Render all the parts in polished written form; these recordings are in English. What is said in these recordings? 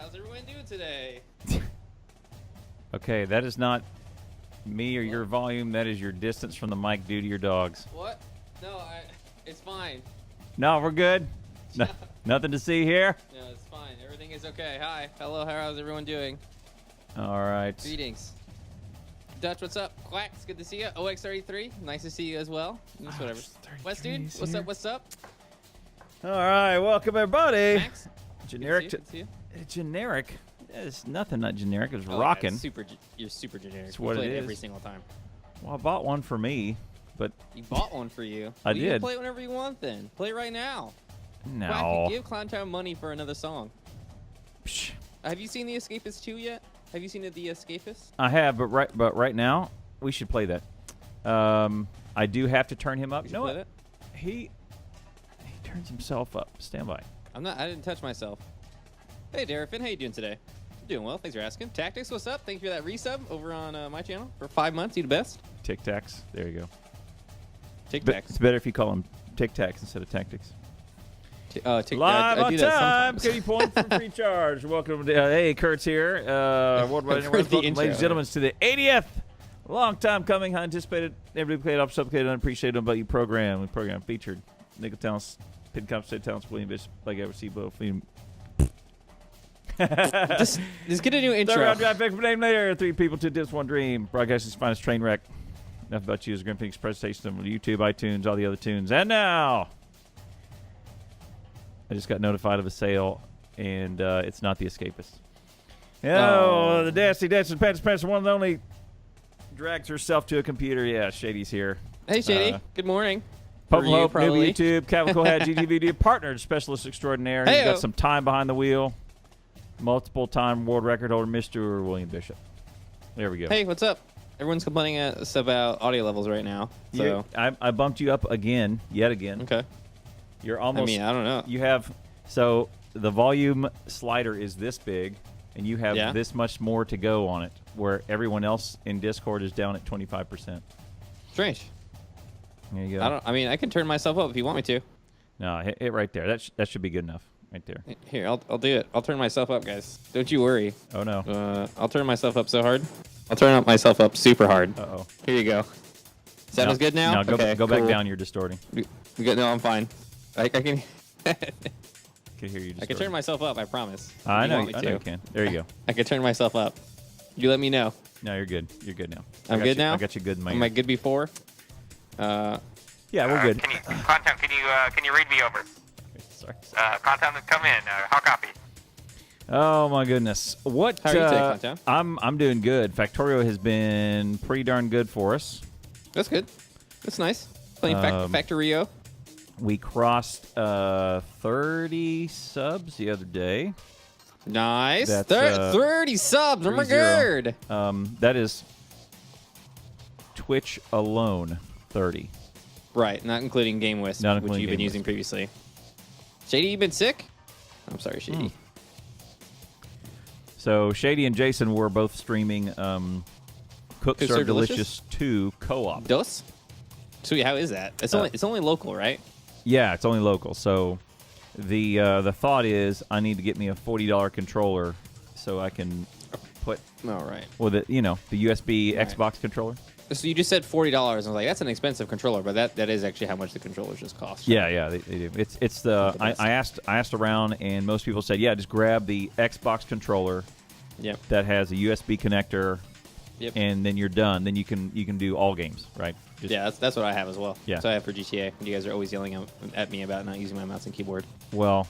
How's everyone doing today? Okay, that is not me or your volume. That is your distance from the mic due to your dogs. What? No, it's fine. No, we're good. No, nothing to see here. No, it's fine. Everything is okay. Hi. Hello. How's everyone doing? All right. Greetings. Dutch, what's up? Quack, it's good to see you. OX33, nice to see you as well. Just whatever. West dude, what's up? What's up? All right, welcome everybody. Max? Generic. Good to see you. Generic. It's nothing not generic. It's Oh, rocking. Yeah, you're super generic. It's You what play it is. every single time. Well, I bought one for me, but You bought one for you. I Well, You did. can play it whenever you want then. Play it right now. Quack, no. give Clowntown money for another song. Psh, Have you seen The Escapist 2 yet? Have you seen The Escapist? I have, but right now we should play that. I do have to turn him up. You You know play what? that? He turns himself up. Stand by. I didn't touch myself. Hey, Darafin, how you doing today? Doing well, thanks for asking. Tactics, what's up? Thank you for that resub over on my channel for 5 months. You the best. Tic Tacs. There you go. Tic But Tacs. it's better if you call them Tic Tacs instead of tactics. Tic Live I on do that time. sometimes. Katie Point from Free Charge. Welcome to hey, Kurt's here. Worldwide For the welcome, intro. ladies and gentlemen, to the 80th. Long time coming. I anticipated. Everybody played off, supplicated, unappreciated about you program. The program featured Nickel Talents, Pin Comp State Talents, William Bishop, like ever see both. just get a new Third intro. round draft pick for name later. 3 people, 2 dips, 1 dream. Broadcasting's finest train wreck. Enough about you as Grim Phoenix presentation on YouTube, iTunes, all the other tunes. And now, I just got notified of a sale, and it's not The Escapist. Oh, the Dancing Pants, one and only, drags herself to a computer. Yeah, Shady's here. Hey, Shady. Good morning. Pope For you, Hope, probably. Newbie YouTube, Cavical Hat, GTVD, partnered specialist extraordinaire. He's Heyo. got some time behind the wheel. Multiple-time world record holder, Mr. William Bishop. There we go. Hey, what's up? Everyone's complaining us about audio levels right now. So I bumped you up again, yet again. okay. You're almost. I mean, I don't know. You have so the volume slider is this big, and you have Yeah. this much more to go on it, where everyone else in Discord is down at 25%. Strange. There you go. I mean, I can turn myself up if you want me to. No, hit right there. That should be good enough, right there. Here, I'll do it. I'll turn myself up, guys. Don't you worry. Oh no. I'll turn myself up so hard. I'll turn myself up super hard. Uh-oh. Here you go. Sound as good now? No, go Okay, go back cool. down. You're distorting. You good? No, I'm fine. I can. Can hear you. I can turn myself up. I promise. I If know. want me I know to. you can. There you go. I can turn myself up. You let me know. No, you're good. You're good now. I'm I got good you, now? I got you good in my Am I ear. good before? Yeah, we're good. Can you read me over? Sorry. Content has come in. How copy? Oh my goodness! What? How are you today, Clowntown? I'm doing good. Factorio has been pretty darn good for us. That's good. That's nice. Playing Factorio. We crossed 30 subs the other day. Nice. That's, 30 subs. Oh my 30. god. That is Twitch alone. 30. Right, not including Game Wisp, Not which including you've been Game using Wisp. previously. Shady, you been sick? I'm sorry, Shady. So Shady and Jason were both streaming Cook Cook Serve Serve Delicious Delicious 2 co-op. Dos? Sweet, how is that? It's only local, right? Yeah, it's only local. So the thought is I need to get me a $40 controller so I can put All right. the the USB Right. Xbox controller. So you just said $40. I was like, that's an expensive controller, but that is actually how much the controllers just cost. Yeah, they do. It's the best. I asked around and most people said just grab the Xbox controller Yep. that has a USB connector, Yep. and then you're done. Then you can do all games, right? Just- Yeah, that's what I have as well. Yeah. So I have for GTA. You guys are always yelling at me about not using my mouse and keyboard. Well,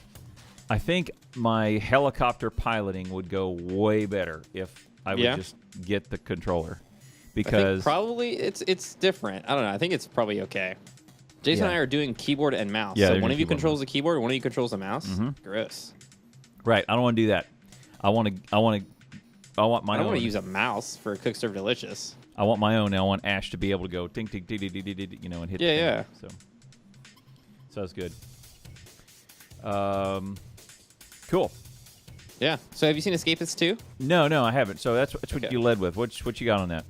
I think my helicopter piloting would go way better if I would Yeah? just get the controller, I because think probably it's different. I don't know. I think it's probably okay. Jason and I are doing keyboard and mouse. Yeah, so they're one doing of you keyboard and controls the keyboard, one of you controls the mouse. Mhm. Gross. right. I don't want to do that. I want my I own. don't want to use a mouse for Cook Serve Delicious. I want my own. And I want Ash to be able to go ding ding ding ding ding ding, ding, and hit. Yeah, the thing. So that's good. Cool. Yeah. So have you seen Escapist 2? No, I haven't. So that's what Okay. you led with. What you got on that?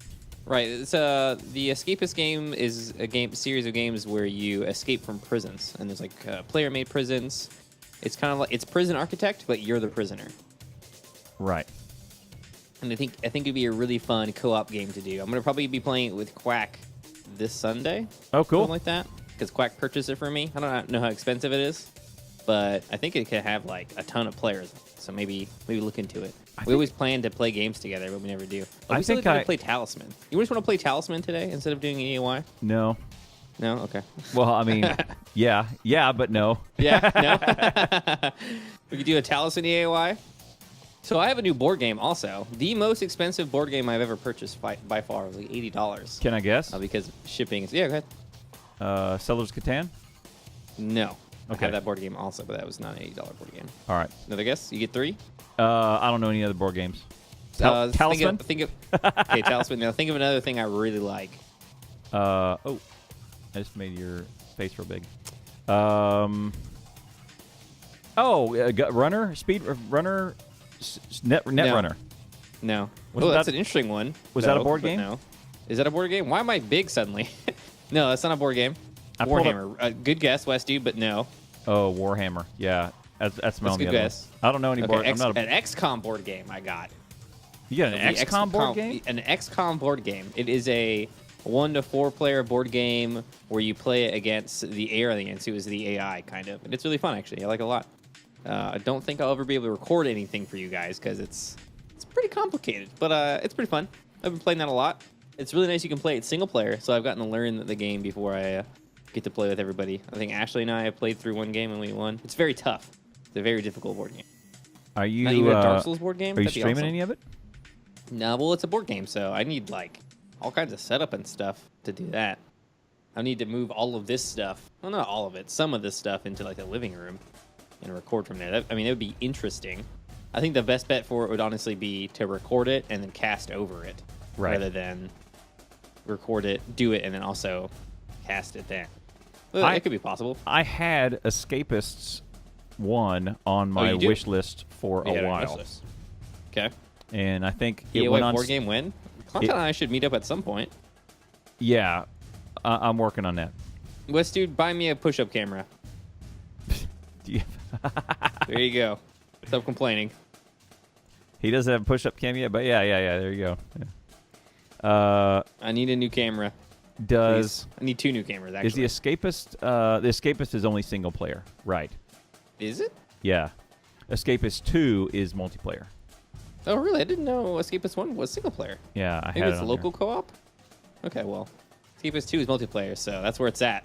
Right. It's the Escapist game is a series of games where you escape from prisons, and there's like player-made prisons. It's kind of like it's Prison Architect, but you're the prisoner. Right. And I think it'd be a really fun co-op game to do. I'm gonna probably be playing it with Quack this Sunday. Oh, cool. Something like that. Because Quack purchased it for me. I don't know how expensive it is, but I think it could have like a ton of players. So maybe look into it. We always plan to play games together, but we never do. I we think play Talisman. You just want to play Talisman today instead of doing EAY? No. No? Okay. Well, I mean, yeah, but no. Yeah? No? We could do a Talisman EAY. So I have a new board game also. The most expensive board game I've ever purchased by far was like $80. Can I guess? Because shipping is... Yeah, go ahead. Sellers Catan? No. I Okay. have that board game also, but that was not an $80 board game. All right. Another guess? You get 3? I don't know any other board games. Talisman? Talisman? Okay, Talisman. Now think of another thing I really like. I just made your face real big. Runner? Speed Runner? Net No. Runner. No. Wasn't That's that- an interesting one. Was that a though, board but game? No. Is that a board game? Why am I big suddenly? No, that's not a board game. I pulled up- Warhammer. Good guess, West dude, but no. Oh, Warhammer. Yeah. That's my That's a only good other one. guess. I don't know any board. I'm not An XCOM board game I got. You got an The XCOM board game? An XCOM board game. It is a 1 to 4 player board game where you play it against the aliens, who is the AI kind of. And it's really fun actually. I like it a lot. I don't think I'll ever be able to record anything for you guys because it's pretty complicated, but it's pretty fun. I've been playing that a lot. It's really nice you can play it single player, so I've gotten to learn the game before I get to play with everybody. I think Ashley and I have played through one game and we won. It's very tough. It's a very difficult board game. Are you Not even a Dark Souls board game? Are you That'd be streaming awesome. any of it? No, well, it's a board game, so I need like all kinds of setup and stuff to do that. I need to move all of this stuff. Well, not all of it. Some of this stuff into like the living room and record from there. It would be interesting. I think the best bet for it would honestly be to record it and then cast over it, Right. rather than record it, do it, and then also cast it then. Well, it could be possible. I had Escapists 1 on my you do? wish list for Yeah, a I while. missed this. Okay. And I think it EAY went on. board game win. Content and I should meet up at some point. Yeah, I'm working on that. West dude, buy me a push-up camera. Do you- There you go. Stop complaining. He doesn't have a push-up cam yet, but yeah. There you go. Yeah. I need a new camera. Does Please. I need 2 new cameras, actually. is the Escapist? The Escapist is only single player, right? Is it? Yeah. Escapist 2 is multiplayer. Oh, really? I didn't know Escapist 1 was single player. Yeah, I Maybe had it's it on local there. co-op? Okay, well. Escapist 2 is multiplayer, so that's where it's at.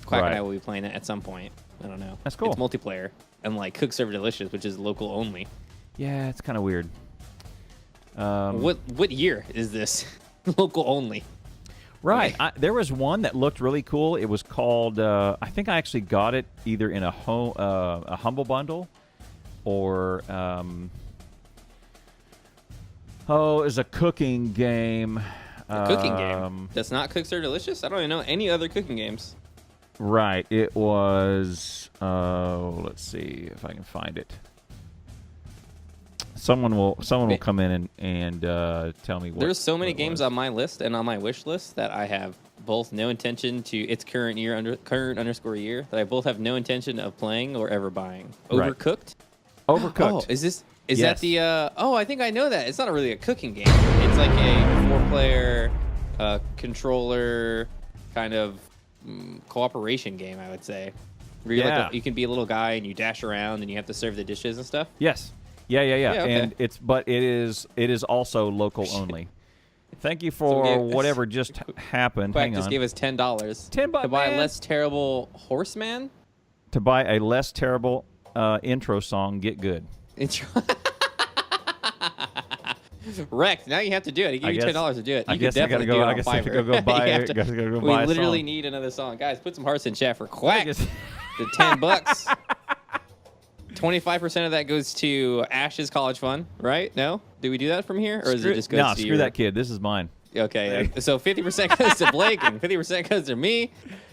Quack and I Right. will be playing it at some point. I don't know. That's cool. It's multiplayer. And like Cook Serve Delicious, which is local only. Yeah, it's kind of weird. What year is this? Local only. Right. There was one that looked really cool. It was called. I think I actually got it either in a humble bundle, or it was a cooking game. A cooking game. That's not Cook Serve Delicious? I don't even know any other cooking games. Right. It was. Let's see if I can find it. Someone will come in and tell me what. There's so many what it games was. on my list and on my wish list that I have both no intention to its current _year that I both have no intention of playing or ever buying. Right. Overcooked? Overcooked. Oh, is Yes. that the I think I know that. It's not really a cooking game. It's like a 4-player controller kind of cooperation game, I would say. Where you're Yeah. like you can be a little guy and you dash around and you have to serve the dishes and stuff. Yes. Yeah. okay. And it is also local only. Thank you for we get- whatever just happened. Quack Hang just on. gave us $10 $10, to buy a man. less terrible horseman. To buy a less terrible intro song, Get Good. Wrecked. Now you have to do it. He gave you guess- $10 to do it. You I could guess I gotta definitely go- do it I on guess I have to Fiverr. go buy You have it. to- Gotta go we buy a literally song. need another song, guys. Put some hearts in chat for Quack. guess- The $10. 25% of that goes to Ash's college fund, right? No? Do we do that from here, or is it just goes No, to screw your... that kid. This is mine. Okay, so 50% goes to Blake and 50% goes to me.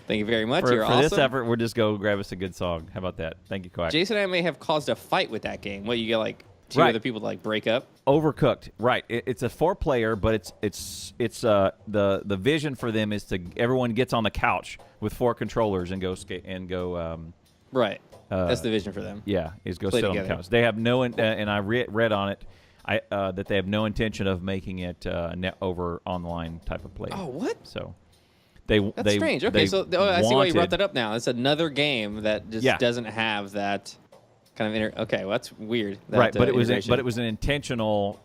Thank you very much. For, You're for awesome. this effort, we'll just go grab us a good song. How about that? Thank you, Quack. Jason and I may have caused a fight with that game. What, you get like 2 Right. other people to like break up? Overcooked, right? It's a 4-player, but it's the vision for them is to everyone gets on the couch with 4 controllers and go skate and go Right. That's the vision for them. Yeah, is go Play sit on together. the couch. They have no, and I read on it, that they have no intention of making it net over online type of play. Oh, what? So That's strange. Okay, so I see why you brought that up now. It's another game that just doesn't have that kind of okay, well, that's weird. That, right, but it was integration. an intentional.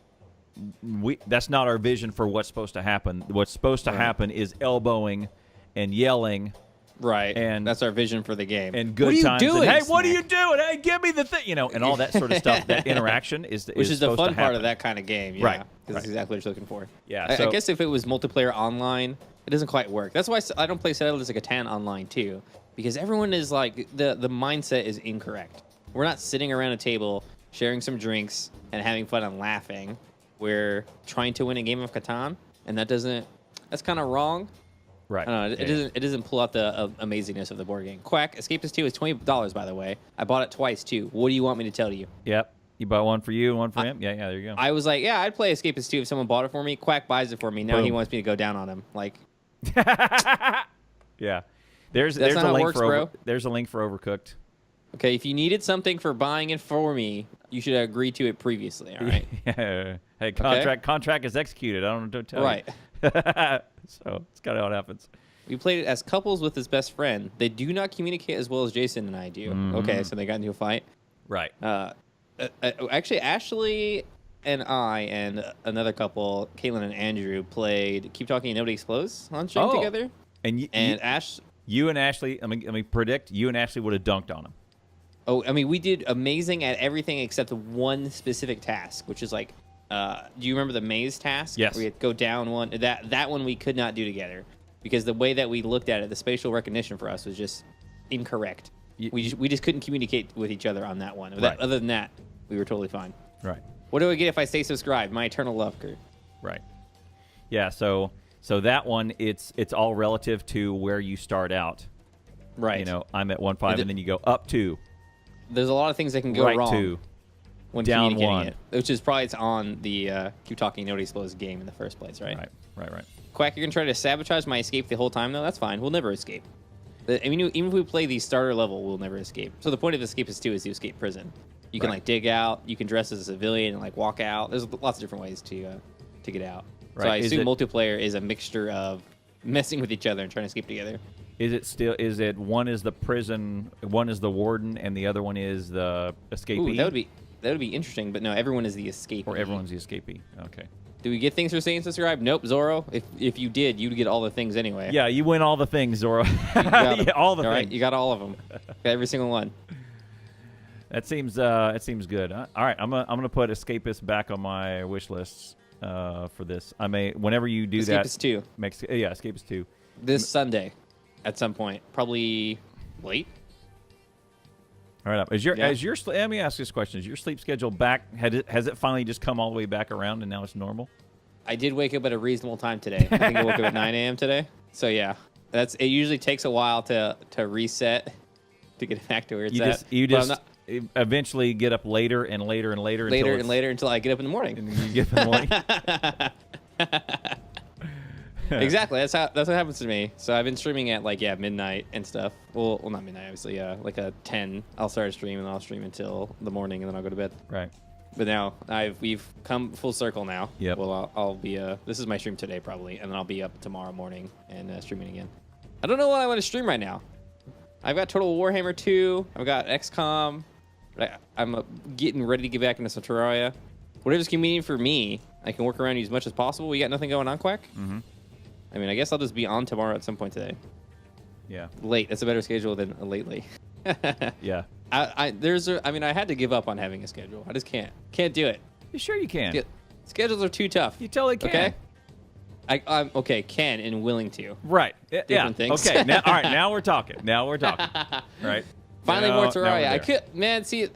That's not our vision for what's supposed to happen. What's supposed to happen is elbowing and yelling. Right, and that's our vision for the game. And good what are you times. doing, And, hey, Snack? what are you doing? Hey, give me the thing. And all that sort of stuff. That interaction is which is the supposed fun to part happen. of that kind of game. Yeah, Right, because right. that's exactly what you're looking for. Yeah, I guess if it was multiplayer online, it doesn't quite work. That's why I don't play Settlers of Catan online too, because everyone is like the mindset is incorrect. We're not sitting around a table sharing some drinks and having fun and laughing. We're trying to win a game of Catan, and that's kind of wrong. Right. I don't know. It doesn't pull out the amazingness of the board game. Quack Escapist 2 is $20, by the way. I bought it twice too. What do you want me to tell you? Yep. You bought one for you and one for him? Yeah, there you go. I was like, yeah, I'd play Escapist 2 if someone bought it for me. Quack buys it for me. Now Boom. he wants me to go down on him. Like, yeah. There's not a how it link works, for bro. There's a link for Overcooked. okay, if you needed something for buying it for me, you should agree to it previously, all right? Hey, contract is executed. I don't tell Right. you. So it's kind of how it happens. We played it as couples with his best friend. They do not communicate as well as Jason and I do. Okay, so they got into a fight. Right. Actually, Ashley and I and another couple, Caitlin and Andrew, played Keep Talking and Nobody Explodes on stream together. And you and Ashley, let me predict, you and Ashley would have dunked on him. Oh, I mean, we did amazing at everything except one specific task, which is like, do you remember the maze task? Yes. Where we had to go down one. That one we could not do together because the way that we looked at it, the spatial recognition for us was just incorrect. We just couldn't communicate with each other on that one. Right. Other than that, we were totally fine. Right. What do I get if I stay subscribed? My eternal love, Kurt. Right. Yeah, so that one, it's all relative to where you start out. Right. I'm at 1.5, and then you go up 2. There's a lot of things that can go right wrong 2. when down communicating 1. it, which is probably it's on the Keep Talking Nobody Explodes game in the first place, right? Right. Quack, you're going to try to sabotage my escape the whole time, though? That's fine. We'll never escape. I mean, even if we play the starter level, we'll never escape. So the point of Escapist 2 is to escape prison. You can, like, dig out. You can dress as a civilian and, like, walk out. There's lots of different ways to get out. Right. So I assume multiplayer is a mixture of messing with each other and trying to escape together. Is it one is the prison, one is the warden, and the other one is the escapee? Ooh, that would be interesting, but no, everyone is the escapee. Or everyone's the escapee. Okay. Do we get things for saying subscribe? Nope, Zorro. If you did, you'd get all the things anyway. Yeah, you win all the things, Zoro. Yeah, all the things. Right, you got all of them. Got every single one. That seems good. All right, I'm gonna put Escapist back on my wish lists for this. I may whenever you do Escapist 2. Escapist 2. This Sunday, at some point, probably late. All right, let me ask this question: is your sleep schedule back? Has it finally just come all the way back around and now it's normal? I did wake up at a reasonable time today. I think I woke up at 9 a.m. today. So yeah, it usually takes a while to reset to get back to where it's at. You just eventually get up later and later and later until I get up in the morning. And you get up in the morning. Exactly. That's what happens to me. So I've been streaming at midnight and stuff. Well, not midnight, obviously. Like a 10. I'll start a stream and I'll stream until the morning and then I'll go to bed. Right. But now we've come full circle now. Yep. Well, I'll be this is my stream today probably, and then I'll be up tomorrow morning and streaming again. I don't know what I want to stream right now. I've got Total Warhammer 2. I've got XCOM. I'm getting ready to get back into some Terraria. Whatever's convenient for me, I can work around you as much as possible. We got nothing going on, Quack? Mm-hmm. I mean, I guess I'll just be on tomorrow at some point today. Yeah. Late. That's a better schedule than lately. Yeah. I had to give up on having a schedule. I just can't do it. You sure you can? Schedules are too tough. You totally can. Okay. I'm okay. Can and willing to. Right. Different things. Okay. Now, all right. Now we're talking. Right. Finally, more Terraria. I could, man. See,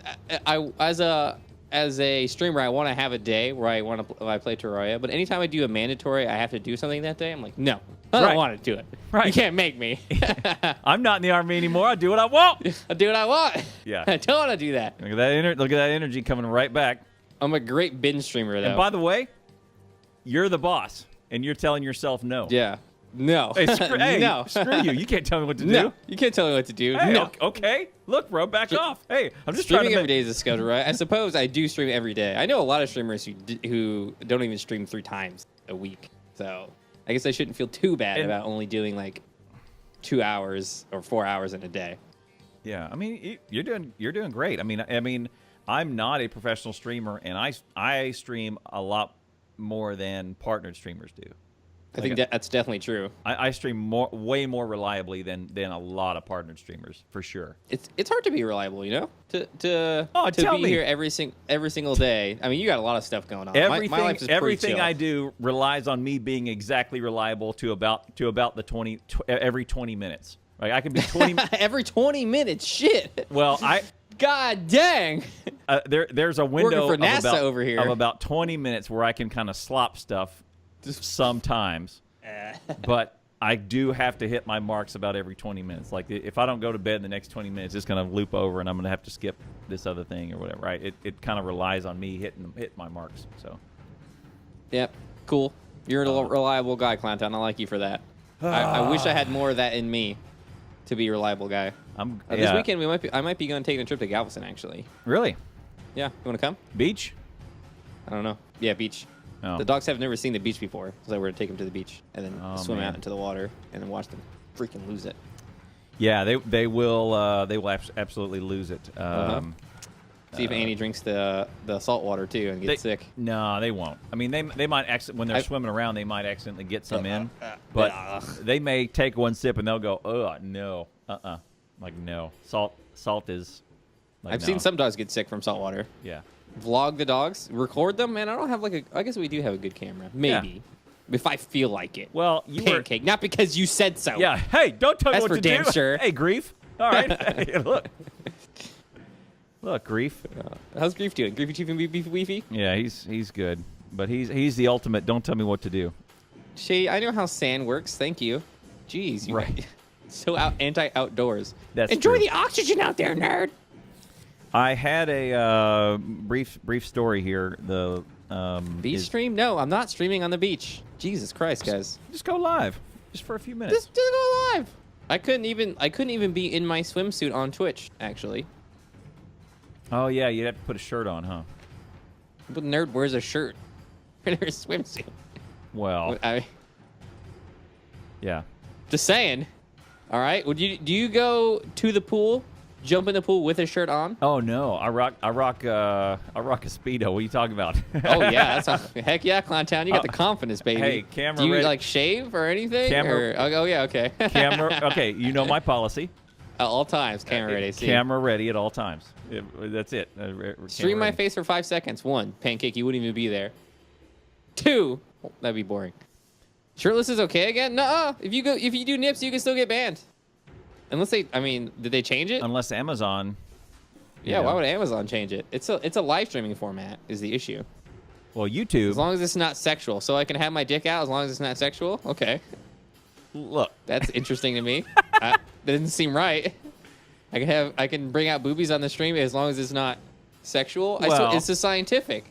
I as a streamer, I want to have a day where I play Terraria. But anytime I do a mandatory, I have to do something that day. I'm like, no, I don't want to do it. Right. You can't make me. I'm not in the army anymore. I do what I want. I do what I want. Yeah. I don't want to do that. Look at that energy coming right back. I'm a great binge streamer, though. And by the way, you're the boss, and you're telling yourself no. Yeah. No. Hey, No. screw you. You can't tell me what to do. No, you can't tell me what to do. Hey, no. okay. Look, bro, back off. Hey, I'm just trying Streaming to every day is a schedule, right? I suppose I do stream every day. I know a lot of streamers who don't even stream 3 times a week. So I guess I shouldn't feel too bad about only doing like 2 hours or 4 hours in a day. Yeah, I mean, you're doing great. I mean, I'm not a professional streamer, and I stream a lot more than partnered streamers do. I think that's definitely true. I stream way more reliably than a lot of partnered streamers, for sure. It's hard to be reliable, you know, to tell be me. here every single day. I mean, you got a lot of stuff going on. Everything, my life is pretty everything chill. I do relies on me being exactly reliable to about the every 20 minutes. Like I can be 20 every 20 minutes. Shit. Well, God dang. There's a window Working for NASA over here. of about 20 minutes where I can kind of slop stuff sometimes. But I do have to hit my marks about every 20 minutes. Like if I don't go to bed in the next 20 minutes, it's going to loop over and I'm going to have to skip this other thing or whatever, right? It kind of relies on me hitting my marks. So. Yep. Cool. You're a reliable guy, Clowntown. I like you for that. I wish I had more of that in me to be a reliable guy. This weekend I might be going taking a trip to Galveston actually. Really? Yeah. You want to come? Beach? I don't know. Yeah, beach. Oh. The dogs have never seen the beach before, so we're gonna take them to the beach and then swim man. out into the water and then watch them freaking lose it. Yeah, they will absolutely lose it. See if Annie drinks the salt water too and gets sick. No, they won't. I mean, they might when they're swimming around, they might accidentally get some in, but they may take one sip and they'll go, "Oh no, like no, salt is." Like, I've seen some dogs get sick from salt water. Yeah. Vlog the dogs, record them, man. I don't have I guess we do have a good camera, maybe, if I feel like it. Well, Pancake, not because you said so. Yeah. Hey, don't tell me That's what for to damn do. sure. Hey, Grief. All right. Hey, look, Grief. How's Grief doing? Griefy Chief and Weefy? Yeah, he's good, but he's the ultimate. Don't tell me what to do. Shay, I know how sand works. Thank you. Jeez, you Right. so anti-outdoors. That's Enjoy true. the oxygen out there, nerd. I had a brief story here. The Beach stream? No, I'm not streaming on the beach. Jesus Christ, guys. Just go live, just for a few minutes. Just go live. I couldn't even be in my swimsuit on Twitch, actually. Oh yeah, you'd have to put a shirt on, huh? But nerd wears a shirt in her swimsuit. Well, yeah. Just saying. All right. Do you go to the pool, jump in the pool with a shirt on? Oh no, I rock a Speedo. What are you talking about? Oh yeah, heck yeah, Clowntown. You got the confidence, baby. Hey, camera Do you ready. like shave or anything? Camera- Oh yeah, okay. Camera. Okay, you know my policy. At all times, camera ready. See. Camera ready at all times. That's it. Stream my face for 5 seconds. 1, Pancake, you wouldn't even be there. 2, that'd be boring. Shirtless is okay again? Nuh-uh. If you do nips, you can still get banned. Unless did they change it? Unless Amazon. Yeah, why would Amazon change it? It's a live streaming format is the issue. Well, YouTube. As long as it's not sexual. So I can have my dick out as long as it's not sexual? Okay. Look. That's interesting to me. That doesn't seem right. I can bring out boobies on the stream as long as it's not sexual. Well, it's a scientific.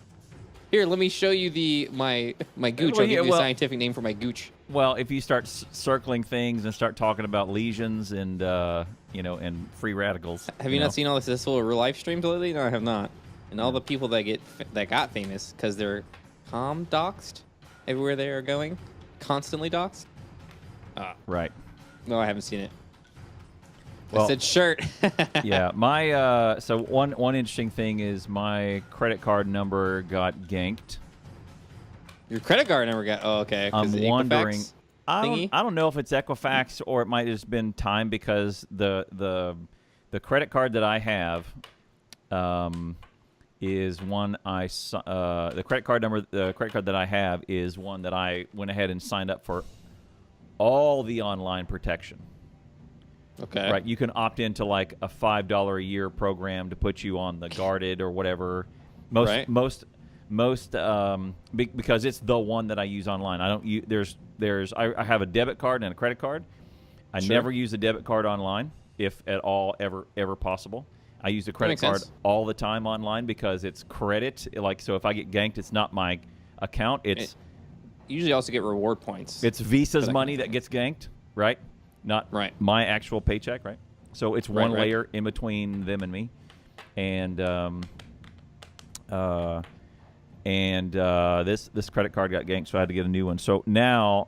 Here, let me show you my gooch. I'll give you a scientific name for my gooch. Well, if you start circling things and start talking about lesions and and free radicals. Have you not seen all the successful real life streams lately? No, I have not. And all the people that got famous because they're doxed everywhere they are going, constantly doxed. Right. No, I haven't seen it. Well, I said shirt. Yeah, my so one interesting thing is my credit card number got ganked. Your credit card number got. Oh, okay. I'm the wondering. Equifax I thingy? don't know if it's Equifax or it might have just been time because the credit card that I have is one the credit card that I have is one that I went ahead and signed up for all the online protection. Okay. Right, you can opt into like a $5 a year program to put you on the guarded or whatever. Because it's the one that I use online. I don't use I have a debit card and a credit card. I never use a debit card online, if at all ever possible. I use a credit card all the time online because it's credit. Like, so if I get ganked, it's not my account. It's usually also get reward points. It's Visa's money that gets ganked, right? Not Right. my actual paycheck, right? So it's one Right. layer in between them and me, and this credit card got ganked, so I had to get a new one. So now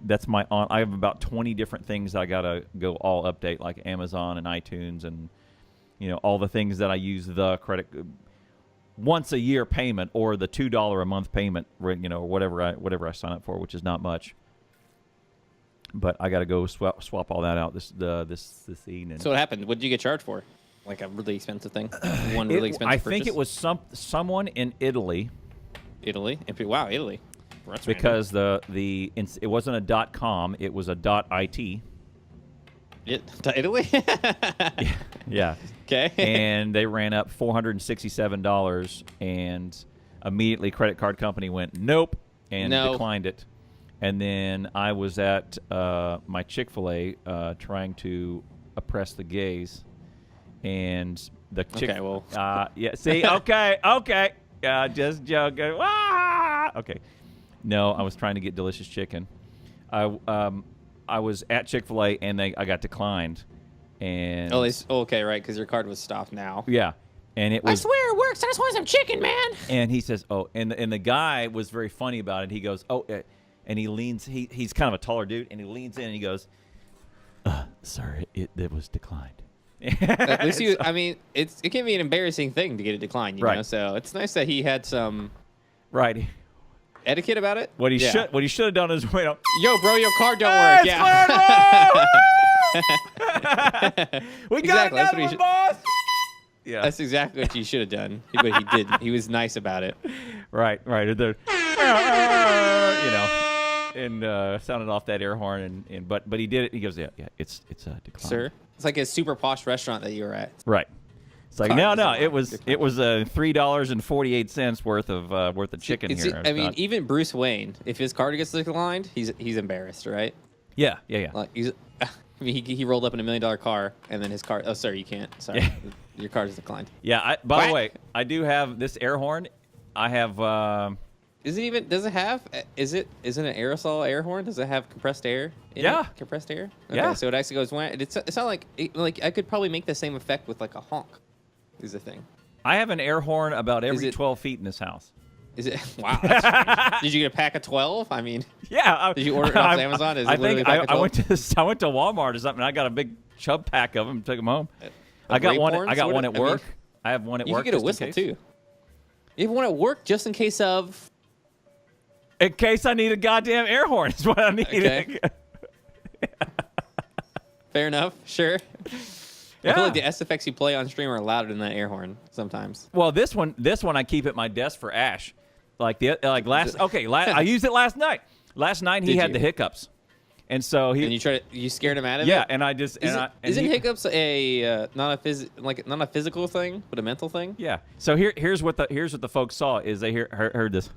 that's I have about 20 different things I gotta go all update, like Amazon and iTunes, and all the things that I use the credit once a year payment or the $2 a month payment, or whatever I sign up for, which is not much. But I got to go swap all that out this evening. So what happened? What did you get charged for? Like a really expensive thing? One really expensive I purchase? think it was someone in Italy. Italy? Wow, Italy. That's because it wasn't a .com, it was a .it. Italy? Yeah. Okay. And they ran up $467, and immediately credit card company went nope and declined it. And then I was at my Chick-fil-A trying to oppress the gays, and the yeah. See, okay, just joking. Okay, no, I was trying to get delicious chicken. I was at Chick-fil-A and I got declined, and okay, right, because your card was stopped now. Yeah, and it was. I swear it works. I just want some chicken, man. And he says, and the guy was very funny about it. He goes, and he leans. He's kind of a taller dude, and he leans in and he goes, "Sir, it was declined." At least I mean, it can be an embarrassing thing to get it declined, you know. So it's nice that he had some etiquette about it. What he should have done is wait up. Yo, bro, your card don't work. Yeah. We got exactly. another one, boss. Yeah, that's exactly what you should have done. But he didn't. He was nice about it. Right. And sounded off that air horn, but he did it. He goes, yeah, it's a decline. Sir, it's like a super posh restaurant that you were at. Right. It's like no, it was $3.48 worth of chicken here. I mean, even Bruce Wayne, if his card gets declined, he's embarrassed, right? Yeah. Like he rolled up in $1 million car, and then his card. Oh, sir, you can't. Sorry, your card is declined. Yeah. By the way, I do have this air horn. I have. Is it even? Does it have? Is it an aerosol air horn? Does it have compressed air? Yeah. Compressed air. Okay, yeah. So it actually goes when it's not like I could probably make the same effect with like a honk. Is the thing. I have an air horn about every 12 feet in this house. Is it? Wow. That's did you get a pack of 12? I mean. Yeah. Did you order it off Amazon? Is it literally a pack of 12? I went to Walmart or something. And I got a big chub pack of them and took them home. I got one at work. I have one at work. You could get a whistle too. You have one at work just in case of. In case I need a goddamn air horn is what I need. Okay. Fair enough. Sure. Yeah. I feel like the SFX you play on stream are louder than that air horn sometimes. Well, this one I keep at my desk for Ash. I used it last night. Last night he had the hiccups, and so you scared him out of it. Yeah, and I just isn't hiccups a not a physical thing but a mental thing? Yeah. So here's what the folks saw is they heard this,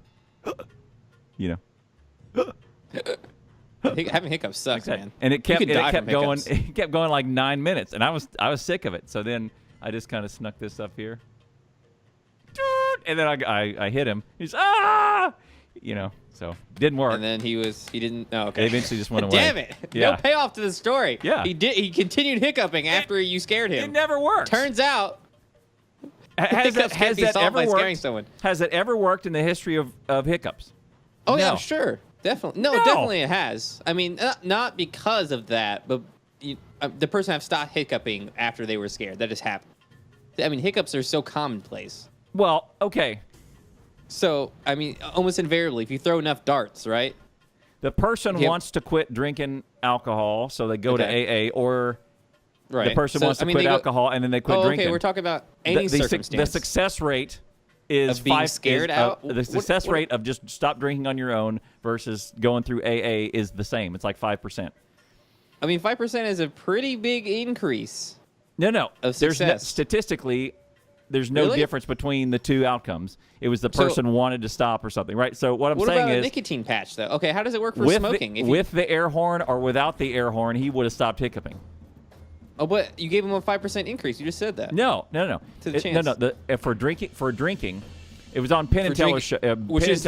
you know. Having hiccups sucks, man. And it kept going. It kept going like 9 minutes, and I was sick of it. So then I just kind of snuck this up here, and then I hit him. He's so didn't work. And then he didn't. Oh, okay. It eventually just went away. Damn it! Yeah. No payoff to the story. Yeah. He continued hiccuping after you scared him. It never worked. Turns out. Has that ever worked? Scaring someone. Has it ever worked in the history of hiccups? Oh no. Yeah, sure. Definitely. No, definitely it has. I mean, not because of that, but the person have stopped hiccuping after they were scared. That just happened. I mean, hiccups are so commonplace. Well, okay. So, I mean, almost invariably, if you throw enough darts, right? The person wants to quit drinking alcohol, so they go to AA, or the person wants to quit alcohol, and then they quit drinking. Okay, we're talking about any circumstance. The success rate is of being scared out. The success rate of just stop drinking on your own versus going through AA is the same. It's like 5%. I mean, 5% is a pretty big increase. No. Of success. Statistically, there's no difference between the two outcomes. It was the person wanted to stop or something, right? So what I'm saying is, what about a nicotine patch, though? Okay, how does it work for smoking? With the air horn or without the air horn, he would have stopped hiccuping. Oh, but you gave him a 5% increase. You just said that. No. To the chance. No. For drinking, It was on Penn and Teller's show. Which is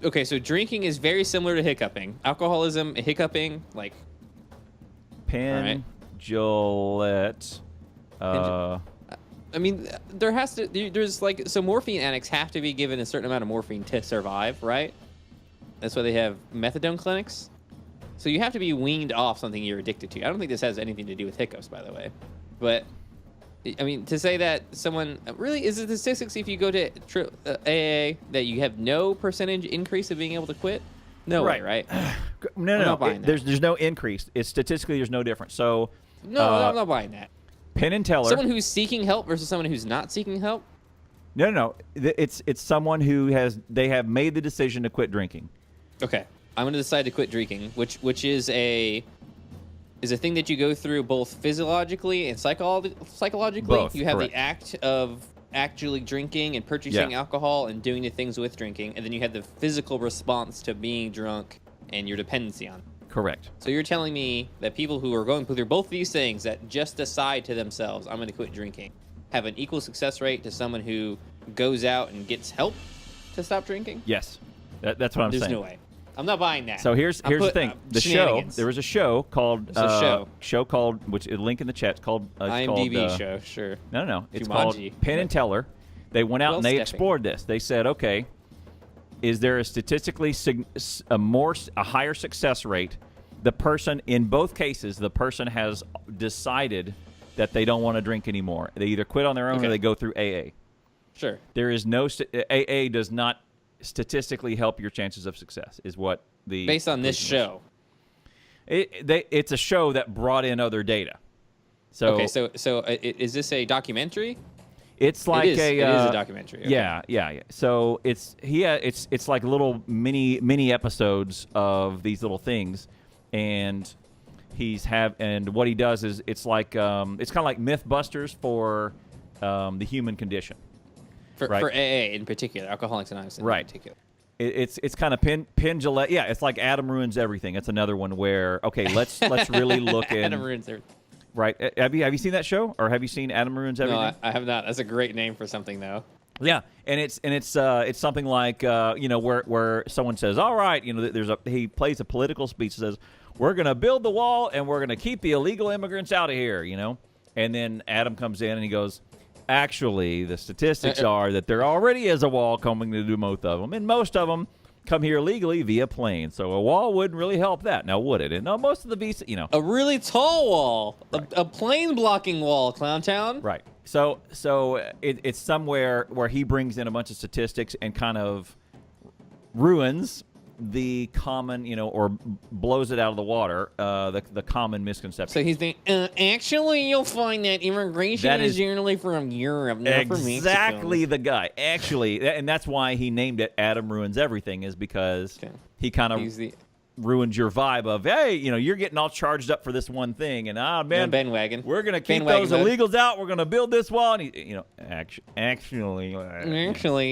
okay. So drinking is very similar to hiccuping. Alcoholism, hiccuping, like Penn Jillette. I mean, there's like, so morphine addicts have to be given a certain amount of morphine to survive, right? That's why they have methadone clinics. So you have to be weaned off something you're addicted to. I don't think this has anything to do with hiccups, by the way. But, I mean, to say that someone, really, is it the statistics if you go to AA that you have no percentage increase of being able to quit? No way, right? No. There's no increase. It's statistically, there's no difference. So, no, I'm not buying that. Penn and Teller. Someone who's seeking help versus someone who's not seeking help? No. It's someone who they have made the decision to quit drinking. Okay. I'm going to decide to quit drinking, which is a thing that you go through both physiologically and psychologically. Both, you have correct. the act of actually drinking and purchasing alcohol and doing the things with drinking, and then you have the physical response to being drunk and your dependency on it. Correct. So you're telling me that people who are going through both these things that just decide to themselves, I'm going to quit drinking, have an equal success rate to someone who goes out and gets help to stop drinking? Yes. That's what I'm saying. There's no way. I'm not buying that. So here's the thing. The show, there was a show called which link in the chat. It's called IMDb show. Sure. No. It's Jumanji. called Penn and Teller. They went out and they explored this. They said, okay, is there a statistically a higher success rate? The person, in both cases, the person has decided that they don't want to drink anymore. They either quit on their own or they go through AA. Sure. There is no AA does not statistically help your chances of success. Is what the based on this show. It's a show that brought in other data. So okay, so is this a documentary? It's like it is a documentary. Okay. Yeah. So it's like little mini episodes of these little things, and and what he does is it's like it's kind of like MythBusters for the human condition. For AA in particular, Alcoholics Anonymous in particular. It's kind of Penn Jillette. Yeah, it's like Adam Ruins Everything. It's another one where, okay, let's really look in. Adam Ruins Everything. Right. Have you seen that show, or have you seen Adam Ruins Everything? No, I have not. That's a great name for something, though. Yeah, and it's something like where someone says, all right, he plays a political speech, says, we're going to build the wall and we're going to keep the illegal immigrants out of here, and then Adam comes in and he goes, actually, the statistics are that there already is a wall coming to do most of them, and most of them come here legally via plane. So a wall wouldn't really help that, now would it? And no, most of the visa, a really tall wall, right. a plane blocking wall, Clowntown. Right. So it's somewhere where he brings in a bunch of statistics and kind of ruins the common, or blows it out of the water, the common misconception. So he's thinking, actually, you'll find that immigration is generally from Europe, not from Mexico. Exactly the guy. Actually, and that's why he named it Adam Ruins Everything, is because he kind of ruins your vibe of, hey, you're getting all charged up for this one thing, and man, bandwagon. We're gonna keep those illegals out. We're gonna build this wall, and actually,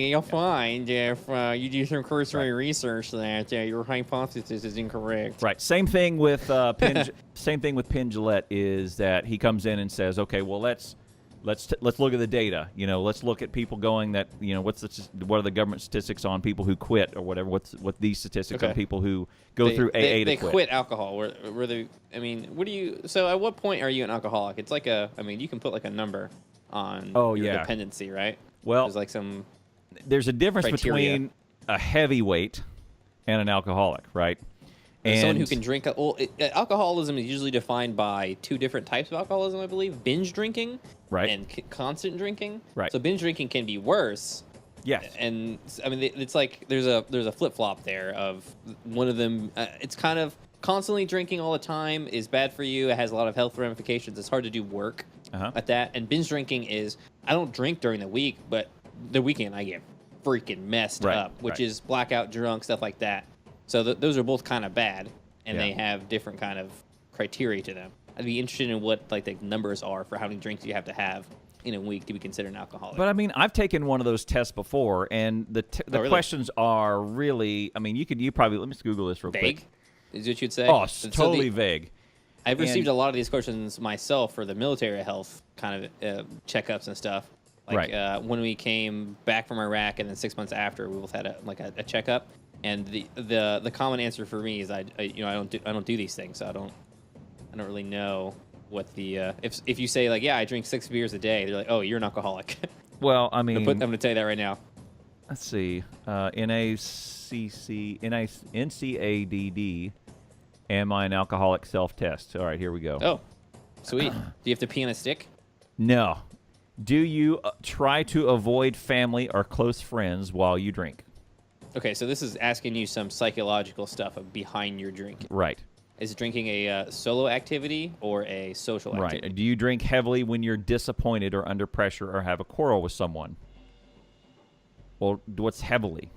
you'll find if you do some cursory research that your hypothesis is incorrect. Right. Same thing with Penn Jillette is that he comes in and says, okay, well let's look at the data. Let's look at people going that, what are the government statistics on people who quit or whatever? What these statistics on people who go through AA to they quit? quit alcohol. Were they? I mean, what do you? So at what point are you an alcoholic? It's like you can put like a number on your dependency, right? Well, there's like there's a difference criteria between a heavyweight and an alcoholic, right? And someone who can drink. Alcoholism is usually defined by two different types of alcoholism, I believe: binge drinking, right, and constant drinking. Right. So binge drinking can be worse. Yes. And I mean, it's like there's a flip flop there of one of them. It's kind of constantly drinking all the time is bad for you. It has a lot of health ramifications. It's hard to do work at that. And binge drinking is I don't drink during the week, but the weekend I get freaking messed up, which is blackout drunk, stuff like that. So those are both kind of bad, and they have different kind of criteria to them. I'd be interested in what like the numbers are for how many drinks you have to have in a week to be considered an alcoholic. But I mean, I've taken one of those tests before, and the really? questions are really. I mean, you probably let me Google this real vague, quick. Is what you'd say? Oh, it's totally vague. I've received a lot of these questions myself for the military health kind of checkups and stuff, Like when we came back from Iraq, and then 6 months after, we both had a checkup. And the common answer for me is I don't do these things, so I don't really know what the if you say like, yeah, I drink 6 beers a day, they're like, oh, you're an alcoholic. Well, I mean, I'm gonna tell you that right now. Let's see, NCADD, am I an alcoholic self-test? All right, here we go. Oh, sweet. Do you have to pee on a stick? No. Do you try to avoid family or close friends while you drink? Okay, so this is asking you some psychological stuff behind your drinking. Right. Is drinking a solo activity or a social activity? Right. Do you drink heavily when you're disappointed or under pressure or have a quarrel with someone? Well, what's heavily?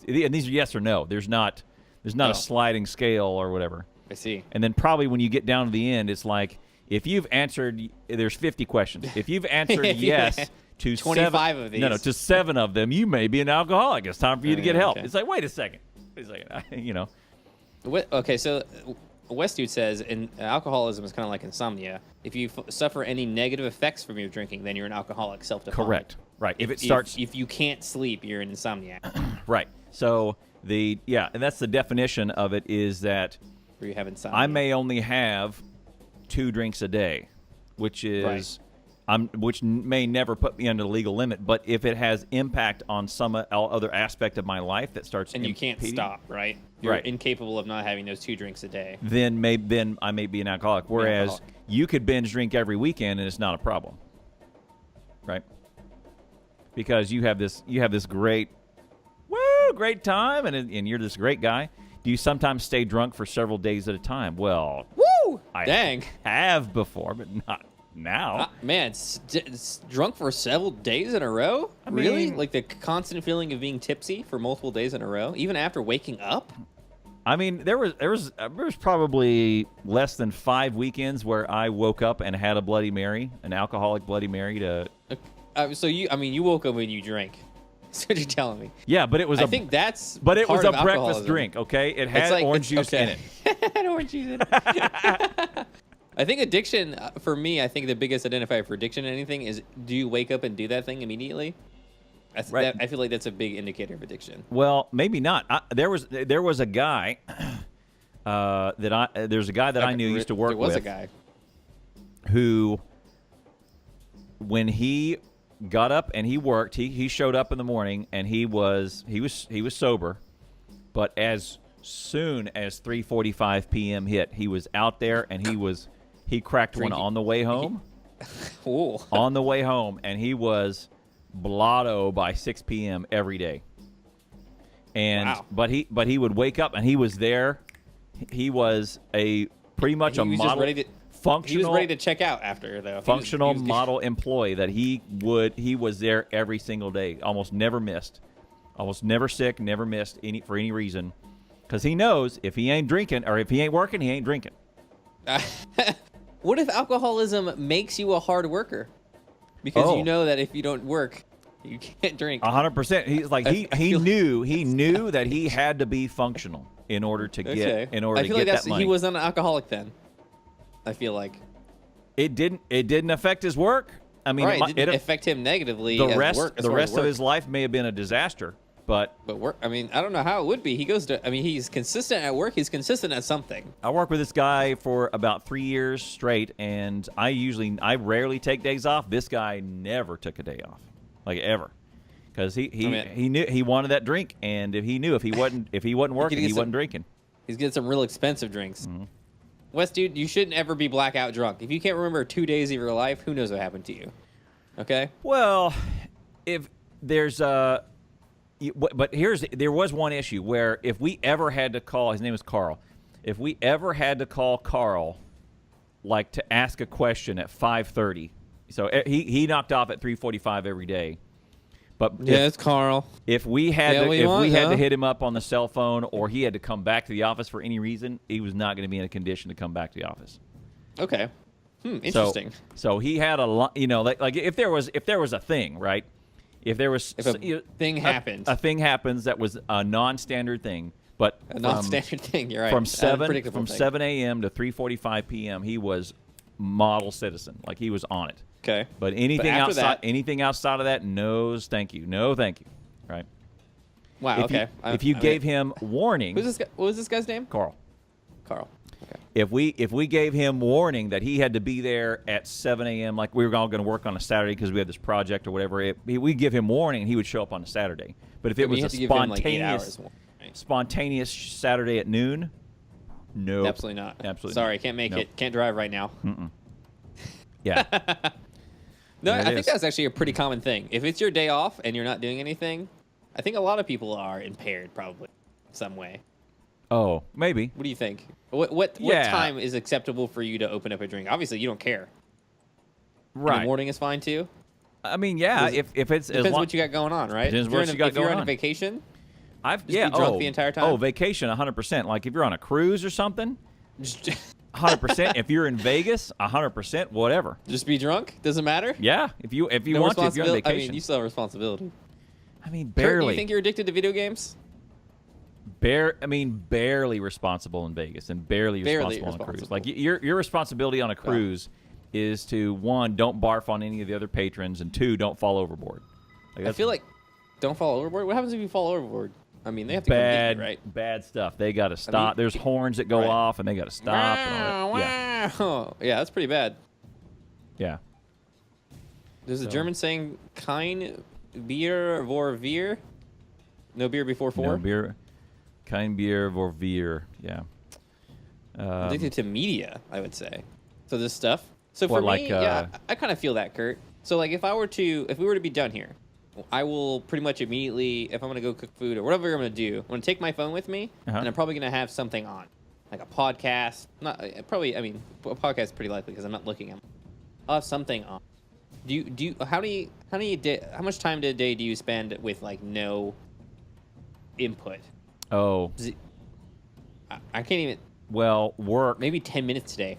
And these are yes or no. There's not a sliding scale or whatever. I see. And then probably when you get down to the end, it's like if you've answered, there's 50 questions. If you've answered yes to 25 of these. No, to 7 of them, you may be an alcoholic. It's time for you to get help. Okay. It's like, wait a second. Okay, so West Dude says alcoholism is kind of like insomnia. If you suffer any negative effects from your drinking, then you're an alcoholic, self-defined. Correct. Right. If you can't sleep, you're an insomniac. Right. So and that's the definition of it, is that Or you have insomnia. I may only have 2 drinks a day, which is which may never put me under the legal limit, but if it has impact on some other aspect of my life that starts and you can't stop, right? You're incapable of not having those 2 drinks a day. Then I may be an alcoholic. Whereas you could binge drink every weekend and it's not a problem, right? Because you have this great time, and you're this great guy. Do you sometimes stay drunk for several days at a time? Well, Dang. I have before, but not now. Man, drunk for several days in a row? Really? mean- Like the constant feeling of being tipsy for multiple days in a row, even after waking up? I mean, there was probably less than 5 weekends where I woke up and had a Bloody Mary, an alcoholic Bloody Mary to. So you woke up when you drank. That's what you're telling me. Yeah, but it was. I think that's. But it was part a of breakfast alcoholism. drink. Okay, it had orange juice in it. It had orange juice in it. I think addiction, for me, I think the biggest identifier for addiction in anything is, do you wake up and do that thing immediately? Right. I feel like that's a big indicator of addiction. Well, maybe not. There was a guy there's a guy that I knew used to work with. There was a guy who, when he got up and he worked, he showed up in the morning and he was sober, but as soon as 3:45 p.m. hit, he was out there and he cracked Drinking. one on the way home. Ooh. On the way home, and he was blotto by 6 p.m. every day. And Wow. but he would wake up and he was there. He was pretty much a model. He was ready to check out after, though. Functional he was model employee that he was there every single day, almost never missed, almost never sick, never missed for any reason, because he knows if he ain't drinking or if he ain't working, he ain't drinking. What if alcoholism makes you a hard worker? Because you know that if you don't work, you can't drink. 100%. He's like he knew that he had to be functional in order to get that money. He was an alcoholic then. I feel like it didn't affect his work. I mean, it didn't affect him negatively. The rest of his life may have been a disaster, but work. I mean, I don't know how it would be. He's consistent at work. He's consistent at something. I worked with this guy for about 3 years straight, and I rarely take days off. This guy never took a day off, like ever, because he knew he wanted that drink, and if he wasn't working, he wasn't drinking. He's getting some real expensive drinks. Mm-hmm. Wes, dude, you shouldn't ever be blackout drunk. If you can't remember 2 days of your life, who knows what happened to you? Okay. Well, if there's there was one issue where if we ever had to call, his name was Carl. If we ever had to call Carl, like to ask a question at 5:30, so he knocked off at 3:45 every day. But it's Carl. If we had to hit him up on the cell phone, or he had to come back to the office for any reason, he was not going to be in a condition to come back to the office. Okay. Interesting. So he had a lot, like if there was a thing, right? If a thing happened, a thing happens that was a non-standard thing, but a non-standard thing. You're right. From 7 a.m. to 3:45 p.m. he was model citizen. Like he was on it. Okay. But anything after outside, that- anything outside of that, no, thank you, no, thank you. Right? Wow. If you, Okay. if you gave him warning, Who's this guy? What was this guy's name? Carl. Carl. Okay. If we gave him warning that he had to be there at 7 a.m., like we were all going to work on a Saturday because we had this project or whatever, we give him warning, he would show up on a Saturday. But if it was a spontaneous Saturday at noon, no, absolutely not. Absolutely, sorry, not. Can't make Nope. it. Can't drive right now. Yeah. No, There it I think is. that's actually a pretty common thing. If it's your day off and you're not doing anything, I think a lot of people are impaired, probably, some way. Oh, maybe. What do you think? What Yeah. time is acceptable for you to open up a drink? Obviously, you don't care. In the Right. morning is fine too. I mean, yeah. Does it- If it's as Depends long, what you got going on, right? Depends If you're what in you got if you're going on a on. vacation, I've be drunk the entire time? Oh, vacation, 100%. Like if you're on a cruise or something, just 100%. If you're in Vegas, 100%. Whatever. be drunk. Doesn't matter. Yeah. If you No want to, if you're on responsibility. I vacation. mean, you still have responsibility. I mean, Kurt, barely. do you think you're addicted to video games? Barely responsible in Vegas and barely responsible on a cruise. responsible. Like your responsibility on a cruise is to, one, don't barf on any of the other patrons, and two, don't fall overboard. Like, I that's feel like don't fall overboard. What happens if you fall overboard? I mean, they have to come get bad, you, right? bad stuff. They got to stop. There's horns that go right. off, and they got to stop. And all that. Yeah, Wow. Yeah, that's pretty bad. yeah. There's a So- German saying, "Kein Bier vor Bier." No beer before four. No beer, kein Bier vor wir. Yeah. Addicted to media, I would say. So this stuff. So for What, me, like, yeah, I kind of feel that, Kurt. So like, if we were to be done here, I will pretty much immediately, if I'm gonna go cook food or whatever I'm gonna do, I'm gonna take my phone with me, Uh-huh. and I'm probably gonna have something on, like a podcast. Not probably. I mean, a podcast is pretty likely because I'm not looking at. I'll have something on. How much time a day do you spend with like no input? Oh, I can't even. well, work. Maybe 10 minutes today,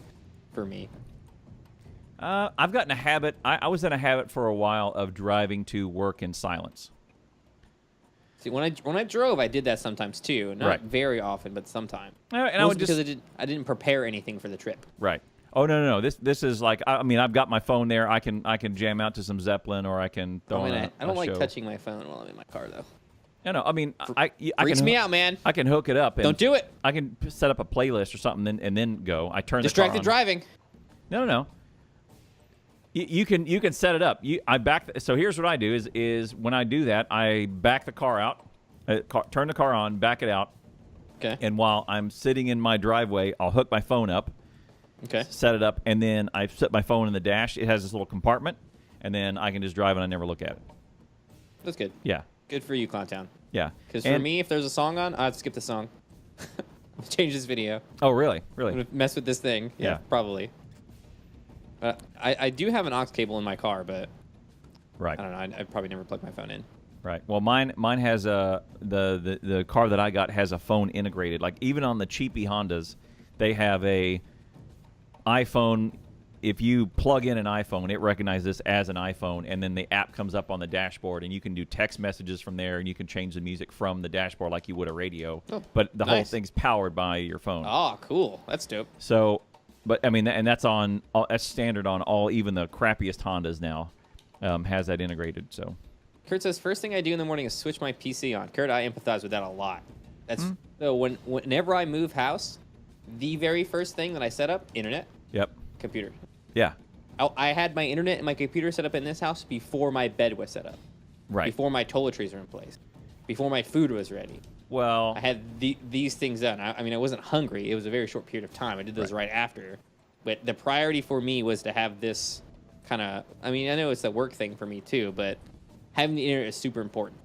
for me. I've gotten a habit. I was in a habit for a while of driving to work in silence. See, when I drove, I did that sometimes too. Not Right. very often, but sometimes. And I Mostly would just because I didn't prepare anything for the trip. right. Oh no. This is like I mean I've got my phone there. I can jam out to some Zeppelin or I can throw on I don't like show. touching my phone while I'm in my car, though. No. I mean I Freaks can me out, man. I can hook it up. And Don't do it. I can set up a playlist or something and then go. I turn Distracted the car on. driving. No. You can set it up. So here's what I do is when I do that, I back the car out, turn the car on, back it out, Okay. and while I'm sitting in my driveway, I'll hook my phone up, Okay. set it up, and then I set my phone in the dash. It has this little compartment, and then I can just drive and I never look at it. That's good. Yeah, Good for you, Clowntown. yeah. Because for And- me, if there's a song on, I'd skip the song. Change this video. oh really, I'm really? gonna mess with this thing. Yeah. Probably. I do have an aux cable in my car, but Right, I don't know. I'd probably never plug my phone in. right. Well, mine has the car that I got has a phone integrated. Like even on the cheapy Hondas, they have a iPhone. If you plug in an iPhone, it recognizes this as an iPhone, and then the app comes up on the dashboard, and you can do text messages from there, and you can change the music from the dashboard like you would a radio. Oh, but the whole nice. thing's powered by your phone. Oh, cool. That's dope. So, but I mean, and that's that's standard on all, even the crappiest Hondas now, has that integrated. So, Kurt says, first thing I do in the morning is switch my PC on. Kurt, I empathize with that a lot. That's so whenever I move house, the very first thing that I set up, internet, yep, computer. yeah, I had my internet and my computer set up in this house before my bed was set up. right. Before my toiletries were in place. Before my food was ready. Well, I had these things done. I mean, I wasn't hungry. It was a very short period of time. I did those right after. But the priority for me was to have this kind of... I mean, I know it's a work thing for me too, but having the internet is super important.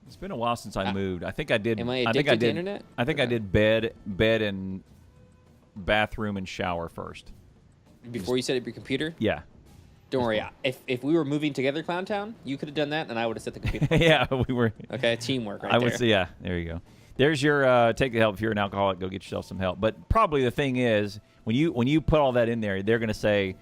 it's been a while since I moved. I think I did. Am I think addicted I to did. internet? I think I Okay. did bed and bathroom and shower first. Before you set up your computer, Yeah. don't worry. If we were moving together, Clowntown, you could have done that, and I would have set the computer. Yeah, we were. Okay, teamwork right I there. would say, yeah. There you go. There's your take the help. If you're an alcoholic, go get yourself some help. But probably the thing is, when you put all that in there, they're going to say,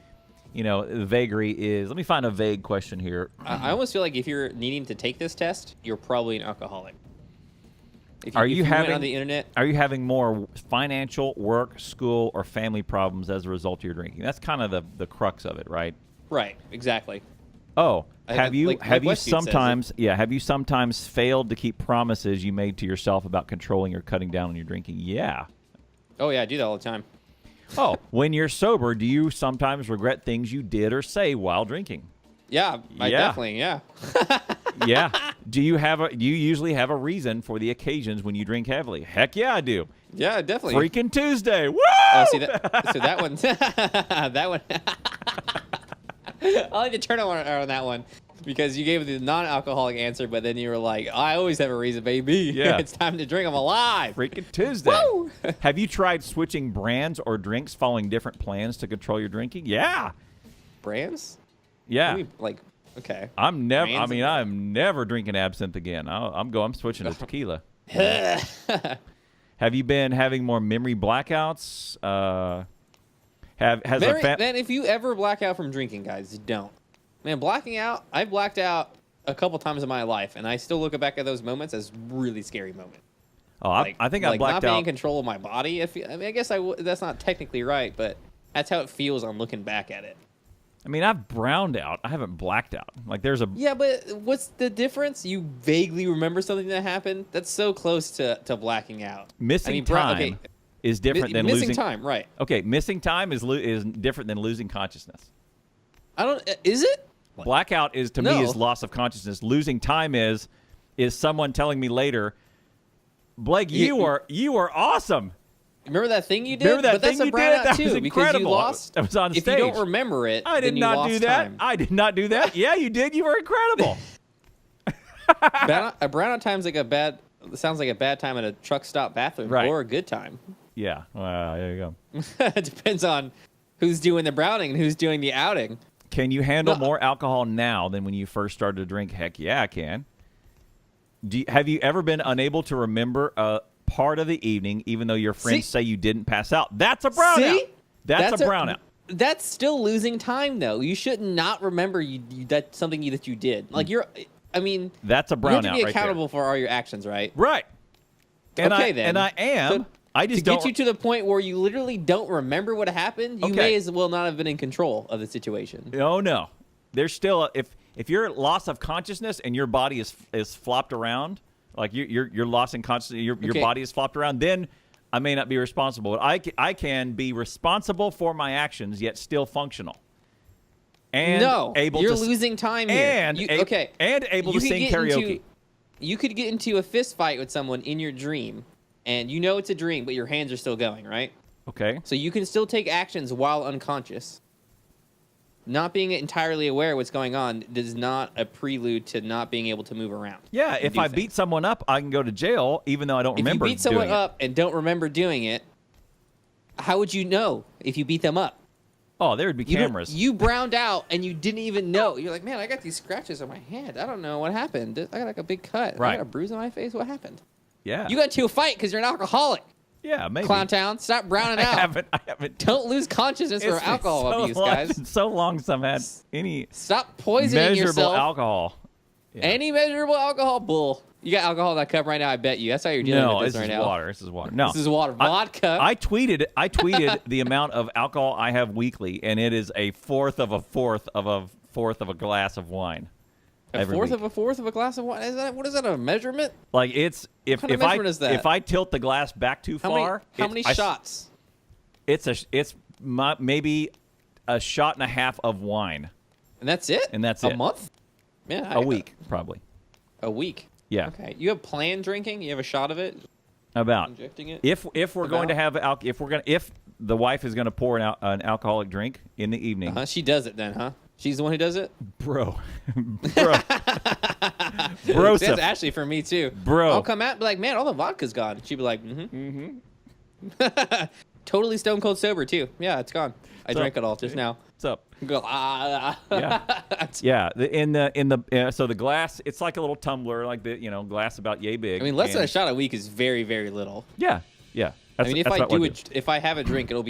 the vagary is. Let me find a vague question here. I almost feel like if you're needing to take this test, you're probably an alcoholic. If Are if you went having on the internet? Are you having more financial, work, school, or family problems as a result of your drinking? That's kind of the crux of it, right? Right. Exactly. Oh, have you like have you Westfield says, sometimes have you sometimes failed to keep promises you made to yourself about controlling or cutting down on your drinking? Yeah. Oh yeah, I do that all the time. Oh, when you're sober, do you sometimes regret things you did or say while drinking? Yeah, I Yeah. definitely. Yeah. Yeah. Do you usually have a reason for the occasions when you drink heavily? Heck yeah, I do. Yeah, definitely. Freaking Tuesday. Woo! Oh, see that? So that one. That one. I like to turn on that one because you gave the non-alcoholic answer, but then you were like, "I always have a reason, baby. Yeah. It's time to drink. I'm alive." Freaking Tuesday. Woo! Have you tried switching brands or drinks following different plans to control your drinking? Yeah. Brands? Yeah. I mean, like, okay. I'm never. Brands I'm never drinking absinthe again. I'm switching to tequila. Have you been having more memory blackouts? Man, if you ever black out from drinking, guys, don't. Man, blacking out. I've blacked out a couple times in my life, and I still look back at those moments as really scary moments. Oh, I think I like blacked not being out. in control of my body. I guess that's not technically right, but that's how it feels on looking back at it. I mean, I've browned out. I haven't blacked out. Like there's a Yeah, but what's the difference? You vaguely remember something that happened. That's so close to blacking out. missing time is different than missing losing time, right? Okay, missing time is different than losing consciousness. I don't. Is it? Blackout is to me is loss of consciousness. Losing time is someone telling me later, Blake, you were awesome. Remember that thing you did? Remember that but that's thing a you brownout did? That too, was because incredible. you lost. That was on if stage. you don't remember it, I did then you not lost do that. time. I did not do that. Yeah, you did. You were incredible. A brownout time's like sounds like a bad time at a truck stop bathroom, Right. or a good time. Yeah. Well, there you go. It depends on who's doing the browning and who's doing the outing. Can you handle more alcohol now than when you first started to drink? Heck yeah, I can. Have you ever been unable to remember a part of the evening, even though your friends say you didn't pass out? That's a brownout. See? That's a brownout. That's still losing time, though. You should not remember that's something that you did. Like I mean, that's a brownout. You have to be right accountable there. for all your actions, right? Right. And okay, then. And I am. So, I just to don't. get you to the point where you literally don't remember what happened, you may as well not have been in control of the situation. No. There's still if you're loss of consciousness and your body is flopped around, like you're lost in consciousness, your body is flopped around, then I may not be responsible. But I can be responsible for my actions yet still functional. And you're losing time here. And able to sing karaoke. You could get into a fist fight with someone in your dream, and you know it's a dream, but your hands are still going, right? Okay. So you can still take actions while unconscious. Not being entirely aware of what's going on is not a prelude to not being able to move around. Yeah, if I beat someone up, I can go to jail, even though I don't remember doing it. If you beat someone up and don't remember doing it, how would you know if you beat them up? Oh, there would be cameras. You browned out and you didn't even know. You're like, man, I got these scratches on my hand. I don't know what happened. I got like a big cut. Right. I got a bruise on my face. What happened? Yeah. You got into a fight because you're an alcoholic. Yeah, maybe. Clown Town, stop browning out. I haven't. Don't lose consciousness for alcohol abuse, guys. It's so long since I've had any Stop poisoning measurable yourself. alcohol. Yeah. Any measurable alcohol, bull. You got alcohol in that cup right now, I bet you. That's how you're dealing with this right now. Water. This is water. No, this is water. Vodka. I tweeted the amount of alcohol I have weekly, and it is a fourth of a glass of wine. A fourth of a glass of wine? What is that, a measurement? Like it's if I tilt the glass back too far. How many shots? It's maybe a shot and a half of wine. And that's it? A month? Yeah. A week, probably. A week? Yeah. Okay. You have planned drinking? You have a shot of it? About injecting it? If we're going to have if the wife is going to pour an alcoholic drink in the evening. She does it then, huh? She's the one who does it? Bro. That's Ashley for me too. Bro. I'll come out and be like, man, all the vodka's gone. She'd be like, Totally stone cold sober too. Yeah, it's gone. I drank it all just now. What's up? Go, Yeah. Yeah. So the glass, it's like a little tumbler, like the glass about yay big. I mean, less than a shot a week is very, very little. Yeah. If I have a drink, it'll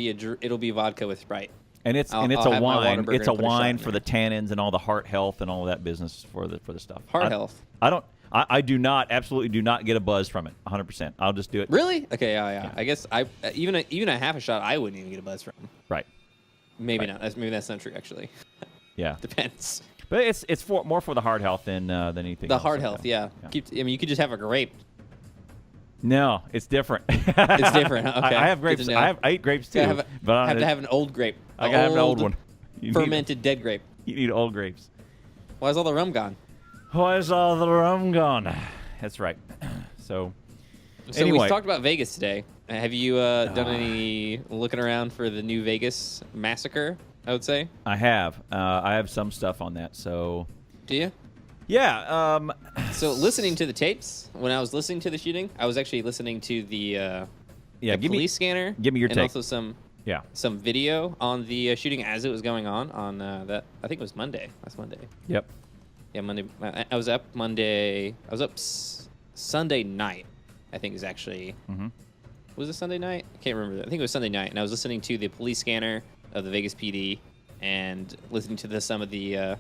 be vodka with Sprite. And it's I'll a have my wine. Whataburger It's a and put a shot wine in for there. the tannins and all the heart health and all of that business for the stuff. Heart health. I don't. I absolutely do not get a buzz from it. 100%. I'll just do it. Really? Okay, yeah. I guess even a half a shot, I wouldn't even get a buzz from. Right. Maybe not. Maybe that's not true, actually. Yeah. Depends. But it's more for the heart health than anything. The else heart like health, that. yeah. You could just have a grape. No, it's different. It's different. Okay. I have grapes. I ate grapes too. Have to have an old grape. I gotta have an old one. Fermented dead grape. You need old grapes. Why is all the rum gone? Why is all the rum gone? That's right. So anyway. We talked about Vegas today. Have you done any looking around for the new Vegas massacre, I would say? I have. I have some stuff on that. So do you? Yeah. So listening to the tapes, when I was listening to the shooting, I was actually listening to the police scanner. Give me your and take. Also some video on the shooting as it was going on that I think it was Monday. Last Monday. Yep. Yeah, Monday. I was up Monday. I was up Sunday night. I think is actually. Mm-hmm. Was it Sunday night? I can't remember. I think it was Sunday night, and I was listening to the police scanner of the Vegas PD and listening to some of the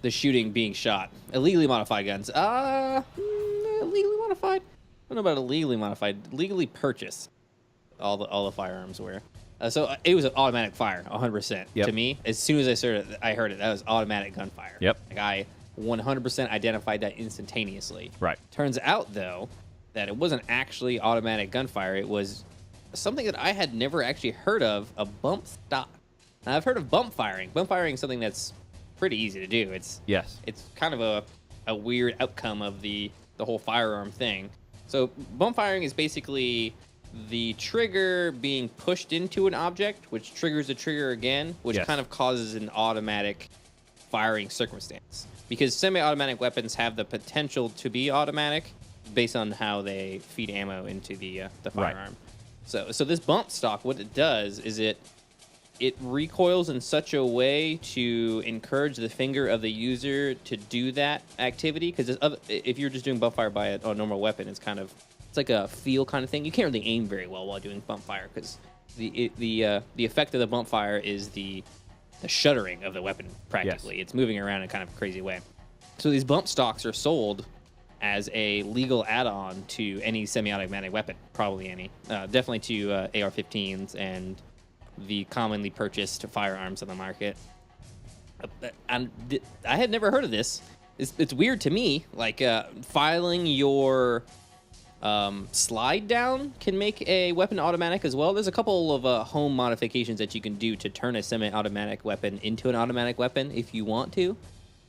shooting being shot. Illegally modified guns. Illegally modified? I don't know about illegally modified. Legally purchased. All the firearms were. So it was an automatic fire, 100%. Yep. To me, as soon as I heard it, that was automatic gunfire. Yep. Like I 100% identified that instantaneously. Right. Turns out, though, that it wasn't actually automatic gunfire. It was something that I had never actually heard of, a bump stock. Now, I've heard of bump firing. Bump firing is something that's pretty easy to do. It's kind of a weird outcome of the whole firearm thing. So bump firing is basically the trigger being pushed into an object, which triggers the trigger again, which kind of causes an automatic firing circumstance. Because semi-automatic weapons have the potential to be automatic based on how they feed ammo into the firearm. Right. So this bump stock, what it does is it recoils in such a way to encourage the finger of the user to do that activity. Because if you're just doing bump fire by a normal weapon, it's like a feel kind of thing. You can't really aim very well while doing bump fire because the effect of the bump fire is the shuddering of the weapon practically. Yes. It's moving around in a kind of crazy way. So these bump stocks are sold as a legal add-on to any semi-automatic weapon, probably any. Definitely to AR-15s and the commonly purchased firearms on the market. And I had never heard of this. It's weird to me. Like filing your slide down can make a weapon automatic as well. There's a couple of home modifications that you can do to turn a semi-automatic weapon into an automatic weapon if you want to.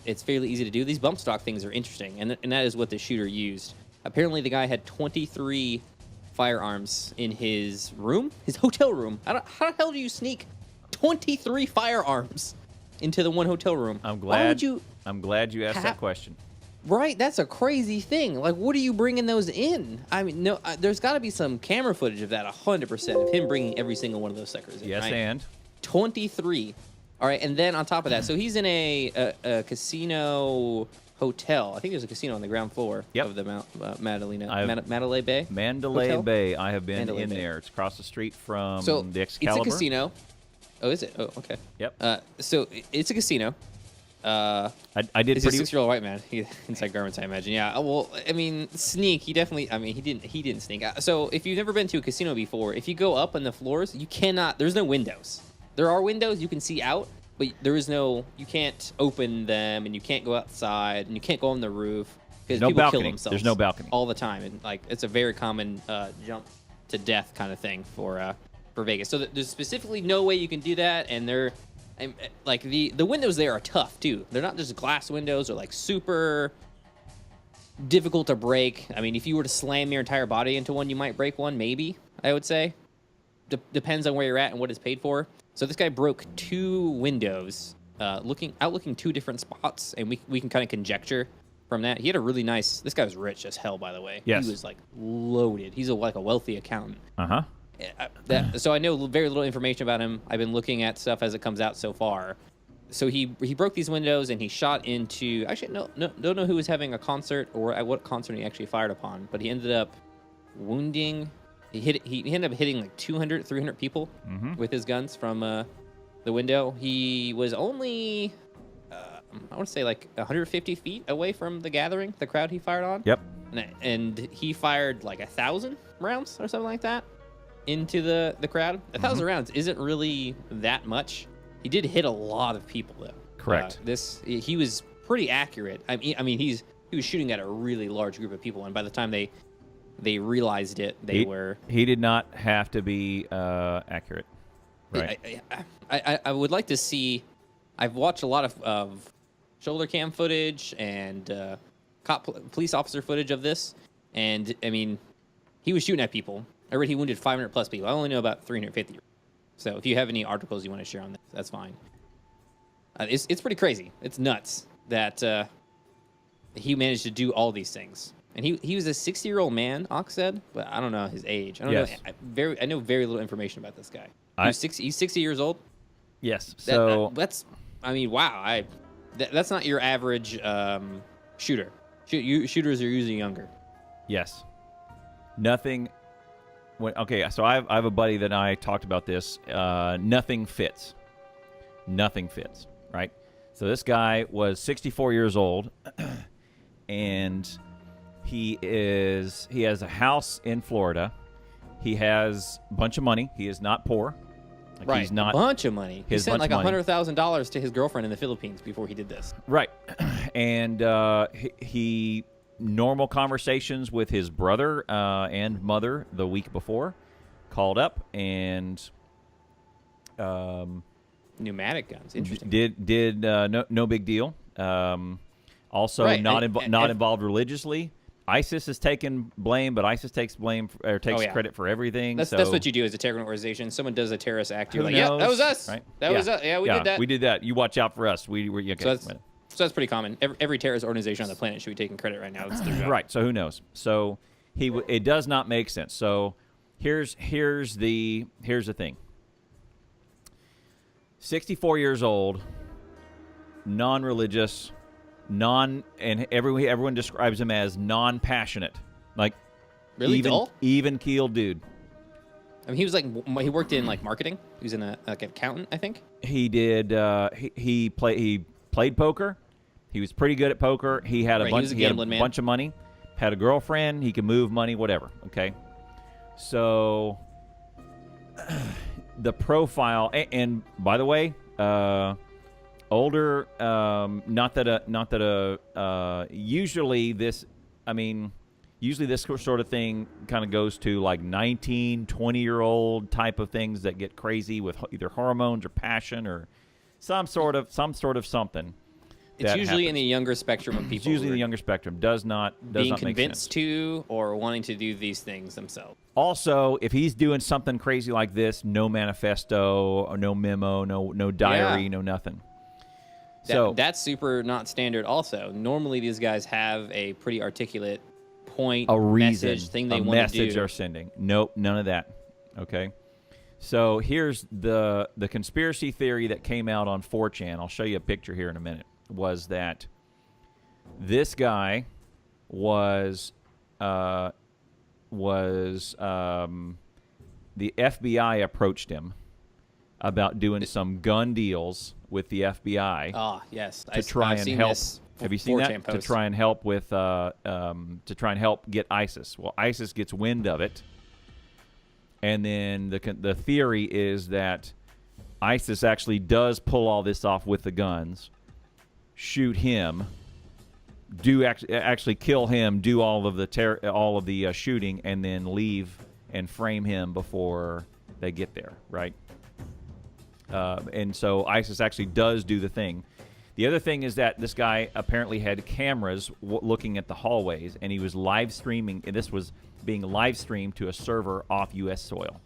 It's fairly easy to do. These bump stock things are interesting, and that is what the shooter used. Apparently, the guy had 23 firearms in his room, his hotel room. How the hell do you sneak 23 firearms into the one hotel room? I'm glad you asked that question. Right, that's a crazy thing. Like, what are you bringing those in? I mean, no, there's got to be some camera footage of that, 100%, of him bringing every single one of those suckers in. Yes, right? And 23. All right, and then on top of that, so he's in a casino hotel. I think there's a casino on the ground floor of the Mandalay Bay. Mandalay Hotel? Bay. I have been Mandalay in Bay. there. It's across the street from So the Excalibur. it's a casino. Oh, is it? Oh, okay. Yep. So it's a casino. I did He's a 6-year-old white man. Inside garments, I imagine. Yeah. Well, I mean, sneak. He definitely. I mean, he didn't sneak. So if you've never been to a casino before, if you go up on the floors, you cannot. There's no windows. There are windows you can see out, but there is no. You can't open them, and you can't go outside, and you can't go on the roof because people balcony. kill themselves. There's no balcony all the time, and like it's a very common jump to death kind of thing for Vegas. So there's specifically no way you can do that, and they're. Like the windows there are tough too. They're not just glass windows. They're like super difficult to break. I mean, if you were to slam your entire body into one, you might break one. Maybe I would say depends on where you're at and what it's paid for. So this guy broke 2 windows, looking 2 different spots, and we can kind of conjecture from that. He had a really nice. This guy was rich as hell, by the way. Yes. He was like loaded. He's like a wealthy accountant. So I know very little information about him. I've been looking at stuff as it comes out so far. So he broke these windows and he shot into. Actually, don't know who was having a concert or at what concert he actually fired upon. But he ended up wounding. He ended up hitting like 200, 300 people with his guns from the window. He was only I want to say like 150 feet away from the gathering, the crowd he fired on. Yep. And he fired like 1,000 rounds or something like that into the crowd. 1,000 rounds isn't really that much. He did hit a lot of people though. Correct. He was pretty accurate. I mean he was shooting at a really large group of people, and by the time they realized it, he did not have to be accurate. Right. I would like to see. I've watched a lot of shoulder cam footage and police officer footage of this, and I mean, he was shooting at people. I read he wounded 500 plus people. I only know about 350. So if you have any articles you want to share on this, that's fine. It's pretty crazy. It's nuts that he managed to do all these things. And he was a 60-year-old man, Ox said, but I don't know his age. I don't know. I know very little information about this guy. He's 60 years old. Yes. That's I mean, wow. That's not your average shooter. Shooters are usually younger. Yes. Nothing. Okay, so I have a buddy that I talked about this. Nothing fits. Nothing fits. Right. So this guy was 64 years old, and he has a house in Florida. He has a bunch of money. He is not poor. Like, right, he's not, a bunch of money. He sent like $100,000 to his girlfriend in the Philippines before he did this. Right, and he normal conversations with his brother and mother the week before, called up and pneumatic guns. Interesting. Did no big deal. Also, right. not involved religiously. ISIS has taken blame, but ISIS takes credit for everything. That's what you do as a terrorist organization. Someone does a terrorist act, you're like, knows? yeah, that was us. Right? That was us. Yeah, we did that. We did that. You watch out for us. We were okay. So that's pretty common. Every terrorist organization on the planet should be taking credit right now. It's their job. Right. So who knows? So it does not make sense. So here's the thing. 64 years old, non-religious, and everyone describes him as non-passionate, like really dull, even-keeled dude. I mean, he worked in like marketing. He was an accountant, I think. He did. He played poker. He was pretty good at poker. He had a bunch of money. Had a girlfriend. He could move money, whatever. Okay. So the profile, and by the way, older. Usually this sort of thing kind of goes to like 19, 20-year-old type of things that get crazy with either hormones or passion or some sort of something. It's usually in the younger spectrum of people. It's usually in the younger spectrum. Does not being make convinced sense. to or wanting to do these things themselves. Also, if he's doing something crazy like this, no manifesto, or no memo, no diary, no nothing. That's super not standard. Also, normally these guys have a pretty articulate point, a reason, message, thing they a want to message do. they're sending. Nope, none of that. Okay. So here's the conspiracy theory that came out on 4chan. I'll show you a picture here in a minute. Was that this guy was the FBI approached him about doing some gun deals with the FBI. Oh yes, to try and help. Have you seen that? To try and help with get ISIS. Well, ISIS gets wind of it, and then the theory is that ISIS actually does pull all this off with the guns, shoot him, actually kill him, do all of the shooting, and then leave and frame him before they get there, right? And so ISIS actually does do the thing. The other thing is that this guy apparently had cameras looking at the hallways, and he was live streaming. And this was being live streamed to a server off U.S. soil.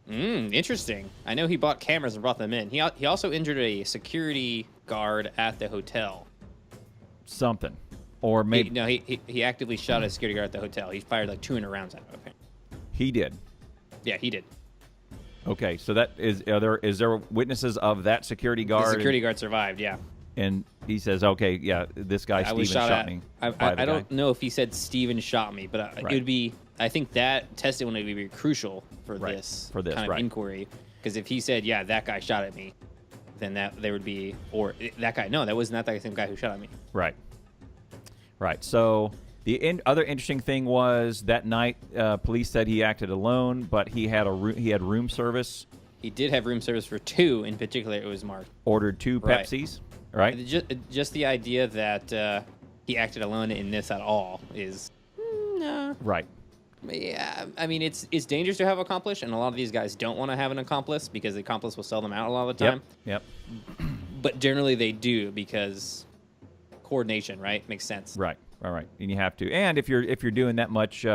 Interesting. I know he bought cameras and brought them in. He also injured a security guard at the hotel. Something. Or maybe... He actively shot a security guard at the hotel. He fired like 200 rounds at him. Okay. He did? Yeah, he did. Okay, so that is there witnesses of that security guard? The security guard survived, yeah. And he says, okay, yeah, this guy Steven shot me. I don't know if he said Steven shot me, but it would be... I think that testimony would be crucial for this kind of inquiry. Because if he said, yeah, that guy shot at me, then there would be, or that guy. No, that was not that same guy who shot at me. Right. Right. So the other interesting thing was that night, police said he acted alone, but he had room service. He did have room service for 2 in particular. It was marked. Ordered 2 Right. Pepsis. Right. Just the idea that he acted alone in this at all is no. Right. Yeah, I mean it's dangerous to have an accomplice, and a lot of these guys don't want to have an accomplice because the accomplice will sell them out a lot of the time. Yep. But generally they do because coordination, right? Makes sense. Right. All right. And you have to. And if you're doing that much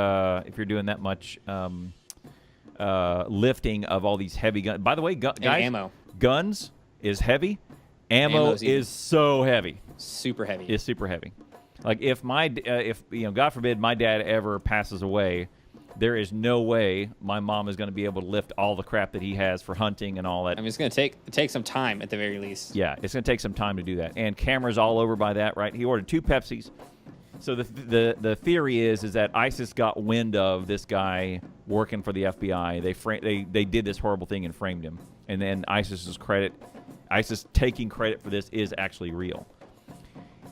lifting of all these heavy guns. By the way, guys, ammo. Guns is heavy. Ammo is so heavy. Super heavy. It's super heavy. Like if God forbid my dad ever passes away, there is no way my mom is going to be able to lift all the crap that he has for hunting and all that. I mean, it's going to take some time at the very least. Yeah, it's going to take some time to do that. And cameras all over by that, right? He ordered 2 Pepsis. So the theory is that ISIS got wind of this guy working for the FBI. They did this horrible thing and framed him. And then ISIS taking credit for this is actually real.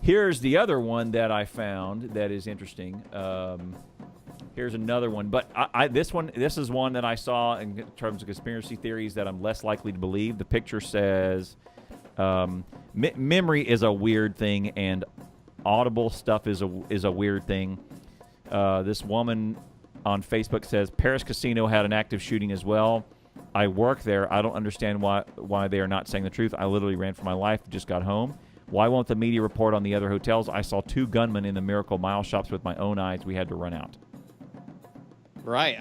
Here's the other one that I found that is interesting. Here's another one, but this is one that I saw in terms of conspiracy theories that I'm less likely to believe. The picture says memory is a weird thing, and audible stuff is a weird thing. This woman on Facebook says Paris Casino had an active shooting as well. I work there. I don't understand why they are not saying the truth. I literally ran for my life. Just got home. Why won't the media report on the other hotels? I saw 2 gunmen in the Miracle Mile shops with my own eyes. We had to run out. Right.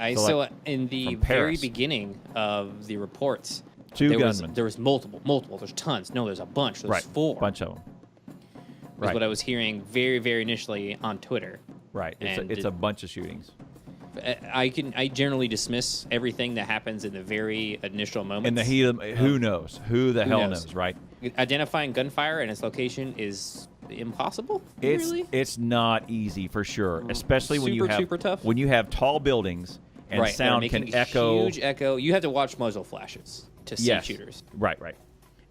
In the very beginning of the reports, 2 gunmen. There was multiple. There's tons. No, there's a bunch. There's 4. Bunch of them. Right. Is what I was hearing very, very initially on Twitter. Right. It's a bunch of shootings. I generally dismiss everything that happens in the very initial moments. In the heat of who knows? Who the hell knows, right? Identifying gunfire and its location is impossible. It's not easy for sure, especially when super tough. When you have tall buildings and sound can echo. Huge echo. You have to watch muzzle flashes to see shooters. Right.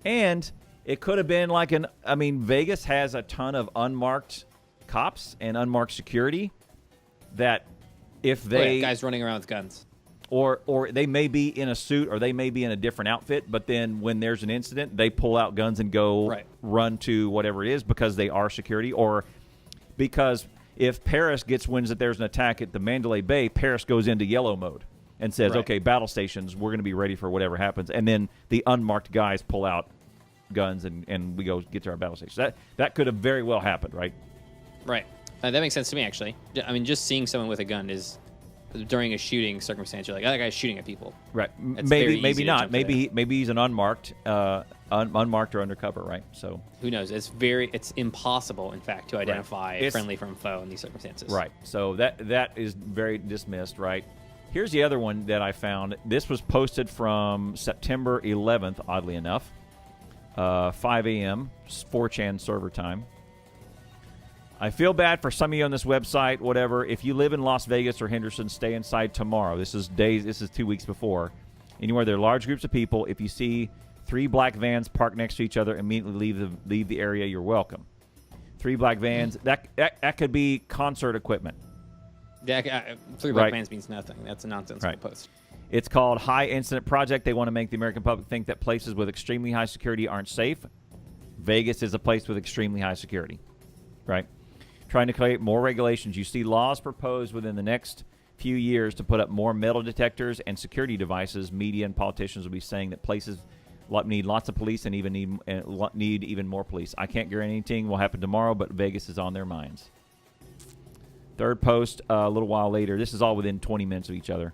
And it could have been like Vegas has a ton of unmarked cops and unmarked security that if they guys running around with guns. Or they may be in a suit, or they may be in a different outfit, but then when there's an incident, they pull out guns and go run to whatever it is because they are security, or because if Paris gets winds that there's an attack at the Mandalay Bay, Paris goes into yellow mode and says, okay, battle stations, we're going to be ready for whatever happens. And then the unmarked guys pull out guns and we go get to our battle stations. That could have very well happened, right? Right. That makes sense to me, actually. I mean, just seeing someone with a gun is, during a shooting circumstance, you're like, that guy's shooting at people. Right. Maybe not. Maybe he's an unmarked or undercover, right? So who knows? It's impossible, in fact, to identify friendly from foe in these circumstances. Right. So that is very dismissed, right? Here's the other one that I found. This was posted from September 11th, oddly enough, 5 a.m. 4chan server time. I feel bad for some of you on this website, whatever. If you live in Las Vegas or Henderson, stay inside tomorrow. This is 2 weeks before. Anywhere there are large groups of people, if you see 3 black vans parked next to each other, immediately leave the area. You're welcome. 3 black vans. That could be concert equipment. 3 black vans means nothing. That's a nonsensical post. It's called High Incident Project. They want to make the American public think that places with extremely high security aren't safe. Vegas is a place with extremely high security, right? Trying to create more regulations. You see laws proposed within the next few years to put up more metal detectors and security devices. Media and politicians will be saying that places need lots of police and even need even more police. I can't guarantee anything will happen tomorrow, but Vegas is on their minds. Third post a little while later. This is all within 20 minutes of each other.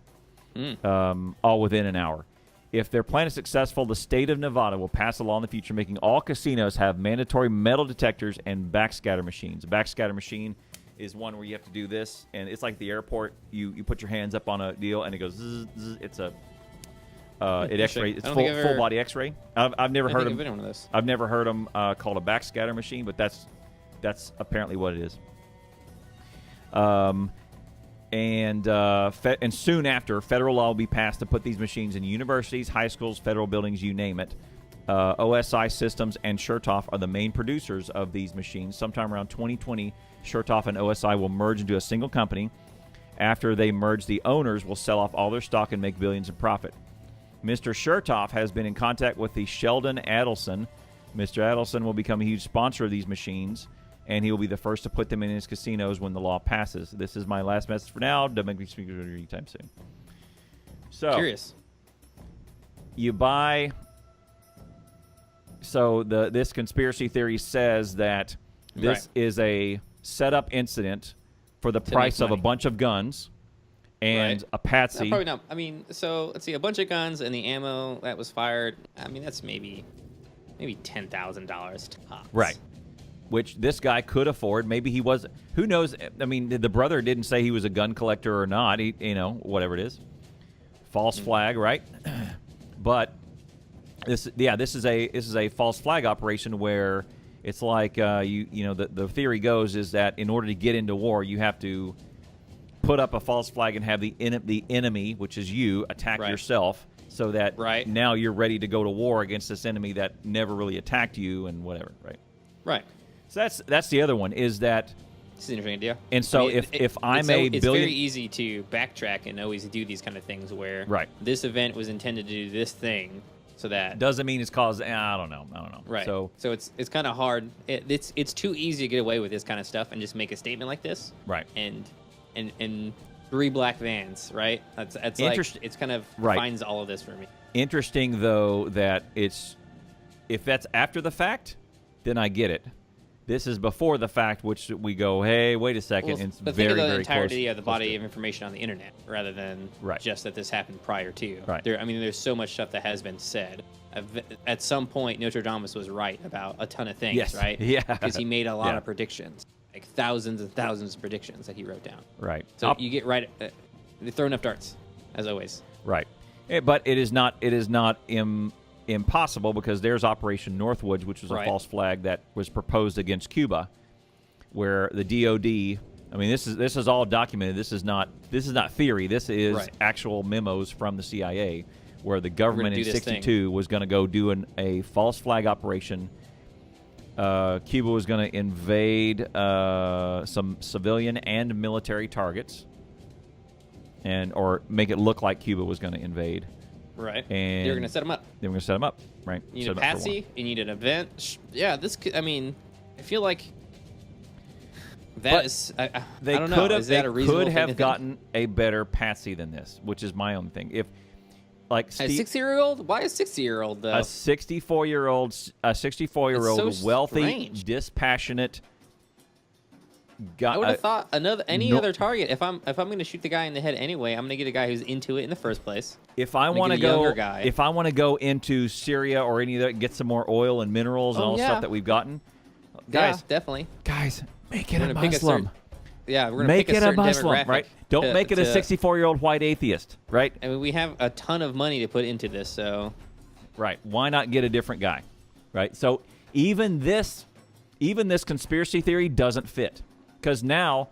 All within an hour. If their plan is successful, the state of Nevada will pass a law in the future making all casinos have mandatory metal detectors and backscatter machines. A backscatter machine is one where you have to do this, and it's like the airport. You put your hands up on a deal, and it goes zzz, zzz. It's a it X-ray. It's full body X-ray. I've never heard of I've never heard them called a backscatter machine, but that's apparently what it is. And soon after, federal law will be passed to put these machines in universities, high schools, federal buildings, you name it. OSI Systems and Chertoff are the main producers of these machines. Sometime around 2020, Chertoff and OSI will merge into a single company. After they merge, the owners will sell off all their stock and make billions in profit. Mr. Chertoff has been in contact with the Sheldon Adelson. Mr. Adelson will become a huge sponsor of these machines, and he will be the first to put them in his casinos when the law passes. This is my last message for now. Don't make me speak anytime soon. So, Curious. You buy... So this conspiracy theory says that this is a setup incident for the price of a bunch of guns and a patsy. No, probably not. I mean, so let's see, a bunch of guns and the ammo that was fired. I mean, that's maybe $10,000 tops. Right. Which this guy could afford. Maybe he was. Who knows? I mean, the brother didn't say he was a gun collector or not. He, whatever it is. False flag, right? But this is a false flag operation where it's like the theory goes is that in order to get into war, you have to put up a false flag and have the enemy, which is you, attack yourself, so that now you're ready to go to war against this enemy that never really attacked you and whatever, right? Right. So that's the other one is that. It's an interesting idea. And so if I'm a billion, it's very easy to backtrack and always do these kind of things where this event was intended to do this thing. So that doesn't mean it's caused. I don't know. Right. So it's kind of hard. It's too easy to get away with this kind of stuff and just make a statement like this. Right. And 3 black vans. Right. That's like it's kind of defines all of this for me. Interesting though that if that's after the fact, then I get it. This is before the fact, which we go, hey, wait a second. Well, it's but very, think of the very entirety close, of the body of information on the internet, rather than just that this happened prior to. Right. There's so much stuff that has been said. At some point, Nostradamus was right about a ton of things, right? Yeah. Because he made a lot of predictions, like thousands and thousands of predictions that he wrote down. Right. So you get right. They throw enough darts, as always. Right. But it is not impossible because there's Operation Northwoods, which was a false flag that was proposed against Cuba, where the DOD. I mean, this is all documented. This is not theory. This is actual memos from the CIA, where the government in '62 was going to go do a false flag operation. Cuba was going to invade some civilian and military targets, or make it look like Cuba was going to invade. Right. And they were going to set them up. They were going to set them up, right? You need a patsy. You need an event. Yeah, I feel like that is. I don't know. Is that a reasonable thing to think? Could have gotten a better patsy than this, which is my own thing. If like a 60-year-old, why a 60-year-old though? A 64-year-old, wealthy, strange. Dispassionate. I would have thought any other target. If I'm going to shoot the guy in the head anyway, I'm going to get a guy who's into it in the first place. If I want to go into Syria or any other, get some more oil and minerals and all the stuff that we've gotten, guys, definitely. Guys, make it a Muslim. We're going to make pick it a Muslim, right? Don't make it a 64-year-old white atheist, right? I mean, we have a ton of money to put into this, so. Right. Why not get a different guy, right? So even this conspiracy theory doesn't fit. Because now,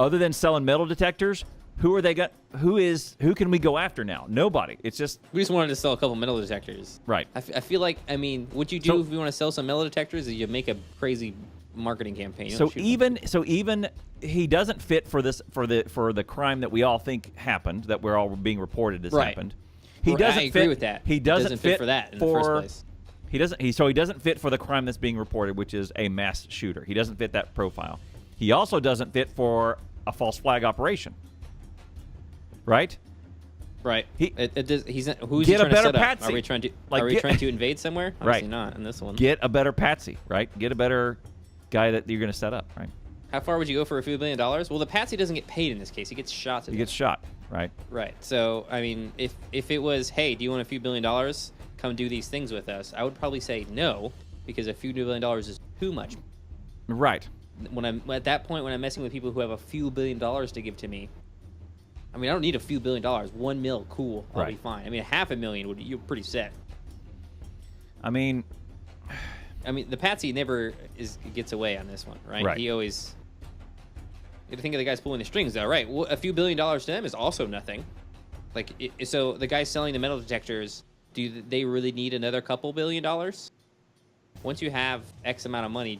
other than selling metal detectors, who can we go after now? Nobody. It's just we just wanted to sell a couple metal detectors. Right. I feel like what you do if you want to sell some metal detectors is you make a crazy marketing campaign. Even he doesn't fit for the crime that we all think happened, that we're all being reported as happened. He doesn't I agree with that. He doesn't fit for that in the first place. He doesn't fit for the crime that's being reported, which is a mass shooter. He doesn't fit that profile. He also doesn't fit for a false flag operation, right? Right. Who's get a better patsy. Are we trying to invade somewhere? Obviously not in this one. Get a better patsy, right? Get a better guy that you're going to set up, right? How far would you go for a few $1 billion? Well, the patsy doesn't get paid in this case. He gets shot. He gets shot, right? Right. So, I mean, if it was, hey, do you want a few $1 billion? Come do these things with us. I would probably say no, because a few $1 billion is too much. Right. When I'm at that point, when I'm messing with people who have a few $1 billion to give to me, I mean, I don't need a few $1 billion. $1 mil, cool. I'll be fine. I mean, $500,000 you're pretty set. I mean, the patsy never gets away on this one, right? He always. You got to think of the guys pulling the strings, though, right? Well, a few $1 billion to them is also nothing. So the guy selling the metal detectors do they really need another couple $1 billion? Once you have X amount of money,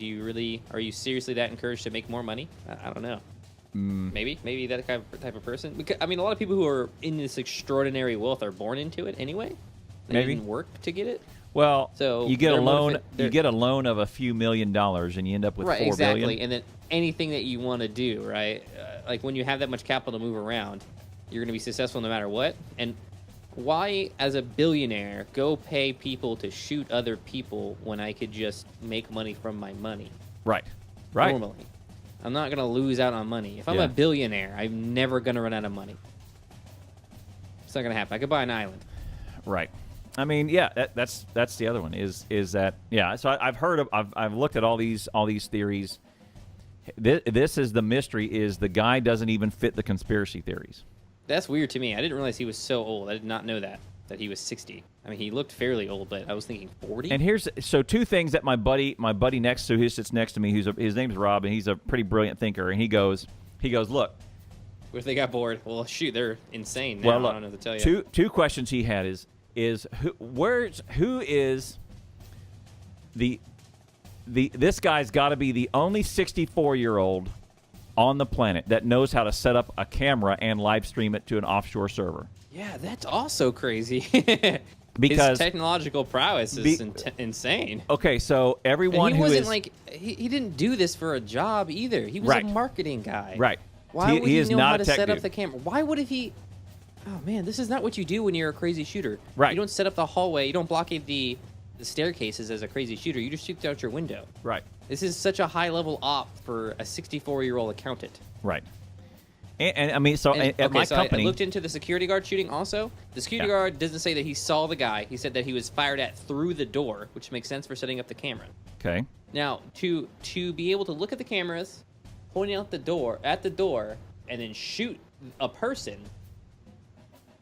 are you seriously that encouraged to make more money? I don't know. Maybe that type of person. Because, I mean, a lot of people who are in this extraordinary wealth are born into it anyway. They didn't work to get it. Well, so you get a loan. You get a loan of a few $1 million, and you end up with right, $4 exactly. billion. And then anything that you want to do, right? Like when you have that much capital to move around, you're going to be successful no matter what. And why, as a billionaire, go pay people to shoot other people when I could just make money from my money? Right. Normally, I'm not going to lose out on money. If I'm Yeah. a billionaire, I'm never going to run out of money. It's not going to happen. I could buy an island. Right. I mean, yeah, that's the other one. Is that yeah? So I've looked at all these theories. This is the mystery: is the guy doesn't even fit the conspiracy theories. That's weird to me. I didn't realize he was so old. I did not know that he was 60. I mean, he looked fairly old, but I was thinking 40. And here's two things that my buddy next to who sits next to me, his name's Rob, and he's a pretty brilliant thinker. And he goes, look. What if they got bored? Well, shoot, they're insane now. Well, look, I don't know what to tell you. Two questions he had is who is this guy's got to be the only 64-year-old on the planet that knows how to set up a camera and live stream it to an offshore server. Yeah, that's also crazy. Because his technological prowess is insane. Okay, so everyone and who wasn't is like he didn't do this for a job either. He was Right. a marketing guy. Right. Why would he he is know not how a to tech set up dude. the camera? Why would he? Oh man, this is not what you do when you're a crazy shooter. Right. You don't set up the hallway. You don't blockade the staircases as a crazy shooter. You just shoot out your window. Right. This is such a high-level op for a 64-year-old accountant. Right. And I mean, so at my company, I looked into the security guard shooting also. The security guard doesn't say that he saw the guy. He said that he was fired at through the door, which makes sense for setting up the camera. okay. Now, to be able to look at the cameras, pointing out the door, and then shoot a person,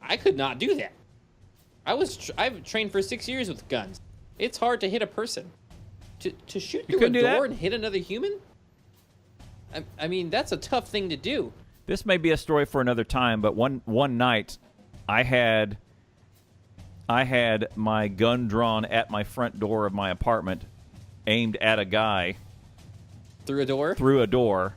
I could not do that. I've trained for 6 years with guns. It's hard to hit a person. To shoot through a door and hit another human? I mean, that's a tough thing to do. This may be a story for another time, but one night, I had my gun drawn at my front door of my apartment, aimed at a guy Through a door? through a door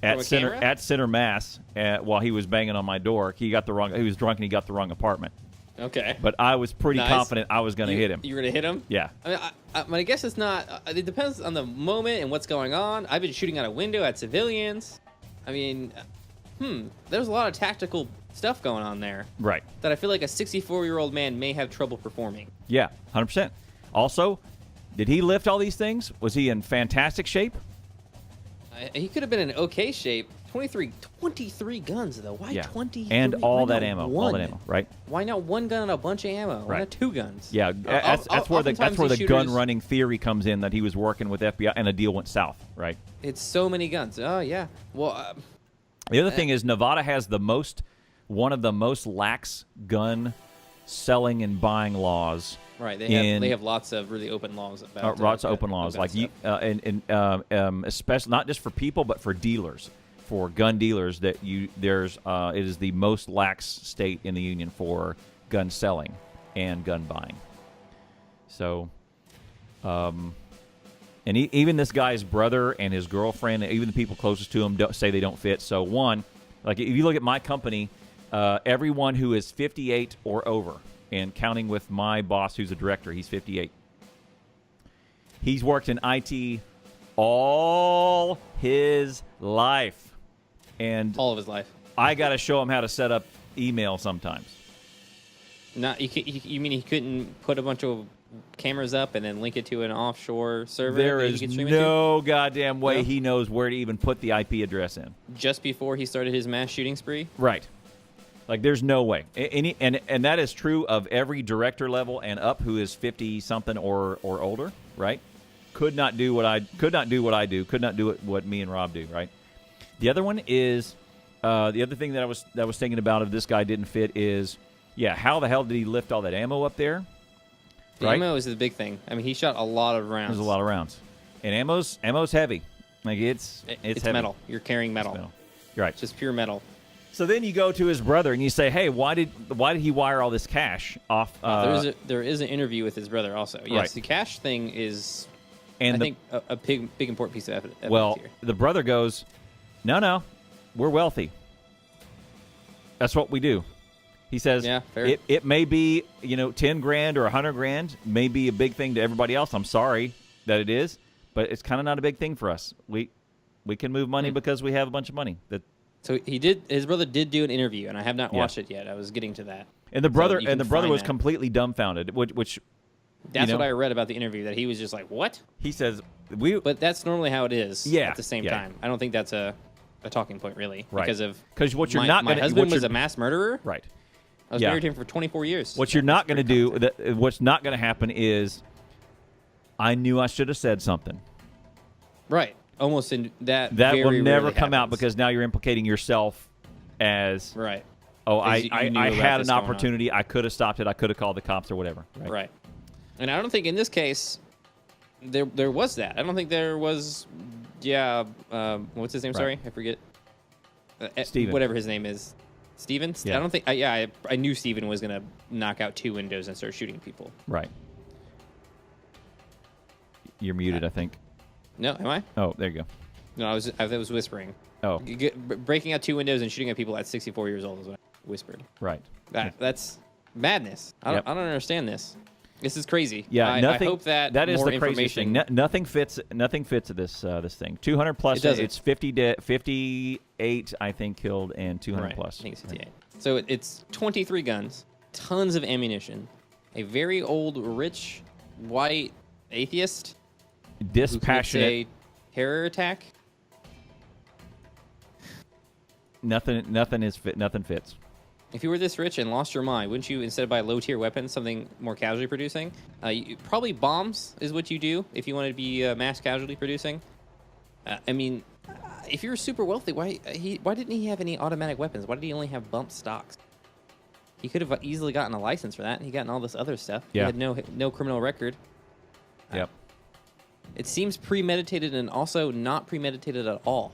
From a camera? at center mass while he was banging on my door. He was drunk and he got the wrong apartment. Okay. But I was pretty Nice. confident I was going to hit him. You were going to hit him? Yeah. I mean, I guess it's not. It depends on the moment and what's going on. I've been shooting out a window at civilians. I mean, there's a lot of tactical stuff going on there Right. that I feel like a 64-year-old man may have trouble performing. Yeah, 100%. Also, did he lift all these things? Was he in fantastic shape? He could have been in okay shape. 23 guns, though. Why Yeah. 23? And all Why that not ammo. one? All that ammo, right? Why not one gun and a bunch of ammo? Why Right. not two guns? Yeah, that's where the shooters- gun running theory comes in, that he was working with FBI and a deal went south, right? It's so many guns. Oh, yeah. Well, The other thing is Nevada has one of the most lax gun selling and buying laws. right. They have lots of really open laws about Lots of open laws, about like stuff. especially not just for people, but for dealers, for gun dealers. It is the most lax state in the union for gun selling and gun buying. So, and even this guy's brother and his girlfriend, even the people closest to him, say they don't fit. So like if you look at my company, everyone who is 58 or over, and counting with my boss who's a director, he's 58. He's worked in IT all his life. And All of his life. I got to show him how to set up email sometimes. Not you mean he couldn't put a bunch of cameras up and then link it to an offshore server? There that he is could stream no goddamn way No? he knows where to even put the IP address in. it to? Just before he started his mass shooting spree? Right. Like, there's no way. And that is true of every director level and up who is 50-something or older, right? Could not do what I do. Could not do what me and Rob do, right? The other one is the other thing that I was thinking about if this guy didn't fit is, how the hell did he lift all that ammo up there? The Right? ammo is the big thing. I mean, he shot a lot of rounds. There's a lot of rounds, and ammo's heavy. Like it's heavy. metal. You're carrying metal. It's metal. You're right. It's just pure metal. So then you go to his brother and you say, "Hey, why did he wire all this cash off?" There is an interview with his brother also. Yes, Right. the cash thing is, And I think, a big important piece of evidence well, here. the brother goes, "No, we're wealthy. That's what we do." He says, Yeah, fair. It may be, $10,000 or $100,000 may be a big thing to everybody else. I'm sorry that it is, but it's kind of not a big thing for us. We can move money because we have a bunch of money. So his brother did do an interview, and I have not watched it yet. I was getting to that. And the brother So you can was find that. completely dumbfounded, which That's what I read about the interview, that he was just like, what? he says But that's normally how it is Yeah, at the same yeah. time. I don't think that's a talking point, really. Right. Because what you're my, not my gonna husband what was you're- a mass murderer. right. I was Yeah. married to him for 24 years. What you're not going to do, what's not going to happen is, I knew I should have said something. Right. Almost in that. That very will never rarely come out happens. because now you're implicating yourself as, Right. oh, As you I knew had about an this going on. opportunity. I could have stopped it. I could have called the cops or whatever. Right. And I don't think in this case there was that. I don't think there was. Yeah. What's his name? Right. Sorry, I forget. Steven. Whatever his name is. Steven? Yeah. I don't think. I knew Steven was gonna knock out 2 windows and start shooting people. Right. You're muted, I think. No, am I? Oh, there you go. No, I was whispering. Oh, Breaking out 2 windows and shooting at people at 64 years old is what I whispered. right. That's madness. I don't understand this. This is crazy. Yeah, nothing. I hope that is more the craziest thing. information. Nothing fits. Nothing fits this thing. 200 plus. It doesn't. It's 58, I think, killed, and 200 Right. plus. I think it's 58. So it's 23 guns, tons of ammunition, a very old, rich, white atheist who commits Dispassionate. a terror attack. Nothing is fit. Nothing fits. If you were this rich and lost your mind, wouldn't you, instead of buy low-tier weapons, something more casually producing? Probably bombs is what you do if you want to be mass casually producing. I mean, if you're super wealthy, why didn't he have any automatic weapons? Why did he only have bump stocks? He could have easily gotten a license for that. He gotten all this other stuff. Yeah. He had no criminal record. Yep. It seems premeditated and also not premeditated at all.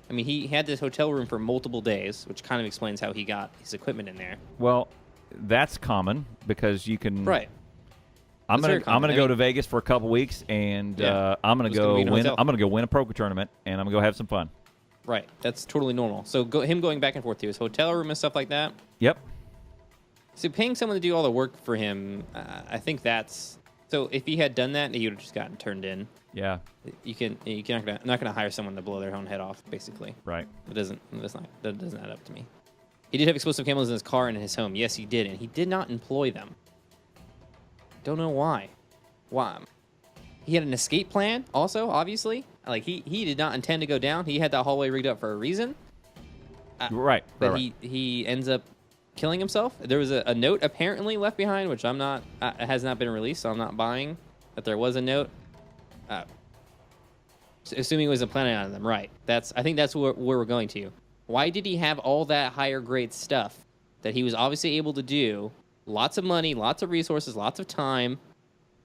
I mean, he had this hotel room for multiple days, which kind of explains how he got his equipment in there. Well, that's common because you can. Right. I'm That's very gonna common. I go mean- to Vegas for a couple weeks, and Yeah. I'm gonna Just gonna go be in a win. hotel. I'm gonna go win a poker tournament, and I'm gonna go have some fun. Right. That's totally normal. So him going back and forth to his hotel room and stuff like that. Yep. So paying someone to do all the work for him, I think that's... So if he had done that, he would have just gotten turned in. Yeah. You're not gonna hire someone to blow their own head off, basically. Right. That doesn't add up to me. He did have explosive cameras in his car and in his home. Yes, he did, and he did not employ them. Don't know why. Why? He had an escape plan, also, obviously. Like he did not intend to go down. He had that hallway rigged up for a reason. Right. But right. he ends up killing himself. There was a note apparently left behind, which I'm not. It has not been released, so I'm not buying that there was a note. Assuming he wasn't planning on them, right? I think that's where we're going to. Why did he have all that higher grade stuff that he was obviously able to do? Lots of money, lots of resources, lots of time.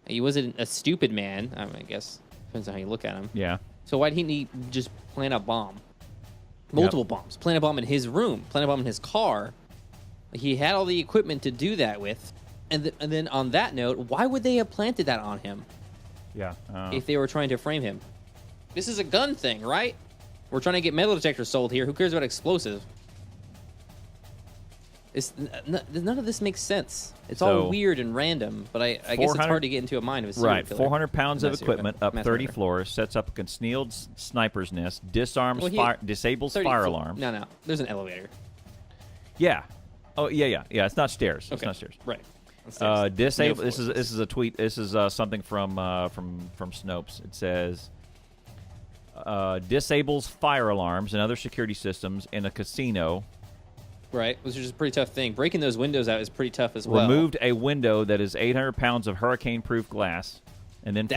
He wasn't a stupid man. I guess depends on how you look at him. Yeah. So why didn't he just plant a bomb? Multiple bombs. Plant a bomb in his room. Plant a bomb in his car. He had all the equipment to do that with. And then on that note, why would they have planted that on him Yeah. if they were trying to frame him? This is a gun thing, right? We're trying to get metal detectors sold here. Who cares about explosives? None of this makes sense. It's So, all weird and random, but I guess it's 400 hard to get into a mind of a serial Right. killer. 400 pounds of Mass serial equipment killer. up Mass 30 murderer. floors, sets up a concealed sniper's nest, disarms Well, fire, disables 30 fire flo- alarms. No. There's an elevator. Yeah. Oh yeah. It's not stairs. It's Okay. not stairs. Right. Upstairs. Disable. No This is a tweet. This is something from Snopes. It says disables fire alarms and other security systems in a casino. Right, which is a pretty tough thing. Breaking those windows out is pretty tough as well. Removed a window that is 800 pounds of hurricane-proof glass, and then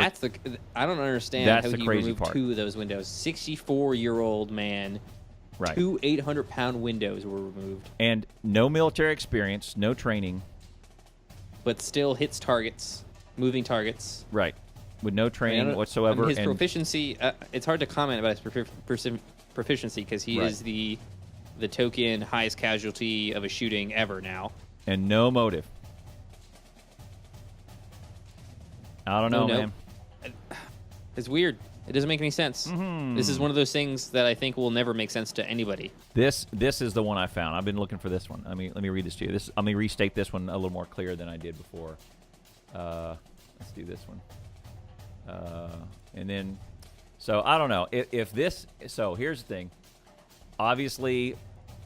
I don't understand That's how the he crazy removed part. 2 of those windows. 64-year-old man. right 2 800-pound windows were removed, and no military experience, no training. but still hits targets, moving targets. Right, with no I training mean, whatsoever. his and proficiency, it's hard to comment about his proficiency because he Right. is the the token highest casualty of a shooting ever now. And no motive. I don't know, man. It's weird. It doesn't make any sense. This is one of those things that I think will never make sense to anybody. This is the one I found. I've been looking for this one. Let me read this to you. Let me restate this one a little more clear than I did before. Let's do this one. And then, so I don't know if this. So here's the thing. Obviously,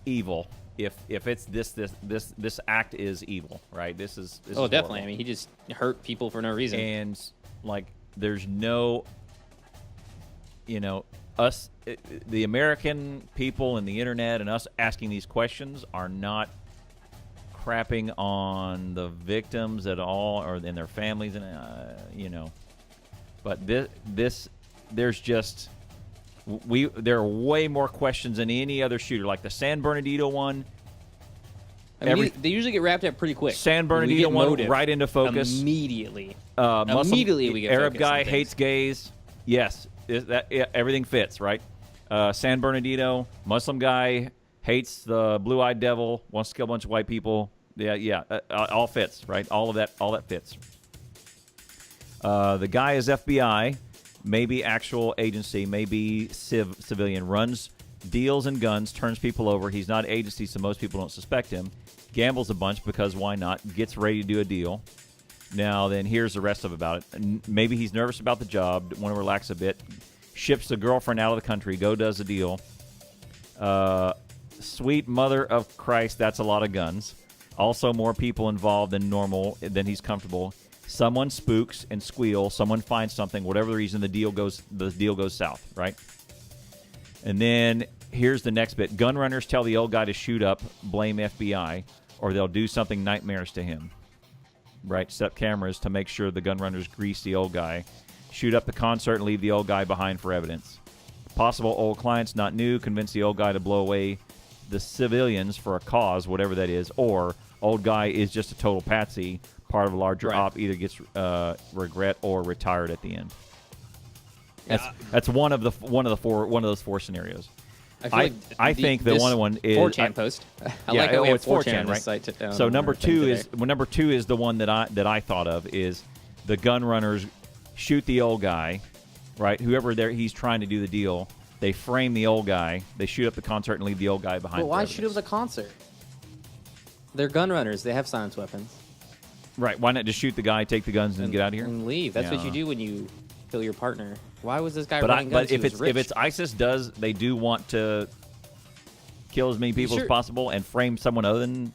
evil. If it's this act is evil, right? This is definitely. horrible. I mean, he just hurt people for no reason. And like, there's no, us, the American people and the internet and us asking these questions are not crapping on the victims at all or in their families, and But there's just. There are way more questions than any other shooter, like the San Bernardino one. I mean, they usually get wrapped up pretty quick. San Bernardino one right into focus immediately. Immediately we get Arab focused guy on things. hates gays. Yes, everything fits, right? San Bernardino, Muslim guy hates the blue-eyed devil, wants to kill a bunch of white people. Yeah, all fits, right? All that fits. The guy is FBI. Maybe actual agency, maybe civilian, runs deals and guns, turns people over. He's not agency, so most people don't suspect him. Gambles a bunch because why not? Gets ready to do a deal. Now, then here's the rest of about it. Maybe he's nervous about the job, want to relax a bit. Ships the girlfriend out of the country, does the deal. Sweet mother of Christ, that's a lot of guns. Also more people involved than normal, than he's comfortable. Someone spooks and squeals. Someone finds something. Whatever the reason, the deal goes south, right? And then here's the next bit. Gun runners tell the old guy to shoot up, blame FBI, or they'll do something nightmarish to him, right? Set up cameras to make sure the gun runners grease the old guy, shoot up the concert, and leave the old guy behind for evidence. Possible old clients not new, convince the old guy to blow away the civilians for a cause, whatever that is, or old guy is just a total patsy, part of a larger op, either gets regret or retired at the end. That's one of those four scenarios. I think the one is 4chan post. I like how we have it's 4chan, right? Site so number two is the one that I thought of is the gun runners shoot the old guy, right? Whoever he's trying to do the deal, they frame the old guy, they shoot up the concert and leave the old guy behind. But why shoot up the concert? They're gun runners. They have silenced weapons. Right. Why not just shoot the guy, take the guns, and get out of here? And leave. That's what you do when you kill your partner. Why was this guy running guns? But if it's ISIS they do want to kill as many people as possible and frame someone other than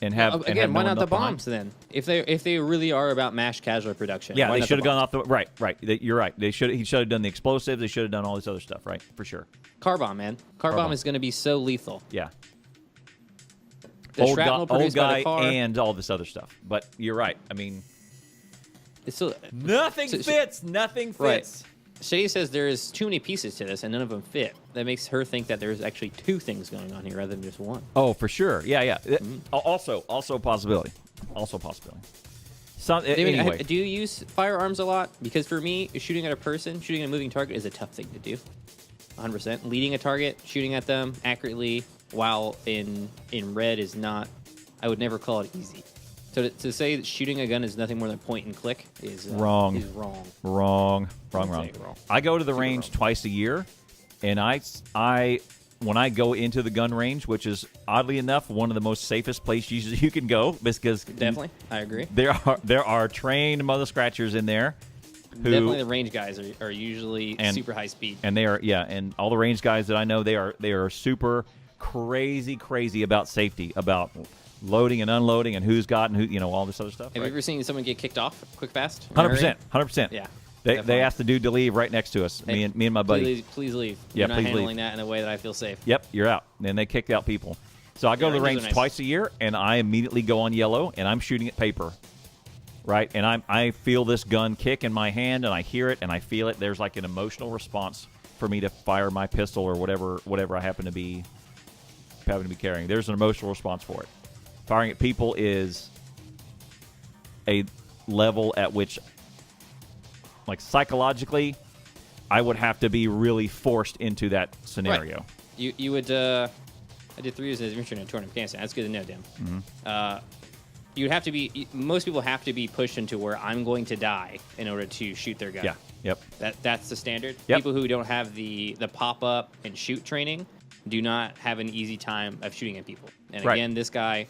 and have why not the bombs then? If they really are about mass casualty production, yeah, they should have gone off the right. You're right. He should have done the explosives. They should have done all this other stuff, right? For sure. Car bomb, man. Car bomb is going to be so lethal. Yeah. The shrapnel produced by the car and all this other stuff. But you're right. I mean, it's still, nothing fits. Nothing fits. Right. Shady says there is too many pieces to this, and none of them fit. That makes her think that there's actually two things going on here rather than just one. Oh, for sure. Yeah. Also a possibility. Anyway. Do you use firearms a lot? Because for me, shooting at a person, shooting at a moving target is a tough thing to do. 100%. Leading a target, shooting at them accurately while in red is not, I would never call it easy. So to say that shooting a gun is nothing more than point and click is wrong. Wrong. I go to the range twice a year, and when I go into the gun range, which is oddly enough one of the most safest places you can go, because definitely, I agree. There are trained mother scratchers in there. Definitely, the range guys are usually super high speed, and they are and all the range guys that I know they are super crazy about safety, about loading and unloading and who's got and who, all this other stuff. Have you ever seen someone get kicked off quick fast? 100%. Yeah. They asked the dude to leave right next to us. Hey, me and my buddy. Please leave. Yeah, You're not please handling leave. that in a way that I feel safe. Yep, you're out. And they kicked out people. So I go to the range twice a year, and I immediately go on yellow, and I'm shooting at paper. Right? And I feel this gun kick in my hand, and I hear it, and I feel it. There's like an emotional response for me to fire my pistol or whatever I happen to be carrying. There's an emotional response for it. Firing at people is a level at which, like, psychologically, I would have to be really forced into that scenario. Right. You would. I did 3 years as an intern in a tour in Afghanistan. That's good to know, Dim. You'd have to be. Most people have to be pushed into where I'm going to die in order to shoot their gun. Yeah. Yep. That's the standard. Yep. People who don't have the pop up and shoot training do not have an easy time of shooting at people. And Right. again, this guy,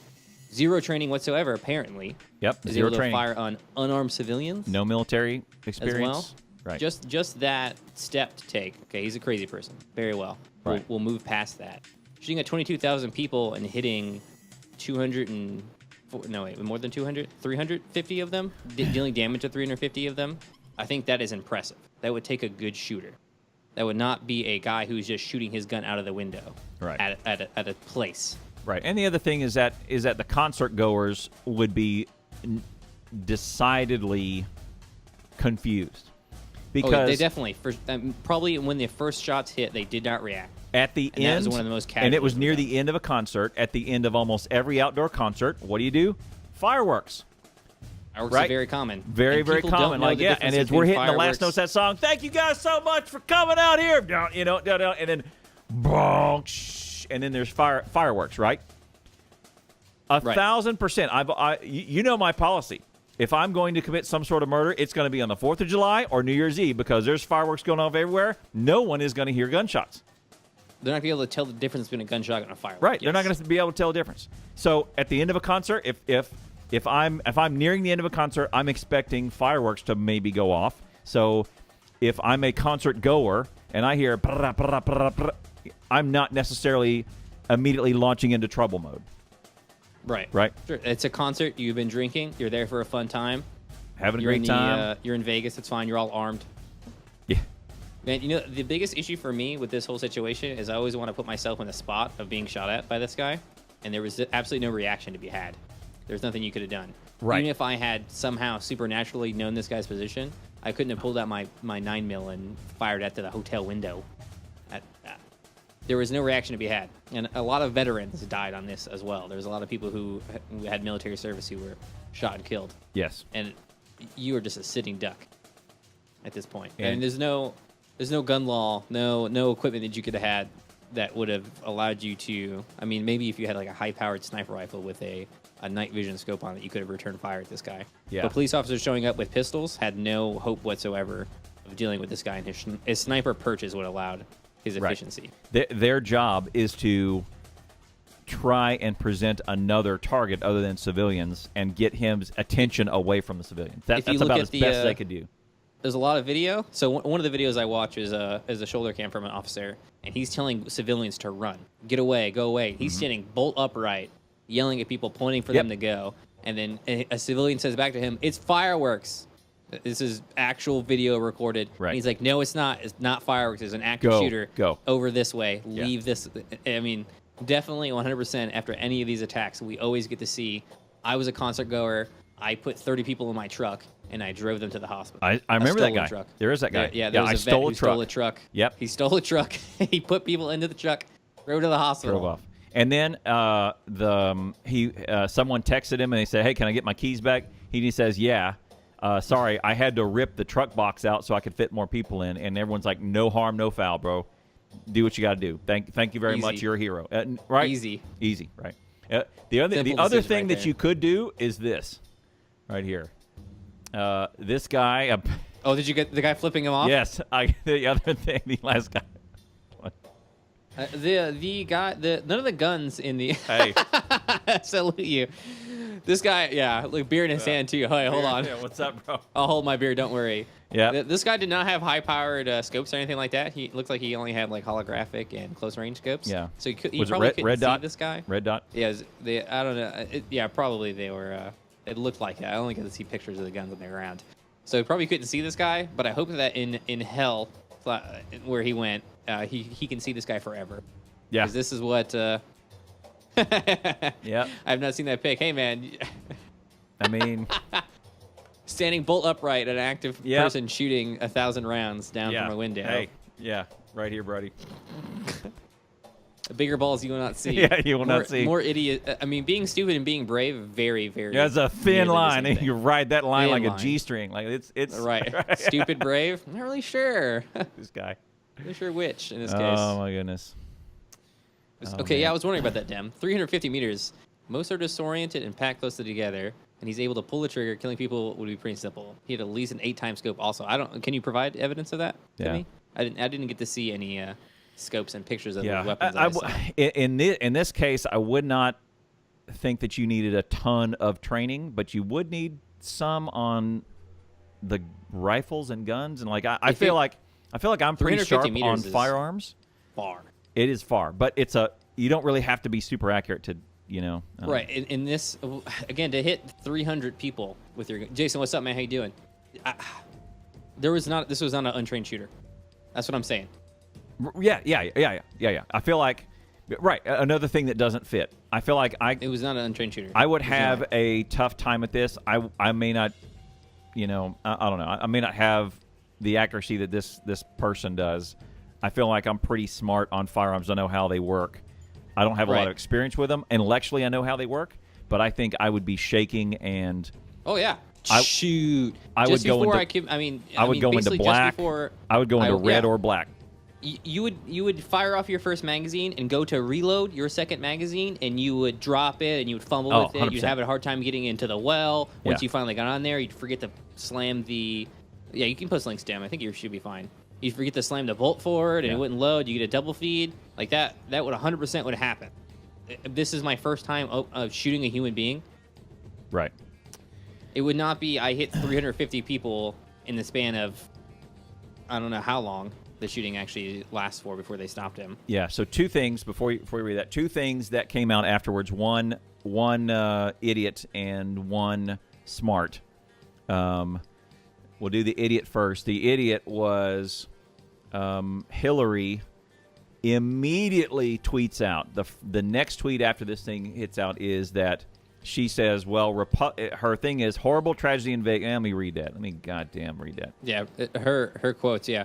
0 training whatsoever. Apparently. Yep. Is 0 able training. to fire on unarmed civilians. No military experience. As well. Right. Just that step to take. Okay, he's a crazy person. Very well. Right. We'll move past that. Shooting at 22,000 people and hitting 350 of them, dealing damage to 350 of them. I think that is impressive. That would take a good shooter. That would not be a guy who's just shooting his gun out of the window. Right. At a place. Right. And the other thing is that the concert goers would be decidedly confused. Because they definitely probably when the first shots hit, they did not react. At the And end, that was one of the most and it was casual near events. the end of a concert. At the end of almost every outdoor concert, what do? Fireworks. Fireworks Right. are very common. Very, And very people don't common. know Like, the yeah, difference and as we're between hitting the last notes of that song, thank you guys so much for coming out here. And then, bonk, shh, and then there's fireworks, right? Right. 1,000%. You know my policy. If I'm going to commit some sort of murder, it's going to be on the 4th of July or New Year's Eve because there's fireworks going off everywhere. No one is going to hear gunshots. They're not going to be able to tell the difference between a gunshot and a firework. Right. They're not Yes. going to be able to tell the difference. So at the end of a concert, if I'm nearing the end of a concert, I'm expecting fireworks to maybe go off. So if I'm a concert goer and I hear brrrah, brrrah, brrrah, brrrah, I'm not necessarily immediately launching into trouble mode. Right. Right. Sure. It's a concert. You've been drinking. You're there for a fun time. Having a You're great in time. you're in Vegas. It's fine. You're all armed. Yeah. Man, you know, the biggest issue for me with this whole situation is I always want to put myself in the spot of being shot at by this guy, and there was absolutely no reaction to be had. There's nothing you could have done. Right. Even if I had somehow supernaturally known this guy's position, I couldn't have pulled out my 9mm and fired at the hotel window. There was no reaction to be had. And a lot of veterans died on this as well. There's a lot of people who had military service who were shot and killed. Yes. And you are just a sitting duck at this point. And- And there's no gun law, no equipment that you could have had that would have allowed you to. I mean, maybe if you had like a high-powered sniper rifle with a night vision scope on it, you could have returned fire at this guy. Yeah. But police officers showing up with pistols had no hope whatsoever of dealing with this guy, and his sniper perch is what allowed his Right. efficiency. Their job is to try and present another target other than civilians and get his attention away from the civilians. If you That's look about at as the, best they could do. There's a lot of video. So one of the videos I watch is a shoulder cam from an officer, and he's telling civilians to run, get away, go away. He's standing bolt upright, yelling at people, pointing for Yep. them to go, and then a civilian says back to him, "It's fireworks." This is actual video recorded. Right. And he's like, "No, it's not. It's not fireworks. It's an active Go, shooter. go. Over this way. Yeah. Leave this." I mean, definitely 100% after any of these attacks, we always get to see, I was a concert goer. I put 30 people in my truck, and I drove them to the hospital. I remember that stolen guy. Truck. There is that guy. Yeah, there was I a vet stole who a truck. stole a truck. Yep. He stole a truck. He put people into the truck, drove to the hospital. Drove off. And then someone texted him and they said, "Hey, can I get my keys back?" He says, "Yeah. Sorry, I had to rip the truck box out so I could fit more people in." And everyone's like, "No harm, no foul, bro. Do what you got to do. Thank you very Easy. much. You're a hero." Right? Easy. Right. The other Simple thing decision right that there. you could do is this, right here. This guy. Oh, did you get the guy flipping him off? Yes. The other thing. The last guy. The guy. None of the guns in the. Hey. Salute you. This guy, yeah, look, beer in his hand too. Hey, hold on. Yeah, what's up, bro? I'll hold my beer. Don't worry. Yeah. This guy did not have high-powered scopes or anything like that. He looks like he only had like holographic and close-range scopes. Yeah. So he Was it probably red- couldn't red see dot? this guy. Red dot. Yeah, I don't know. Yeah, probably they were. It looked like it. I only got to see pictures of the guns on the ground, so he probably couldn't see this guy. But I hope that in hell, where he went, he can see this guy forever. Yeah. Because this is what. Yeah. I've not seen that pic. Hey man, I mean. standing bolt upright, an active Yep. person shooting 1,000 rounds down Yeah. from a window. Hey. Yeah. Right here, buddy. Bigger balls you will not see. Yeah, you will not see. More idiot. I mean, being stupid and being brave, very, very. Yeah, it's a thin nearly the line. same thing. You ride that line Thin like line. a G-string. Like it's Right. Stupid, brave. I'm not really sure. This guy. Not sure which in this Oh case. my goodness. Okay, man. yeah, I was wondering about that, Dem. 350 meters. Most are disoriented and packed closely together, and he's able to pull the trigger. Killing people would be pretty simple. He had at least an 8-time scope. Also, I don't. Can you provide evidence of that to me? I didn't get to see any scopes and pictures of the weapons. In this case, I would not think that you needed a ton of training, but you would need some on the rifles and guns. And like I feel like I'm pretty sharp on firearms. Far. It is far, but you don't really have to be super accurate to right. In this, again, to hit 300 people with your Jason, what's up, man? How you doing? This was not an untrained shooter. That's what I'm saying. Yeah. I feel like, right. Another thing that doesn't fit. I feel like it was not an untrained shooter. I would have a tough time at this. I may not, I don't know. I may not have the accuracy that this person does. I feel like I'm pretty smart on firearms. I know how they work. I don't have a lot of experience with them. Intellectually, I know how they work, but I think I would be shaking and. Oh yeah. Shoot. I would go into. I would go into black. I would go into red or black. You would fire off your first magazine and go to reload your second magazine, and you would drop it and you would fumble with it. 100%. You'd have a hard time getting into the well. Once you finally got on there, you'd forget to slam the. Yeah, you can post links, Damn. I think you should be fine. You forget to slam the bolt forward, and it wouldn't load. You get a double feed like that. That would 100% would happen. This is my first time of shooting a human being. Right. It would not be. I hit 350 people in the span of. I don't know how long the shooting actually lasts for before they stopped him. Yeah. So 2 things before you read that. 2 things that came out afterwards. One idiot and one smart. We'll do the idiot first. The idiot was Hillary immediately tweets out. The next tweet after this thing hits out is that she says, well, her thing is horrible tragedy in Vegas. Let me read that. Let me goddamn read that. Yeah, her quotes, yeah.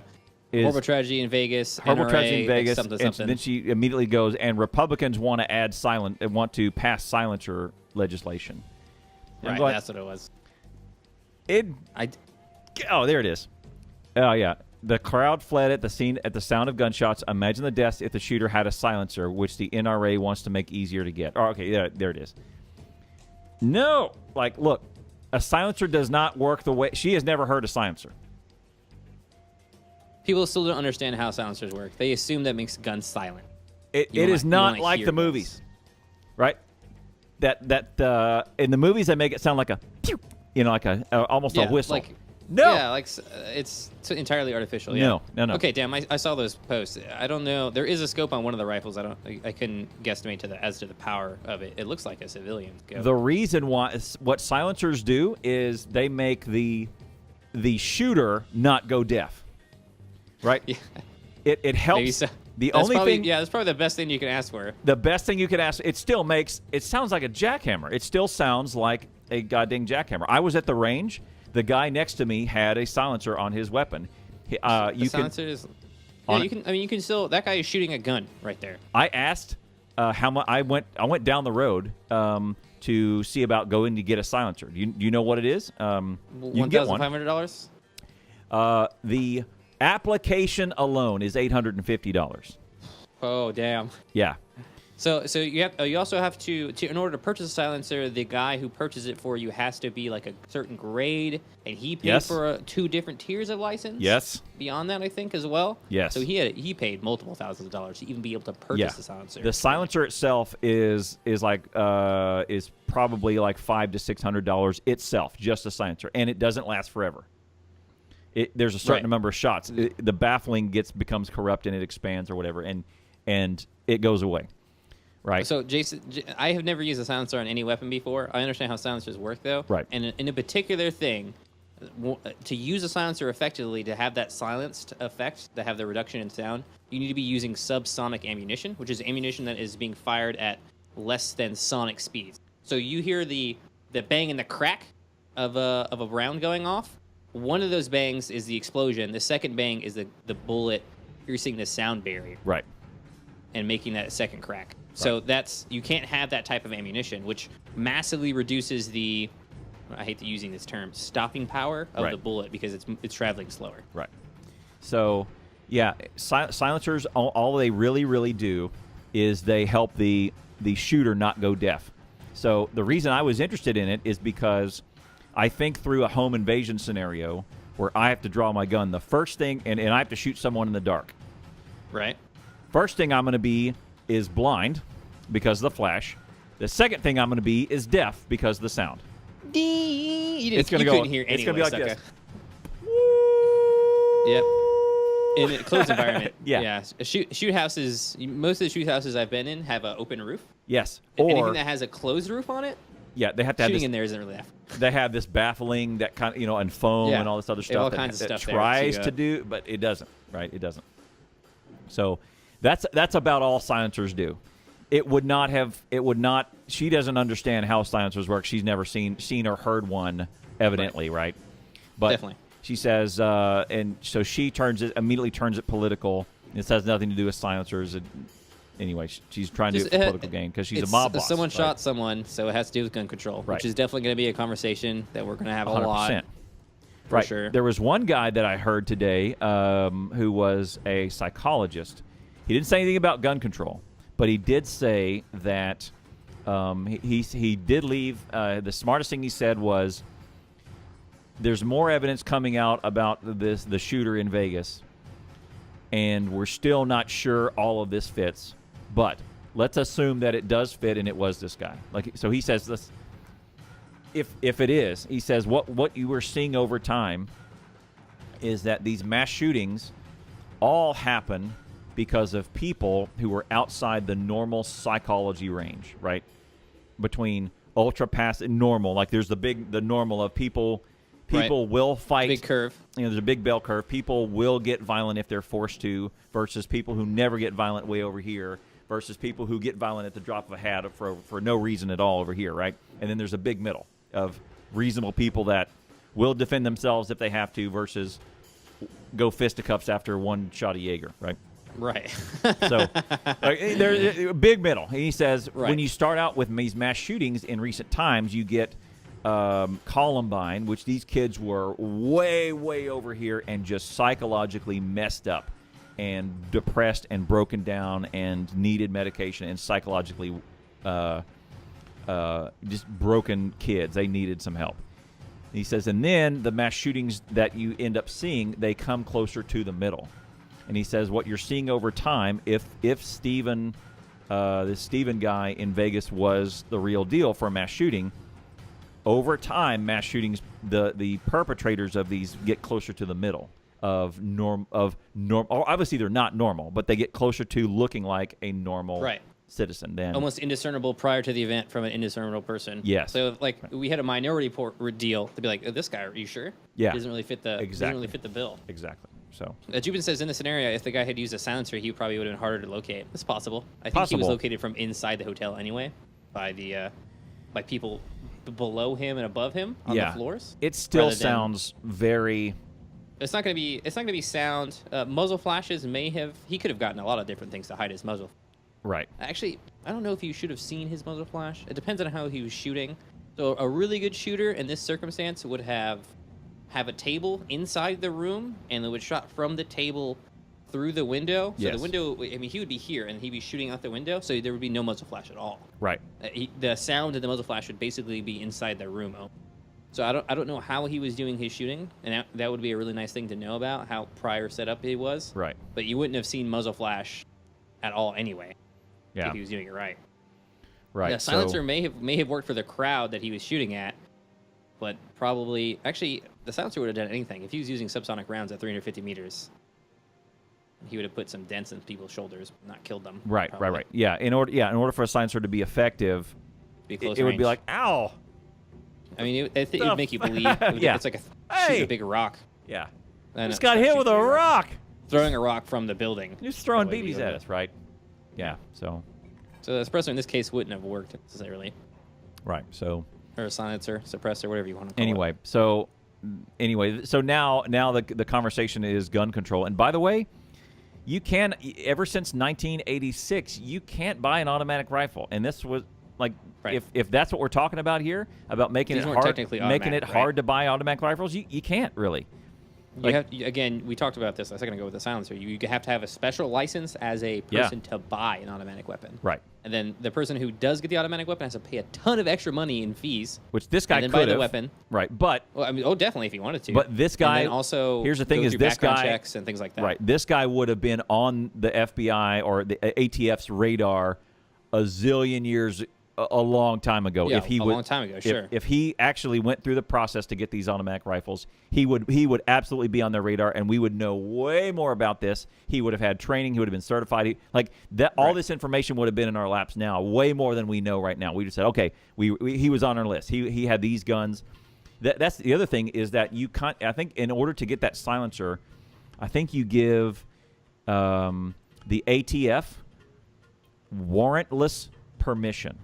Horrible tragedy in Vegas. Horrible NRA, tragedy in Vegas. Something. And then she immediately goes, and Republicans want to pass silencer legislation. Right, that's what it was. Oh, there it is. Oh, yeah. The crowd fled at the scene at the sound of gunshots. Imagine the deaths if the shooter had a silencer, which the NRA wants to make easier to get. Oh, okay, there it is. No! Like, look, a silencer does not work the way... She has never heard a silencer. People still don't understand how silencers work. They assume that makes guns silent. It is not like the movies. Right? That in the movies, they make it sound like a... like almost a whistle. No. Yeah, it's entirely artificial. Yeah. No. Okay, damn. I saw those posts. I don't know. There is a scope on one of the rifles. I couldn't guesstimate as to the power of it. It looks like a civilian scope. The reason why what silencers do is they make the shooter not go deaf. Right? Yeah. It helps. Maybe so. That's probably the best thing you can ask for. The best thing you could ask. It sounds like a jackhammer. It still sounds like a goddamn jackhammer. I was at the range. The guy next to me had a silencer on his weapon. You can still. That guy is shooting a gun right there. I asked how much. I went down the road to see about going to get a silencer. Do you know what it is? You can get one. $1,500. The application alone is $850. Oh damn. Yeah. So you also have to in order to purchase a silencer, the guy who purchases it for you has to be like a certain grade, and he paid for 2 different tiers of license. Yes. Beyond that, I think as well. Yes. So he paid multiple thousands of dollars to even be able to purchase the silencer. The silencer itself is probably like $500 to $600 itself, just a silencer, and it doesn't last forever. There's a certain number of shots. The baffling becomes corrupt and it expands or whatever, and it goes away. Right. So, Jason, I have never used a silencer on any weapon before. I understand how silencers work, though. Right. And in a particular thing, to use a silencer effectively, to have that silenced effect, to have the reduction in sound, you need to be using subsonic ammunition, which is ammunition that is being fired at less than sonic speeds. So you hear the bang and the crack of a round going off. One of those bangs is the explosion. The second bang is the bullet piercing the sound barrier. Right. And making that second crack. So you can't have that type of ammunition, which massively reduces the, I hate using this term, stopping power of the bullet because it's traveling slower. Right. So, yeah, silencers, all they really, really do is they help the shooter not go deaf. So the reason I was interested in it is because I think through a home invasion scenario where I have to draw my gun, the first thing, and I have to shoot someone in the dark. Right. First thing I'm going to be is blind because of the flash. The second thing I'm going to be is deaf because of the sound. You It's going to go. couldn't hear It's going to be like anyways, this. Yep. In a closed environment. Yeah. Shoot houses. Most of the shoot houses I've been in have an open roof. Yes. Anything Or that has a closed roof on it, yeah, they have to have shooting this, in there isn't really that. they have this baffling that kind of, and foam Yeah. and all this other They have all stuff kinds of that stuff there tries to, to do, but it doesn't. Right? It doesn't. So that's about all silencers do. It would not. She doesn't understand how silencers work. She's never seen or heard one, evidently, right? But Definitely. she says, and so she immediately turns it political. This has nothing to do with silencers. Anyway, she's trying to do it for political gain because she's a mob boss. Someone right? shot someone, so it has to do with gun control, Right. which is definitely going to be a conversation that we're going to have a 100%. lot. For Right. sure. There was one guy that I heard today who was a psychologist. He didn't say anything about gun control, but he did say that he did leave. The smartest thing he said was, "There's more evidence coming out about the shooter in Vegas, and we're still not sure all of this fits. But let's assume that it does fit, and it was this guy." So he says this. If it is, he says what you were seeing over time is that these mass shootings all happen because of people who were outside the normal psychology range, right? Between ultra passive and normal, like there's the normal of people Right. will fight. Big curve. There's a big bell curve. People will get violent if they're forced to, versus people who never get violent way over here, versus people who get violent at the drop of a hat for no reason at all over here, right? And then there's a big middle of reasonable people that will defend themselves if they have to, versus go fisticuffs after one shot of Jaeger, right? Right. So there's a big middle. And he says Right. when you start out with these mass shootings in recent times, you get Columbine, which these kids were way, way over here and just psychologically messed up and depressed and broken down and needed medication and psychologically just broken kids. They needed some help. He says, and then the mass shootings that you end up seeing, they come closer to the middle. And he says what you're seeing over time, if Steven, this Steven guy in Vegas was the real deal for a mass shooting, over time, mass shootings, the perpetrators of these get closer to the middle of norm. Obviously, they're not normal, but they get closer to looking like a normal Right. citizen. Then Almost indiscernible prior to the event from an indiscernible person. Yes. So like we had a minority deal to be like, oh, this guy, are you sure? Yeah. Doesn't really fit the Exactly. doesn't really fit the bill. exactly. So Jubin says in the scenario, if the guy had used a silencer, he probably would have been harder to locate. It's possible. I think he was Possible. located from inside the hotel anyway, by the by people below him and above him on yeah, the floors. it still rather than- sounds very. It's not going to be sound. Muzzle flashes he could have gotten a lot of different things to hide his muzzle. Right. Actually, I don't know if you should have seen his muzzle flash. It depends on how he was shooting. So a really good shooter in this circumstance would have a table inside the room, and it would shot from the table through the window. So Yes. the window, I mean, he would be here, and he'd be shooting out the window, so there would be no muzzle flash at all. Right. The sound of the muzzle flash would basically be inside the room. So I don't know how he was doing his shooting, and that would be a really nice thing to know about how prior setup he was. Right. But you wouldn't have seen muzzle flash at all anyway. Yeah. If he was doing it right. Right. The silencer So, may have worked for the crowd that he was shooting at, but probably actually the silencer would have done anything if he was using subsonic rounds at 350 meters. He would have put some dents in people's shoulders, not killed them. right. probably. Right. Yeah. In order for a silencer to be effective, Be it close would be range. like, ow. I mean, I think it would make you believe. Yeah. It's like shoot Hey! a big rock. Yeah. And Just got hit shoot with a big rock. Throwing a rock from the building. Just throwing That way we BBs would at have- us, right? Yeah. So. So the suppressor in this case wouldn't have worked necessarily, Right. So. or a silencer, suppressor, whatever you want to call it. Anyway, so now the conversation is gun control. And by the way, you can ever since 1986, you can't buy an automatic rifle. And this was like Right. if that's what we're talking about here about making These it weren't hard, technically making it automatic, hard right? to buy automatic rifles, you can't really. Again, we talked about this a second ago with the silencer. You have to have a special license as a person to buy an automatic weapon. Right. And then the person who does get the automatic weapon has to pay a ton of extra money in fees. Which this guy and then could buy the have. weapon. Right. But well, I mean, definitely if he wanted to. But this guy and then also here's the thing: go is through this background guy checks and things like that. Right. This guy would have been on the FBI or the ATF's radar a zillion years. A long time ago. Yeah, if he a would, long time ago, sure. If he actually went through the process to get these automatic rifles, he would absolutely be on their radar, and we would know way more about this. He would have had training. He would have been certified. All this information would have been in our laps now, way more than we know right now. We just said, okay, he was on our list. He had these guns. That's the other thing is that you can't. I think in order to get that silencer, I think you give the ATF warrantless permission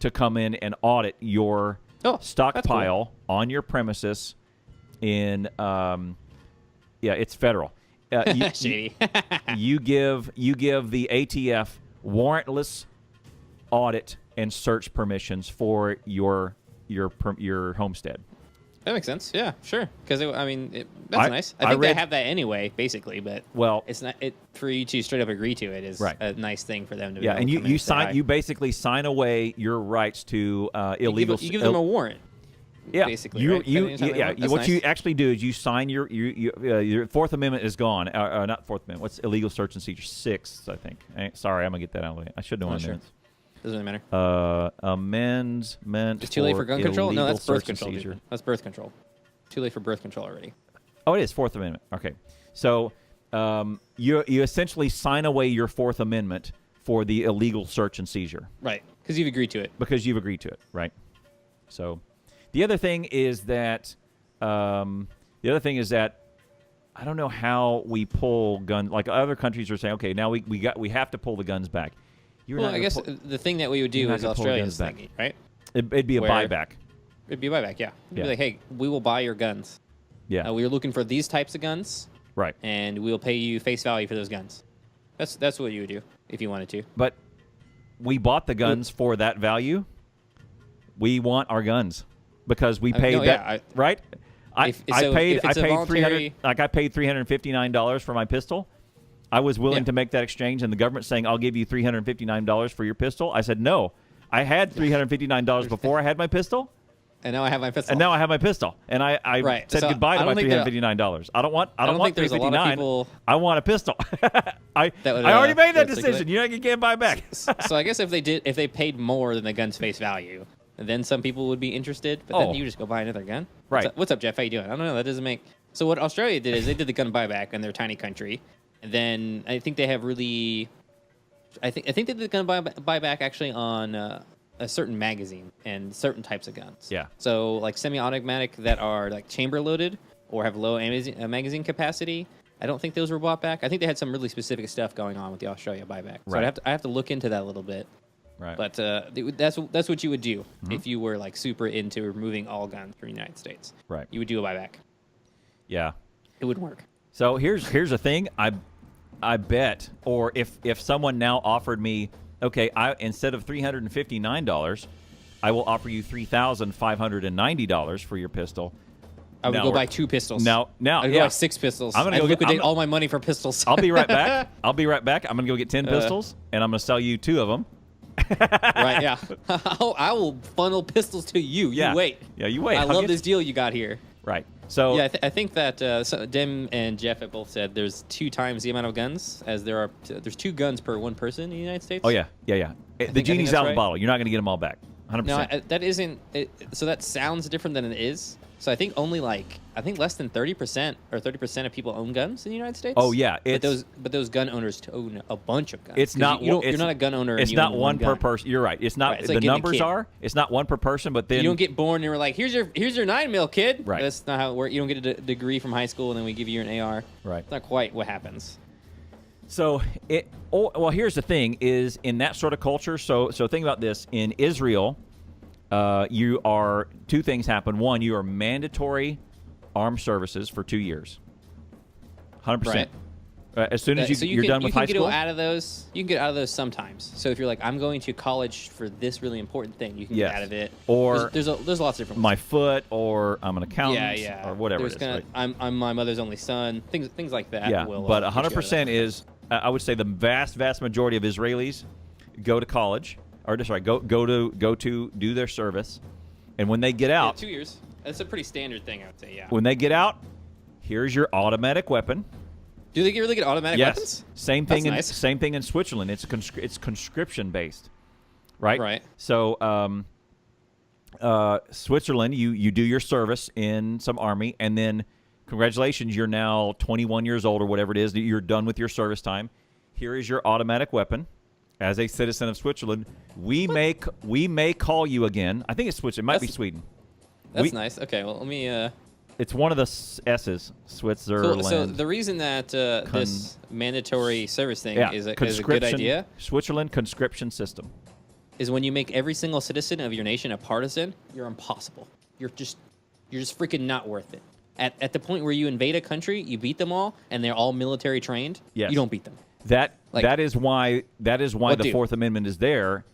to come in and audit your stockpile on your premises in it's federal. Shady. you give the ATF warrantless audit and search permissions for your homestead. That makes sense. Yeah, sure. Because that's nice. I think they have that anyway, basically. But it's not for you to straight up agree to it is a nice thing for them to. Yeah, and you basically sign away your rights to illegal. You give them a warrant. Yeah, basically. What you actually do is you sign your Fourth Amendment is gone. Not Fourth Amendment. What's illegal search and seizure? Sixth, I think. Sorry, I'm gonna get that out of the way. I should know. Sure. Doesn't really matter. Amendment. It's too late for gun control? No, that's birth control. Seizure. That's birth control. Too late for birth control already. Oh, it is Fourth Amendment. Okay, so you essentially sign away your Fourth Amendment for the illegal search and seizure. Right, because you've agreed to it. Because you've agreed to it, right? So, the other thing is that I don't know how we pull guns. Like other countries are saying, okay, now we have to pull the guns back. I guess the thing that we would do is Australia's thinking, right? It'd be a buyback. It'd be a buyback, yeah. It'd be like, hey, we will buy your guns. Yeah. We are looking for these types of guns. Right. And we'll pay you face value for those guns. That's what you would do if you wanted to. But we bought the guns for that value. We want our guns because we paid right? I paid $359 for my pistol. I was willing to make that exchange, and the government saying, I'll give you $359 for your pistol. I said, no. I had $359 before I had my pistol. And now I have my pistol. And I said goodbye to my $359. I don't want $359. I want a pistol. I already made that decision. You can't buy back. So I guess if they paid more than the gun's face value, then some people would be interested. But then you just go buy another gun. Right. What's up, Jeff? How you doing? I don't know. That doesn't make. So what Australia did is they did the gun buyback in their tiny country. And then I think they have really, I think they did the gun buyback actually on a certain magazine and certain types of guns. Yeah. So like semi-automatic that are like chamber loaded or have low magazine capacity. I don't think those were bought back. I think they had some really specific stuff going on with the Australia buyback. So right. I have to look into that a little bit. Right. But that's what you would do if you were like super into removing all guns from the United States. Right. You would do a buyback. Yeah. It would work. So here's the thing. I bet, or if someone now offered me, okay, instead of $359, I will offer you $3,590 for your pistol. I would go buy 2 pistols. Now, I'd go buy 6 pistols. I'm gonna liquidate all my money for pistols. I'll be right back. I'm gonna go get 10 pistols, and I'm gonna sell you 2 of them. Right? Yeah. I will funnel pistols to you. You wait. Yeah, you wait. I love this deal you got here. Right. So yeah, I think that Dim and Jeff have both said there's 2 times the amount of guns as there's 2 guns per 1 person in the United States. Oh yeah. The genie's out of the bottle. You're not going to get them all back. 100%. No, that isn't. So that sounds different than it is. So I think only less than 30% or 30% of people own guns in the United States. Oh yeah, but those gun owners own a bunch of guns. It's not. You're not a gun owner. It's not one per person. You're right. It's not. Right, it's the like numbers are. It's not one per person. But then you don't get born and we're like, here's your 9mm, kid. Right. That's not how it works. You don't get a degree from high school and then we give you an AR. Right. It's not quite what happens. So here's the thing: is in that sort of culture. So think about this. In Israel, 2 things happen. One, you are mandatory armed services for 2 years. 100%. Right. As soon as you're done with high school? You can get out of those sometimes. So if you're like, I'm going to college for this really important thing, you can get out of it. Or there's lots of different my foot, or I'm an accountant, or whatever it is. Right? I'm my mother's only son. Things like that. Yeah, but 100% is, I would say the vast majority of Israelis go to college, or sorry, go to do their service, and when they get out, 2 years. That's a pretty standard thing, I would say. Yeah. When they get out, here's your automatic weapon. Do they really get automatic weapons? Same thing. That's nice. Same thing in Switzerland. It's conscription based, right? Right. So, Switzerland, you do your service in some army, and then congratulations, you're now 21 years old or whatever it is. You're done with your service time. Here is your automatic weapon. As a citizen of Switzerland, we may call you again. I think it's Switzerland. It might be Sweden. That's nice. Okay, well, let me. It's one of the S's, Switzerland. So the reason that this mandatory service thing is a good idea, Switzerland conscription system, is when you make every single citizen of your nation a partisan, you're impossible. You're just freaking not worth it. At the point where you invade a country, you beat them all, and they're all military trained. Yes. You don't beat them. That is why the Fourth Amendment is there.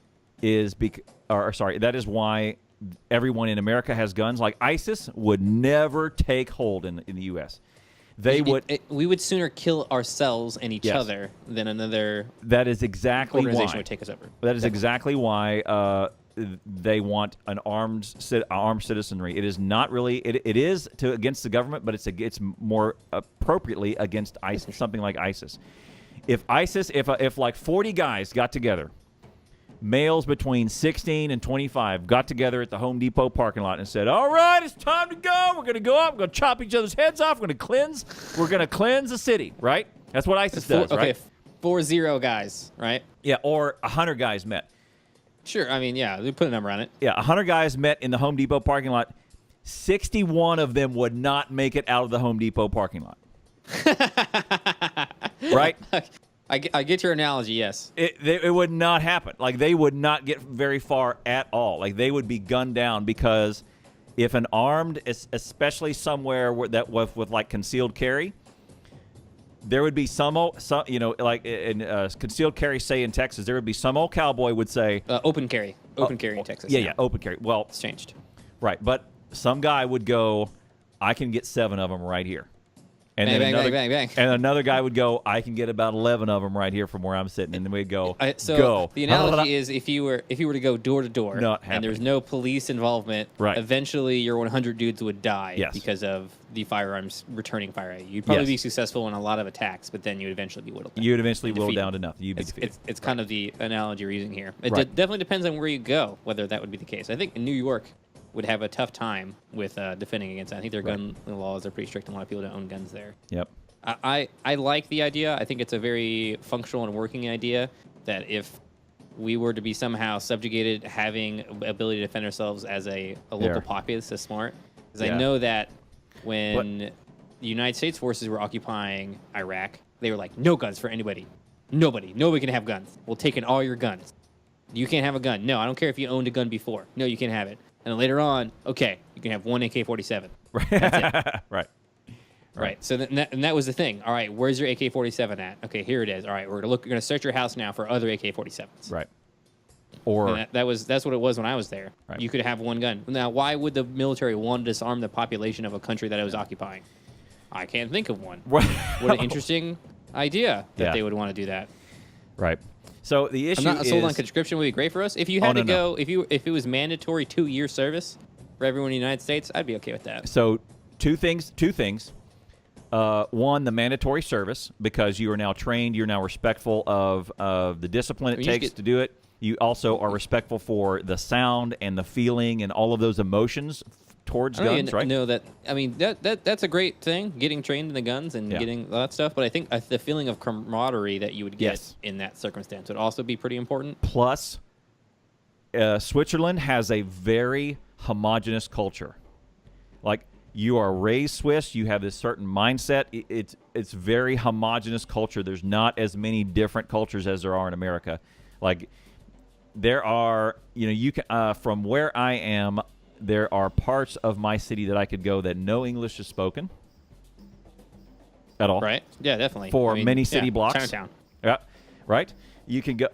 That is why everyone in America has guns. Like ISIS would never take hold in the U.S. We would sooner kill ourselves and each other than another. That is exactly organization why. Would take us over. That is exactly why they want an armed citizenry. It is not really. It is against the government, but it's more appropriately against ISIS, something like ISIS. If like 40 guys got together, males between 16 and 25 got together at the Home Depot parking lot and said, all right, it's time to go. We're going to go up. We're going to chop each other's heads off. We're going to cleanse the city, right? That's what ISIS does, right? Okay, 40 guys, right? Yeah, or 100 guys met. Sure, I mean, yeah, we put a number on it. Yeah, 100 guys met in the Home Depot parking lot. 61 of them would not make it out of the Home Depot parking lot. Right? I get your analogy, yes. It would not happen. Like, they would not get very far at all. Like, they would be gunned down because if an armed, especially somewhere that with like concealed carry, there would be some like in concealed carry, say in Texas, there would be some old cowboy would say open carry in Texas. Yeah, open carry. Well, it's changed, right? But some guy would go, I can get 7 of them right here. And bang, then bang. And another guy would go, I can get about 11 of them right here from where I'm sitting. And then we'd go, go. The analogy is if you were to go door to door and there's no police involvement, right, eventually your 100 dudes would die because of the firearms returning fire at you. You'd probably be successful in a lot of attacks, but then you would eventually be whittled down. You would eventually whittle down to nothing. You'd be defeated. It's kind of the analogy we're using here. It definitely depends on where you go, whether that would be the case. I think in New York would have a tough time with defending against that. I think their gun laws are pretty strict, and a lot of people don't own guns there. Yep. I like the idea. I think it's a very functional and working idea that if we were to be somehow subjugated, having ability to defend ourselves as a local populace is smart. Because I know that when the United States forces were occupying Iraq, they were like, no guns for anybody. Nobody can have guns. We'll take in all your guns. You can't have a gun. No, I don't care if you owned a gun before. No, you can't have it. And then later on, okay, you can have one AK-47. That's it. Right. So that was the thing. All right, where's your AK-47 at? Okay, here it is. All right, we're gonna search your house now for other AK-47s. Right. Or that's what it was when I was there. Right. You could have one gun. Now, why would the military want to disarm the population of a country that it was occupying? I can't think of one. What an interesting idea that they would want to do that. Right. So the issue I'm not sold on conscription would be great for us. If you had to go, if it was mandatory 2-year service for everyone in the United States, I'd be okay with that. So two things. One, the mandatory service, because you are now trained, you're now respectful of the discipline it takes to do it. You also are respectful for the sound and the feeling and all of those emotions towards guns, right? No, that's a great thing, getting trained in the guns and getting all that stuff. But I think the feeling of camaraderie that you would get in that circumstance would also be pretty important. Plus, Switzerland has a very homogenous culture. Like, you are raised Swiss, you have this certain mindset. It's very homogenous culture. There's not as many different cultures as there are in America. Like, there are, you can from where I am, there are parts of my city that I could go that no English is spoken. at all. Right. Yeah, definitely. For many city blocks. Chinatown. Yeah, right. You can go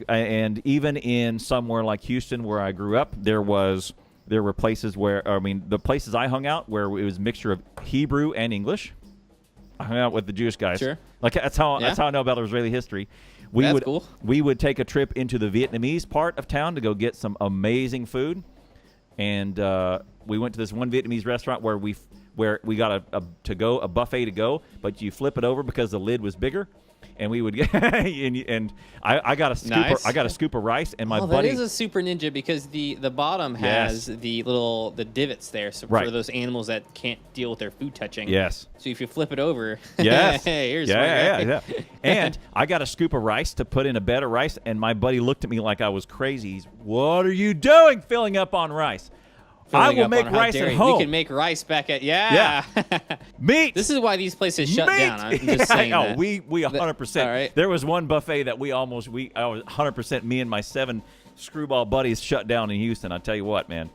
and even in somewhere like Houston, where I grew up, there were places where the places I hung out where it was a mixture of Hebrew and English. I hung out with the Jewish guys. Sure. Like that's how I know about Israeli history. That's cool. We would take a trip into the Vietnamese part of town to go get some amazing food, and we went to this one Vietnamese restaurant where we got a buffet to go, but you flip it over because the lid was bigger. And we would get, and I got a scoop. Nice. I got a scoop of rice, and my that buddy. is a super ninja because the bottom has the divots there for those animals that can't deal with their food touching. Yes. So if you flip it over, yes. hey, here's yeah. And I got a scoop of rice to put in a bed of rice, and my buddy looked at me like I was crazy. He's, "What are you doing, filling up on rice?" I will make rice at home. We can make rice back at meat. This is why these places shut down. I'm just saying that. We 100%. All right. There was one buffet that I was 100%. Me and my 7 screwball buddies shut down in Houston. I tell you what, man.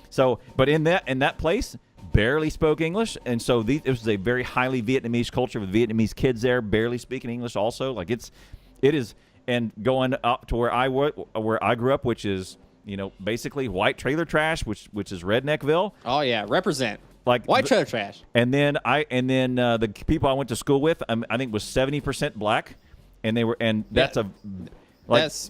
So, but in that place, barely spoke English, and so it was a very highly Vietnamese culture with Vietnamese kids there, barely speaking English. Also, like it is, and going up to where I grew up, which is, basically white trailer trash, which is Redneckville. Oh yeah, represent. Like white trailer trash. And then the people I went to school with, I think was 70% black, and that's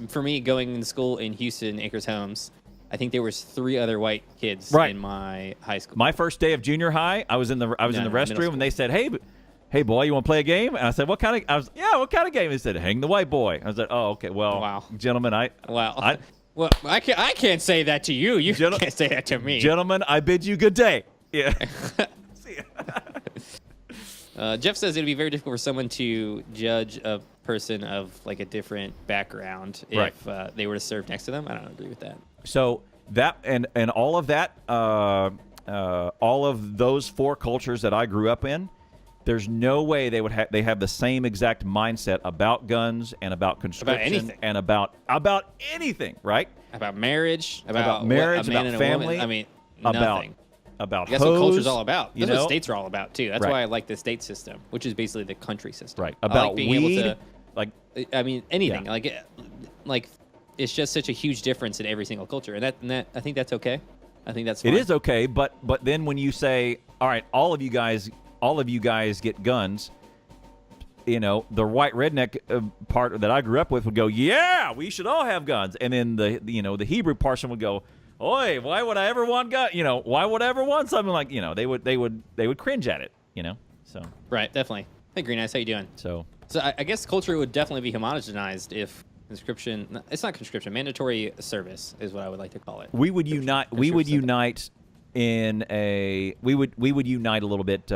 for me going to school in Houston, Acres Homes. I think there was 3 other white kids in my high school. My first day of junior high, I was in the restroom, and they said, "Hey, boy, you want to play a game?" And I said, "What kind of?" "What kind of game?" They said, "Hang the white boy." I was like, "Oh, okay. Well, wow, gentlemen, well, I can't say that to you. You can't say that to me. Gentlemen, I bid you good day. Yeah. See ya. Jeff says it'd be very difficult for someone to judge a person of like a different background if they were to serve next to them. I don't agree with that. So that and all of that, all of those 4 cultures that I grew up in, there's no way they have the same exact mindset about guns and about conscription, about anything, and about anything, right? About marriage, about family. I mean, nothing. About that's hose, what culture's all about. That's what states are all about too. That's why I like the state system, which is basically the country system. Right. About being weed, able to, anything. Yeah. Like it's just such a huge difference in every single culture, and that I think that's okay. I think that's fine. It is okay, but then when you say, all right, all of you guys get guns, the white redneck part that I grew up with would go, yeah, we should all have guns, and then the Hebrew person would go, oi, why would I ever want gun? Why would I ever want something like they would cringe at it, So right, definitely. Hey, Green Eyes, how you doing? So I guess culture would definitely be homogenized if conscription. It's not conscription. Mandatory service is what I would like to call it. We would unite. We would unite in a. We would unite a little bit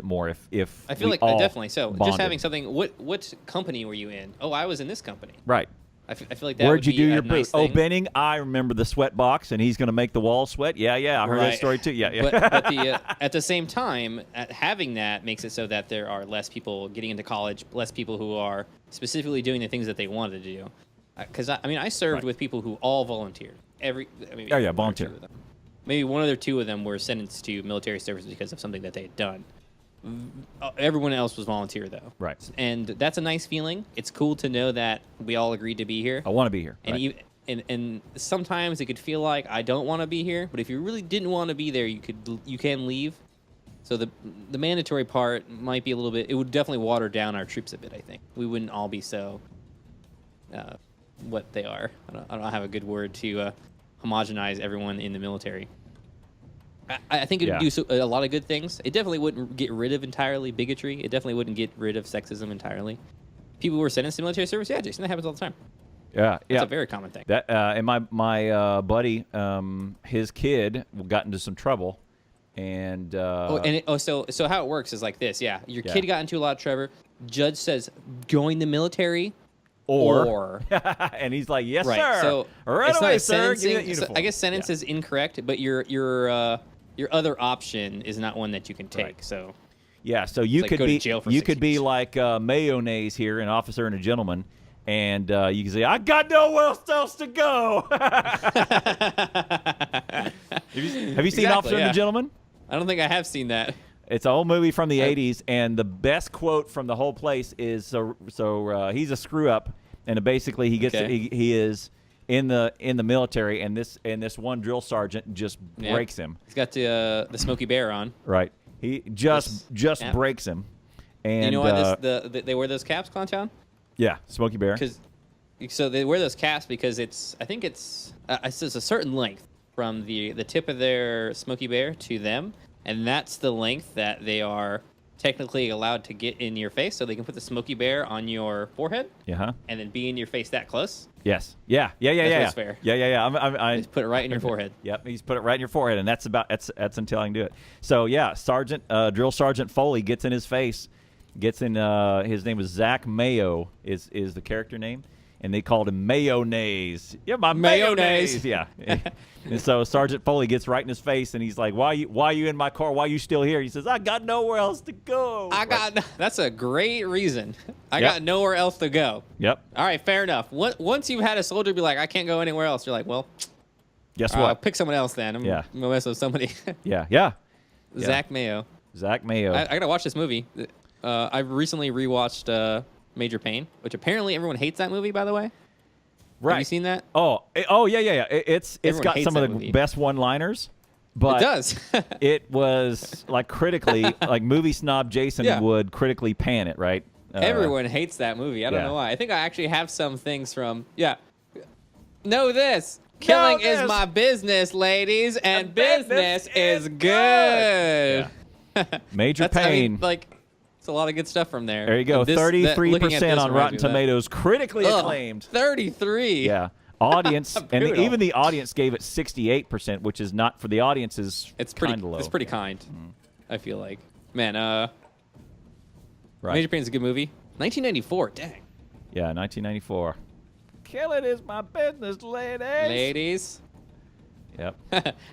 more if I feel like definitely so. Bonded. Just having something. What company were you in? Oh, I was in this company. Right. I feel like that. Where'd would you do be your a nice boot? thing. Oh, Benning. I remember the sweat box, and he's going to make the walls sweat. Yeah. I heard that story too. Yeah. But at the same time, having that makes it so that there are less people getting into college, less people who are specifically doing the things that they wanted to do. Because I served with people who all volunteered. Volunteer. Maybe 1 or 2 of them were sentenced to military service because of something that they had done. Everyone else was volunteer, though. Right. And that's a nice feeling. It's cool to know that we all agreed to be here. I want to be here. And and sometimes it could feel like I don't want to be here, but if you really didn't want to be there, you can leave. So the mandatory part might be a little bit. It would definitely water down our troops a bit. I think we wouldn't all be so. What they are. I don't have a good word to homogenize everyone in the military. I think it would do a lot of good things. It definitely wouldn't get rid of entirely bigotry. It definitely wouldn't get rid of sexism entirely. People who were sentenced to military service, Jason, that happens all the time. Yeah, It's a very common thing. That and my buddy, his kid got into some trouble, and so how it works is like this. Yeah, your kid got into a lot of trouble. Judge says join the military. Or and he's like, yes, right. sir. So right it's away, not sir. Give me that so uniform. I guess sentence is incorrect, but your other option is not one that you can take. Right. So so you like could go be to jail for you 6 could be years. like Mayonnaise here, an officer and a gentleman, and you can say, I got nowhere else to go. Have you seen Officer and the Gentleman? I don't think I have seen that. It's an old movie from the 80s, and the best quote from the whole place is he's a screw up, and basically he gets he is in the military, and this one drill sergeant just breaks him. He's got the Smokey Bear on. Right. He just breaks him. And you know why they wear those caps, Clowntown? Yeah, Smokey Bear. So they wear those caps because it's a certain length from the tip of their Smokey Bear to them, and that's the length that they are technically allowed to get in your face, so they can put the Smokey Bear on your forehead, and then be in your face that close. Yes. Yeah. That's fair. Yeah. Just put it right in your forehead. Yep. He's put it right in your forehead, and that's until I can do it. So yeah, Drill Sergeant Foley gets in his face, his name is Zach Mayo is the character name. And they called him Mayonnaise. Yeah, my mayonnaise. Yeah. And so Sergeant Foley gets right in his face, and he's like, "Why you in my car? Why you still here?" He says, "I got nowhere else to go." That's a great reason. I got nowhere else to go. Yep. All right, fair enough. Once you've had a soldier be like, "I can't go anywhere else," you're like, "Well, guess what? I'll pick someone else then. I'm gonna mess with somebody." Yeah. Zach Mayo. I gotta watch this movie. I've recently rewatched Major Payne, which apparently everyone hates that movie, by the way. Right. Have you seen that? Oh, yeah. It's got some of the best one-liners. But it does. It was like critically, like movie snob Jason would critically pan it, right? Everyone hates that movie. I don't know why. I think I actually have some things from Know this. Killing is my business, ladies, and business is good. Yeah. Major Payne. It's a lot of good stuff from there. There you go. 33% on Rotten Tomatoes, critically acclaimed. 33. Yeah. Audience, and even the audience gave it 68%, which is not for the audience is kind of low. It's pretty kind. I feel like, man. Right. Major Payne's a good movie. 1994. Dang. Yeah, 1994. Killing is my business, ladies. Yep.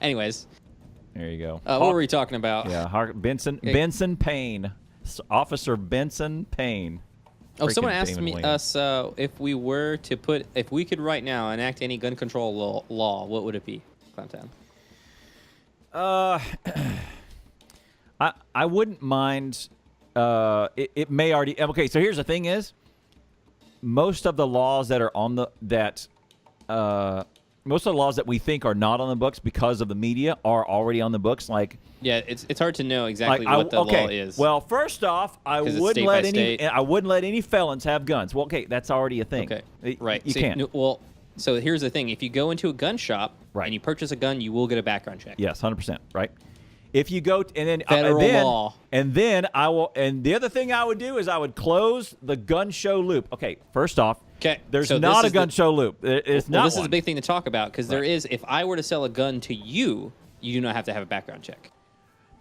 Anyways. There you go. What were we talking about? Yeah, Benson Payne. Officer Benson Payne. Oh, someone asked us if we could right now enact any gun control law, what would it be, Clowntown? I wouldn't mind. It may already. Okay, so here's the thing: is most of the laws that are on most of the laws that we think are not on the books because of the media are already on the books. Like, yeah, it's hard to know exactly what the law is. Well, first off, I wouldn't let any felons have guns. Well, okay, that's already a thing. Okay, right. You can't. So here's the thing: if you go into a gun shop and you purchase a gun, you will get a background check. Yes, 100%. Right. If you go and then federal law, and then I will, and the other thing I would do is I would close the gun show loop. Okay, first off. Okay, there's not a gun show loop. It's not. This is a big thing to talk about because there is. If I were to sell a gun to you, you do not have to have a background check.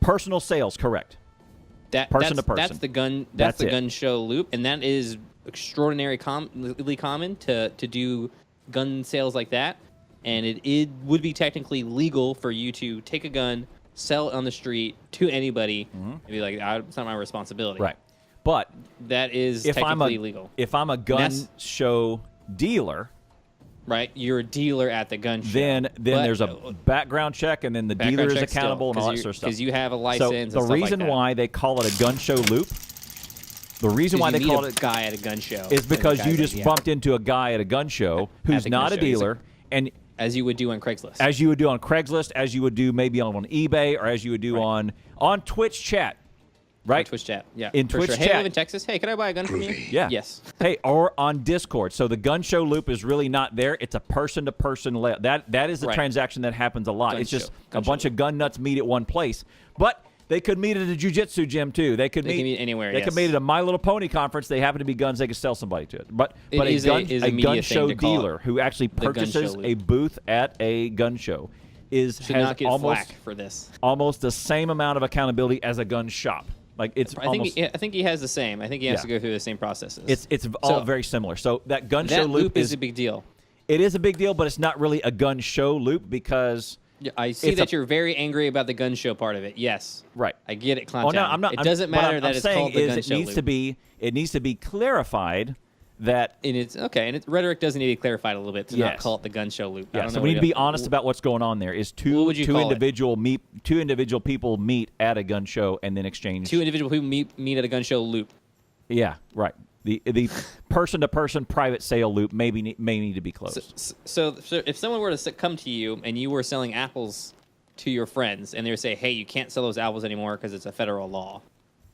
Personal sales, correct. Person to person. That's the gun. That's the gun show loop, and that is extraordinarily common to do gun sales like that. And it would be technically legal for you to take a gun, sell it on the street to anybody, and be like, it's not my responsibility. Right. But that is technically legal. If I'm a gun show dealer, right, you're a dealer at the gun show. Then there's a background check, and then the dealer is accountable and all that sort of stuff. Because you have a license. So the reason why they call it a gun show loop, the reason why they call it a guy at a gun show is because you just bumped into a guy at a gun show who's not a dealer, and as you would do on Craigslist, as you would do maybe on eBay, or as you would do on Twitch chat. Right? Twitch chat, yeah. In Twitch chat. Hey, I live in Texas. Hey, can I buy a gun from you? Yeah. Yes. Hey, or on Discord. So the gun show loop is really not there. It's a person-to-person. That is the transaction that happens a lot. It's just a bunch of gun nuts meet at one place. But they could meet at a jiu-jitsu gym, too. They could meet anywhere, They could meet at a My Little Pony conference. They happen to be guns they could sell somebody to. But a gun show dealer who actually purchases a booth at a gun show has almost the same amount of accountability as a gun shop. Like I think he has the same. I think he has to go through the same processes. It's all very similar. So that gun show loop is a big deal. It is a big deal, but it's not really a gun show loop because I see that you're very angry about the gun show part of it. Yes, right. I get it, Clowntown. It doesn't matter that it's called the gun show loop. It needs to be clarified that And it's okay. And rhetoric does need to be clarified a little bit to not call it the gun show loop. I Yeah, don't so know we need what to be honest about what's going on there. Is two would you call it? two individual people meet at a gun show and then exchange. Two individual people meet at a gun show loop. Yeah, right. The person-to-person private sale loop may need to be closed. So if someone were to come to you and you were selling apples to your friends and they would say, hey, you can't sell those apples anymore because it's a federal law,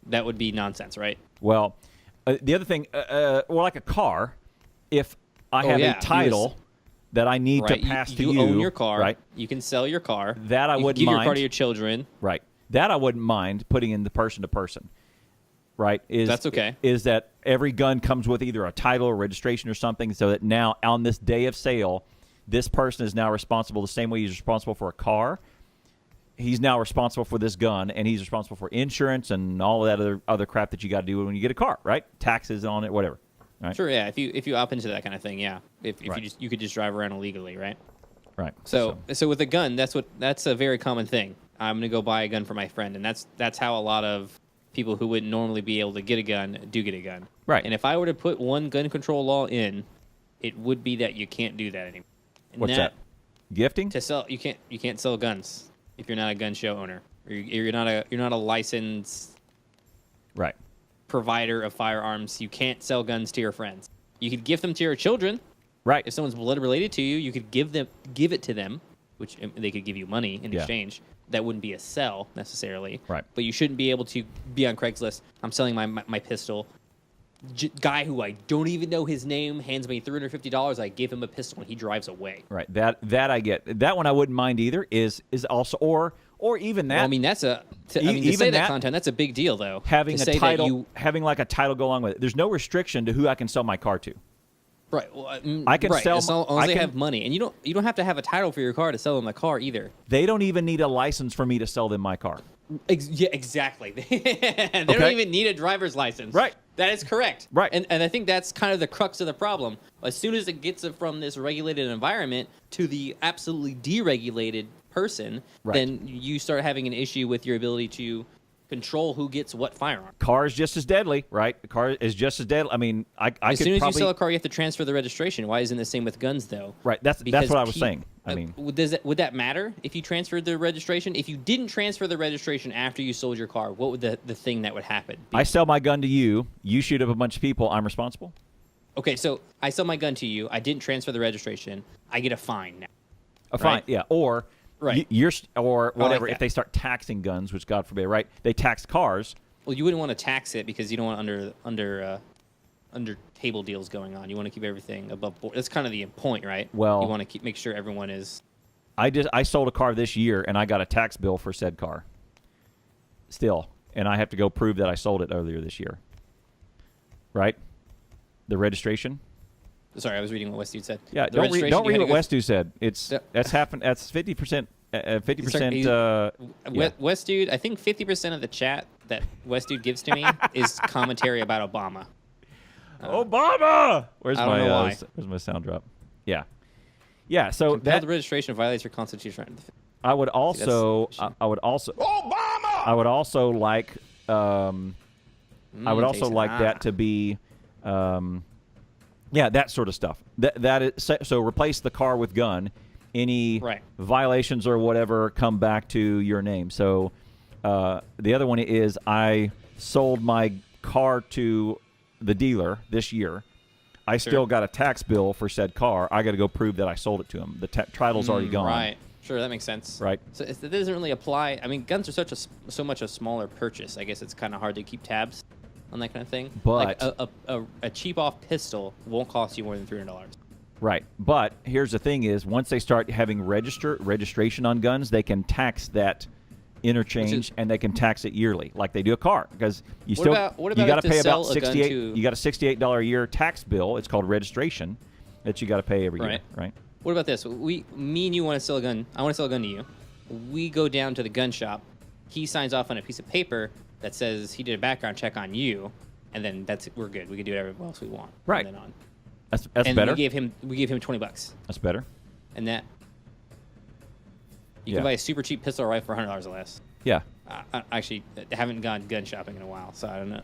that would be nonsense, right? Well, the other thing, or like a car, if I have a title that I need to pass to you. You own your car. Right? You can sell your car. That I wouldn't mind. Give your car to your children. Right. That I wouldn't mind putting in the person-to-person. Right? That's okay. Is that every gun comes with either a title or registration or something, so that now on this day of sale, this person is now responsible the same way he's responsible for a car. He's now responsible for this gun, and he's responsible for insurance and all of that other crap that you got to do when you get a car, right? Taxes on it, whatever. Right? Sure, yeah. If you opt into that kind of thing, yeah. If you could just drive around illegally, right? Right. So with a gun, that's a very common thing. I'm gonna go buy a gun for my friend, and that's how a lot of people who wouldn't normally be able to get a gun do get a gun. Right. And if I were to put one gun control law in, it would be that you can't do that anymore. And what's that? Gifting? To sell, you can't sell guns if you're not a gun show owner. Or you're not a licensed right provider of firearms. You can't sell guns to your friends. You could gift them to your children. Right. If someone's blood related to you, you could give it to them, which they could give you money in exchange. That wouldn't be a sell necessarily. Right. But you shouldn't be able to be on Craigslist. I'm selling my pistol. Guy who I don't even know his name hands me $350. I give him a pistol and he drives away. Right. That I get. That one I wouldn't mind either. Is also or even that. Well, I mean to say that content, that's a big deal though. Having a title, having like a title go along with it. There's no restriction to who I can sell my car to. Right. Well, I can sell. As long as they have money, and you don't have to have a title for your car to sell them the car either. They don't even need a license for me to sell them my car. Yeah, exactly. They don't even need a driver's license. Right. That is correct. Right. And I think that's kind of the crux of the problem. As soon as it gets from this regulated environment to the absolutely deregulated person, then you start having an issue with your ability to control who gets what firearm. Car is just as deadly, right? The car is just as deadly. I mean, as soon as you sell a car, you have to transfer the registration. Why isn't the same with guns, though? Right. That's what I was saying. I mean, would that matter if you transferred the registration? If you didn't transfer the registration after you sold your car, what would the thing that would happen be? I sell my gun to you. You shoot up a bunch of people. I'm responsible. Okay, so I sell my gun to you. I didn't transfer the registration. I get a fine now. A fine, yeah. Or or whatever. Like if they start taxing guns, which God forbid, right? They tax cars. Well, you wouldn't want to tax it because you don't want under table deals going on. You want to keep everything above board. That's kind of the point, right? Well, you want to make sure everyone is. I sold a car this year and I got a tax bill for said car. Still, and I have to go prove that I sold it earlier this year. Right? The registration. Sorry, I was reading what West Dude said. Yeah, don't read what West Dude said. That's happened. That's 50%. 50%. West Dude, I think 50% of the chat that West Dude gives to me is commentary about Obama. Obama. Where's my sound drop? Yeah. So that registration violates your constitution. I would also Obama. I would also like that to be that sort of stuff. That is so replace the car with gun. Any violations or whatever come back to your name. So the other one is I sold my car to the dealer this year. I still got a tax bill for said car. I got to go prove that I sold it to him. The title's already gone. Right. Sure, that makes sense. Right. So it doesn't really apply. I mean, guns are so much a smaller purchase. I guess it's kind of hard to keep tabs on that kind of thing. But like a cheap off pistol won't cost you more than $300. Right. But here's the thing is once they start having registration on guns, they can tax that interchange and they can tax it yearly like they do a car because you got to pay about $68. You got a $68 a year tax bill. It's called registration that you got to pay every year. Right. What about this? Me and you want to sell a gun. I want to sell a gun to you. We go down to the gun shop. He signs off on a piece of paper that says he did a background check on you, and then we're good. We can do whatever else we want. Right. From then on. That's and better. We gave him $20. That's better. And that you can buy a super cheap pistol or rifle for $100 or less. Yeah. I actually haven't gone gun shopping in a while, so I don't know.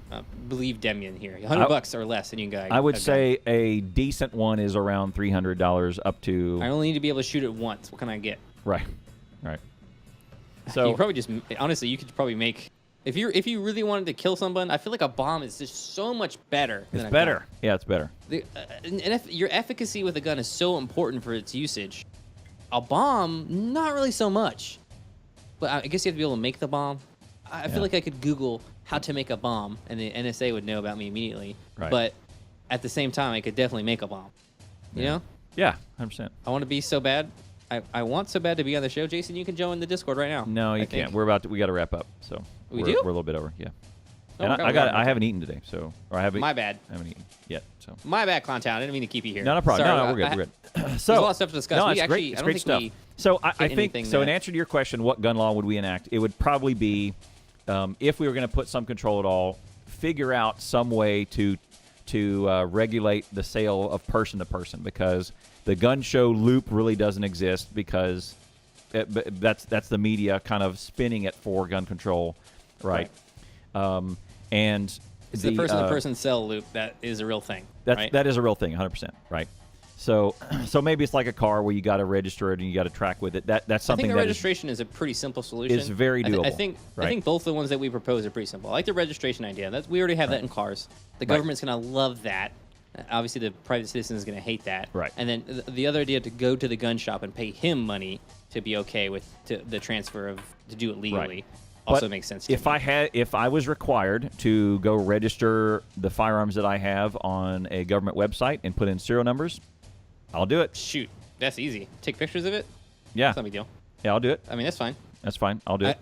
Believe Demian here. $100 or less, and you can go. I would say a decent one is around $300 up to. I only need to be able to shoot it once. What can I get? Right. So you probably just honestly, you could probably make if you really wanted to kill someone. I feel like a bomb is just so much better. It's than better. A gun. Yeah, it's better. Your efficacy with a gun is so important for its usage. A bomb, not really so much. But I guess you have to be able to make the bomb. I feel like I could Google how to make a bomb, and the NSA would know about me immediately. Right. But at the same time, I could definitely make a bomb. You know? Yeah, 100%. I want to be so bad. I want so bad to be on the show. Jason, you can join the Discord right now. No, you can't. We got to wrap up. So we're a little bit over. Yeah. Oh, and I haven't eaten today, or I haven't. My bad. I haven't eaten yet. So my bad, Clowntown. I didn't mean to keep you here. no problem. Sorry, no, we're good. We're good. So there's a lot of stuff to discuss. No, we it's actually, great. It's I don't great think stuff. we So I think anything so. In that- answer to your question, what gun law would we enact? It would probably be, if we were going to put some control at all, figure out some way to regulate the sale of person to person, because the gun show loop really doesn't exist, because that's the media kind of spinning it for gun control, right? And it's the person-to-person sell loop that is a real thing. That is a real thing, 100%, right? So maybe it's like a car where you got to register it and you got to track with it. That's something. I think the registration is a pretty simple solution. It's very doable. I think both the ones that we propose are pretty simple. I like the registration idea. We already have that in cars. The government's going to love that. Obviously, the private citizen is going to hate that. Right. And then the other idea to go to the gun shop and pay him money to be okay with the transfer to do it legally. Right. Also makes sense. If I was required to go register the firearms that I have on a government website and put in serial numbers, I'll do it. Shoot, that's easy. Take pictures of it. Yeah, it's not a big deal. Yeah, I'll do it. I mean, that's fine. That's fine. I'll do it.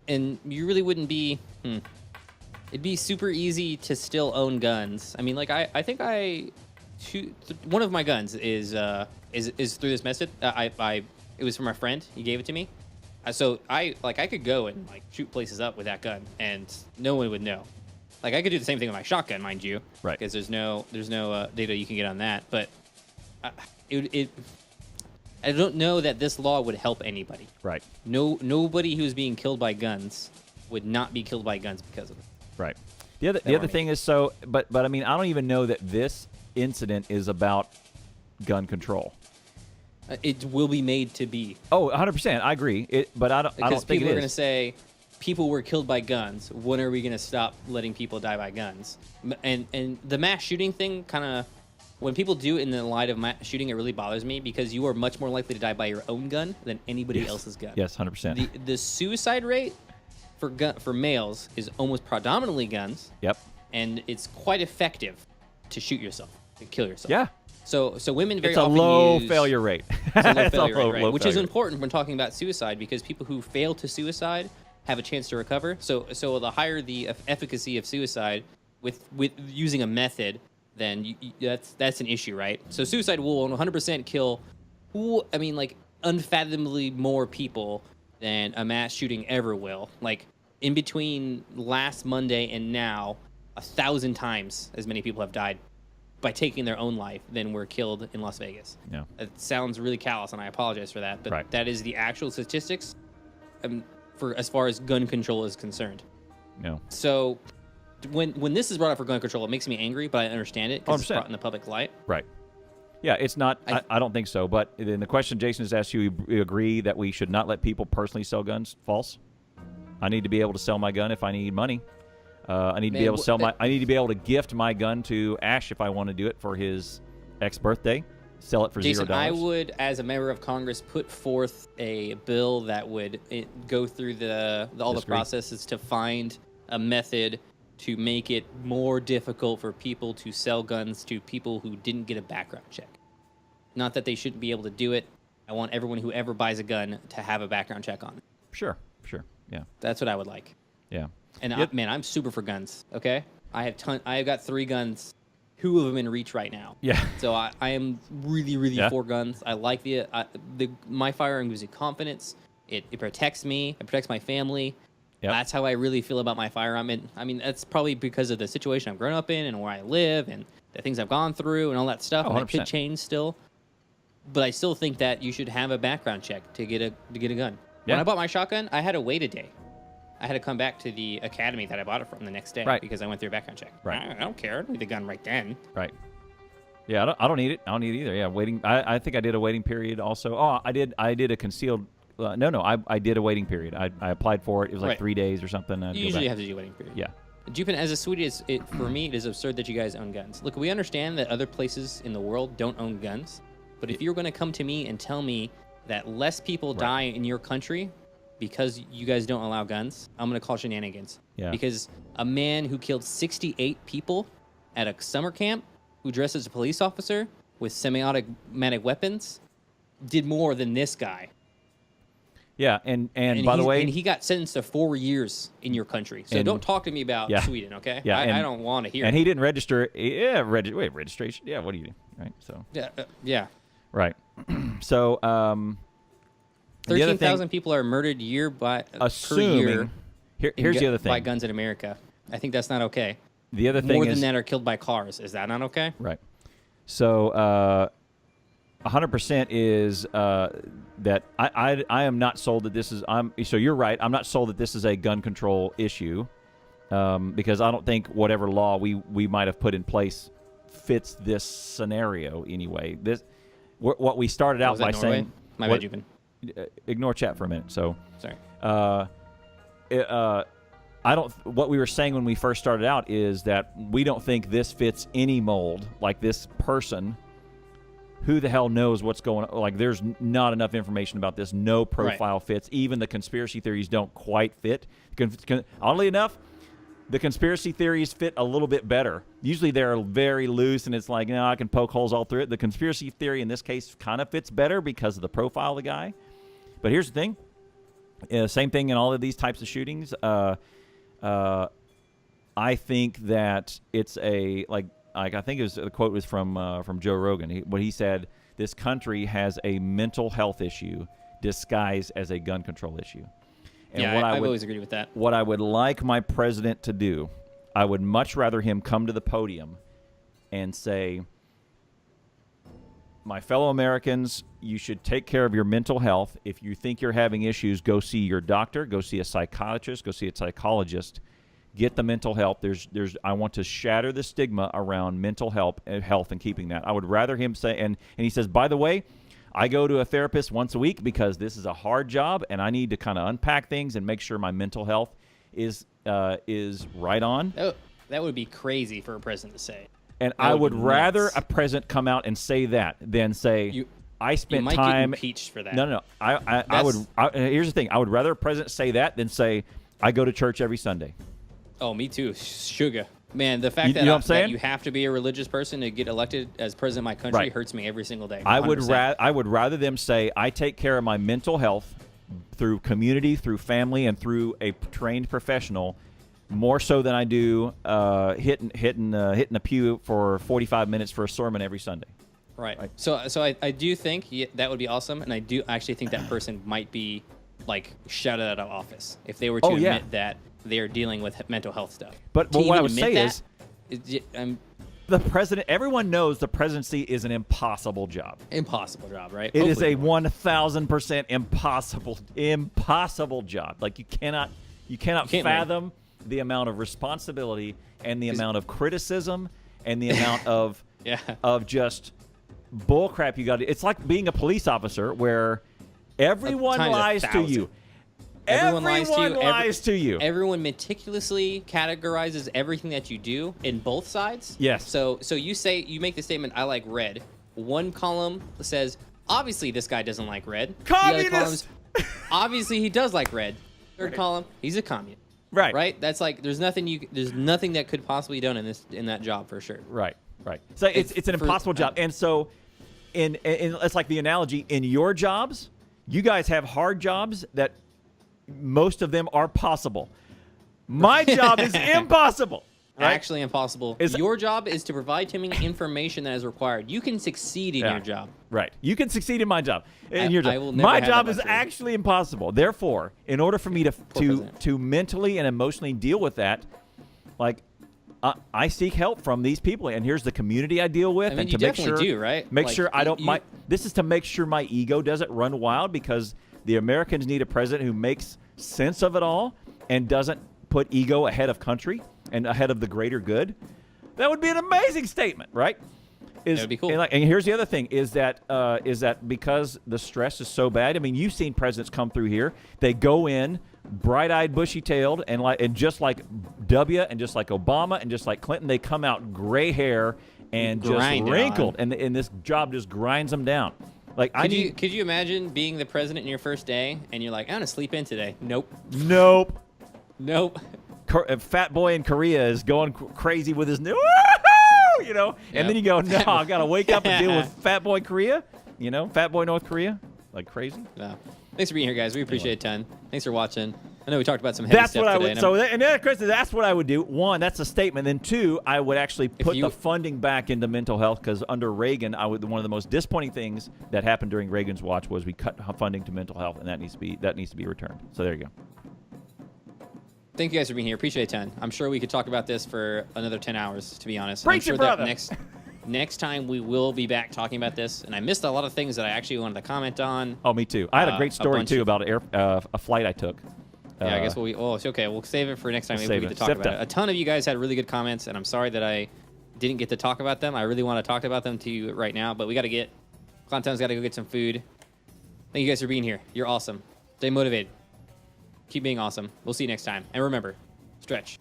And you really wouldn't be. It'd be super easy to still own guns. I mean, like I think one of my guns is through this method. It was from a friend. He gave it to me. So I could go and like shoot places up with that gun, and no one would know. Like I could do the same thing with my shotgun, mind you, right? Because there's no data you can get on that. But I don't know that this law would help anybody. Right. Nobody who's being killed by guns would not be killed by guns because of it. Right. The other thing is but I mean, I don't even know that this incident is about gun control. It will be made to be. Oh, 100%. I agree. But I don't think it is. Because people are going to say, people were killed by guns. When are we going to stop letting people die by guns? And the mass shooting thing kind of, when people do it in the light of mass shooting, it really bothers me, because you are much more likely to die by your own gun than anybody else's gun. Yes, 100%. The suicide rate for males is almost predominantly guns. Yep. And it's quite effective to shoot yourself, to kill yourself. Yeah. So women very often often use... It's a low use... failure rate. It's a low failure rate, which is important when talking about suicide, because people who fail to suicide have a chance to recover. So the higher the efficacy of suicide with using a method, then that's an issue, right? So suicide will 100% kill, unfathomably more people than a mass shooting ever will. Like, in between last Monday and now, 1,000 times as many people have died by taking their own life than were killed in Las Vegas. Yeah. It sounds really callous, and I apologize for that, but that is the actual statistics for as far as gun control is concerned. No. So when this is brought up for gun control, it makes me angry, but I understand it because it's brought in the public light. Right. Yeah, it's not. I don't think so. But then the question Jason has asked you agree that we should not let people personally sell guns? False. I need to be able to sell my gun if I need money. I need to be able to sell I need to be able to gift my gun to Ash if I want to do it for his birthday. Sell it for Jason, $0. I would, as a member of Congress, put forth a bill that would go through all the processes to find a method to make it more difficult for people to sell guns to people who didn't get a background check. Not that they shouldn't be able to do it. I want everyone who ever buys a gun to have a background check on it. Sure. Yeah. That's what I would like. Yeah. And I'm super for guns. Okay, I have got 3 guns, 2 of them in reach right now. Yeah. So I am really for guns. I like my firearm gives me confidence. It protects me. It protects my family. Yep. That's how I really feel about my firearm. And I mean, that's probably because of the situation I've grown up in and where I live and the things I've gone through and all that stuff. Oh, and it could change still. But I still think that you should have a background check to get a gun. Yeah. When I bought my shotgun, I had to wait a day. I had to come back to the academy that I bought it from the next day because I went through a background check. Right. I don't care. I need the gun right then. Right. Yeah, I don't need it. I don't need it either. Yeah, waiting. I think I did a waiting period also. Oh, I did a concealed. I did a waiting period. I applied for it. It was like 3 days or something. You usually have to do a waiting period. Yeah. Jupin, as a Swede, for me, it is absurd that you guys own guns. Look, we understand that other places in the world don't own guns, but if you're going to come to me and tell me that less people die in your country because you guys don't allow guns, I'm going to call shenanigans. Yeah. Because a man who killed 68 people at a summer camp, who dressed as a police officer with semi-automatic weapons, did more than this guy. Yeah, and by the way, and he got sentenced to 4 years in your country. So don't talk to me about Sweden, okay? Yeah, I don't want to hear. And he didn't register. Yeah, registration. Yeah, what do you do? Right. So. Yeah. Right. So. 13,000 people are murdered per year. Here's the other thing. By guns in America. I think that's not okay. The other thing more is, than that are killed by cars. Is that not okay? Right. So 100% is that I am not sold that this is. So you're right. I'm not sold that this is a gun control issue because I don't think whatever law we might have put in place fits this scenario anyway. What we started out by saying. My bad, Jupin. Ignore chat for a minute. So sorry. I don't. What we were saying when we first started out is that we don't think this fits any mold. Like this person, who the hell knows what's going on? Like there's not enough information about this. No profile fits. Even the conspiracy theories don't quite fit. Oddly enough, the conspiracy theories fit a little bit better. Usually they're very loose, and it's like, I can poke holes all through it. The conspiracy theory in this case kind of fits better because of the profile of the guy. But here's the thing. Same thing in all of these types of shootings. I think that it's like I think the quote was from Joe Rogan. What he said, this country has a mental health issue disguised as a gun control issue. And I've always agreed with that. What I would like my president to do, I would much rather him come to the podium and say, my fellow Americans, you should take care of your mental health. If you think you're having issues, go see your doctor, go see a psychiatrist, go see a psychologist, get the mental help. I want to shatter the stigma around mental health and keeping that. I would rather him say, and he says, by the way, I go to a therapist once a week because this is a hard job and I need to kind of unpack things and make sure my mental health is right on. Oh, that would be crazy for a president to say. And I would rather a president come out and say that than say, I spent you might time. Get impeached for that. No. I would. Here's the thing. I would rather a president say that than say, I go to church every Sunday. Oh, me too. Sugar. Man, the fact you know what I'm saying? That you have to be a religious person to get elected as president of my country hurts me every single day. 100%. I would rather them say, I take care of my mental health through community, through family, and through a trained professional, more so than I do hitting the pew for 45 minutes for a sermon every Sunday. Right. So I do think that would be awesome, and I do actually think that person might be like shouted out of office if they were to admit that they are dealing with mental health stuff. But what I would say is, the president. Everyone knows the presidency is an impossible job. Impossible job, right? It is a 1,000% impossible job. Like you cannot fathom the amount of responsibility and the amount of criticism and the amount of just bull crap you got to. It's like being a police officer where everyone lies to you. Everyone lies to you. Everyone meticulously categorizes everything that you do in both sides. Yes. So you make the statement, I like red. One column says, obviously this guy doesn't like red. Communist! The other column's, obviously he does like red. Third column, he's a communist. Right. Right? That's like there's nothing that could possibly be done in that job for sure. Right. So it's an impossible job. And so in it's like the analogy in your jobs, you guys have hard jobs that most of them are possible. My job is impossible. Right? Actually impossible. Your job is to provide Timmy information that is required. You can succeed in your job. Right. You can succeed in my job. In your job. My job is actually impossible. Therefore, in order for me to mentally and emotionally deal with that, like I seek help from these people, and here's the community I deal with, and you to make sure do, right? Make sure I don't. This is to make sure my ego doesn't run wild because the Americans need a president who makes sense of it all and doesn't put ego ahead of country and ahead of the greater good, that would be an amazing statement, right? That would be cool. And here's the other thing: is that because the stress is so bad. I mean, you've seen presidents come through here. They go in bright-eyed, bushy-tailed, and just like W, and just like Obama, and just like Clinton, they come out gray hair and just wrinkled, and this job just grinds them down. Like, could you imagine being the president in your first day, and you're like, I'm gonna sleep in today? Nope. Fat boy in Korea is going crazy with his new, you know, and then you go, no, I got to wake up and deal with fat boy Korea, you know, fat boy North Korea, like crazy. No. Thanks for being here, guys. We appreciate it a ton. Thanks for watching. I know we talked about some heavy stuff today. That's what I would do. One, that's a statement. Then two, I would actually put the funding back into mental health, because under Reagan, one of the most disappointing things that happened during Reagan's watch was we cut funding to mental health, and that needs to be returned. So there you go. Thank you guys for being here. Appreciate it a ton. I'm sure we could talk about this for another 10 hours, to be honest. Preach it, brother. That next time we will be back talking about this. And I missed a lot of things that I actually wanted to comment on. Oh, me too. I had a great story too about a flight I took. Yeah, I guess it's okay. We'll save it for next time. Maybe we get to talk about it. A ton of you guys had really good comments, and I'm sorry that I didn't get to talk about them. I really want to talk about them to you right now, but we got to get Clowntown's got to go get some food. Thank you guys for being here. You're awesome. Stay motivated. Keep being awesome. We'll see you next time. And remember, stretch.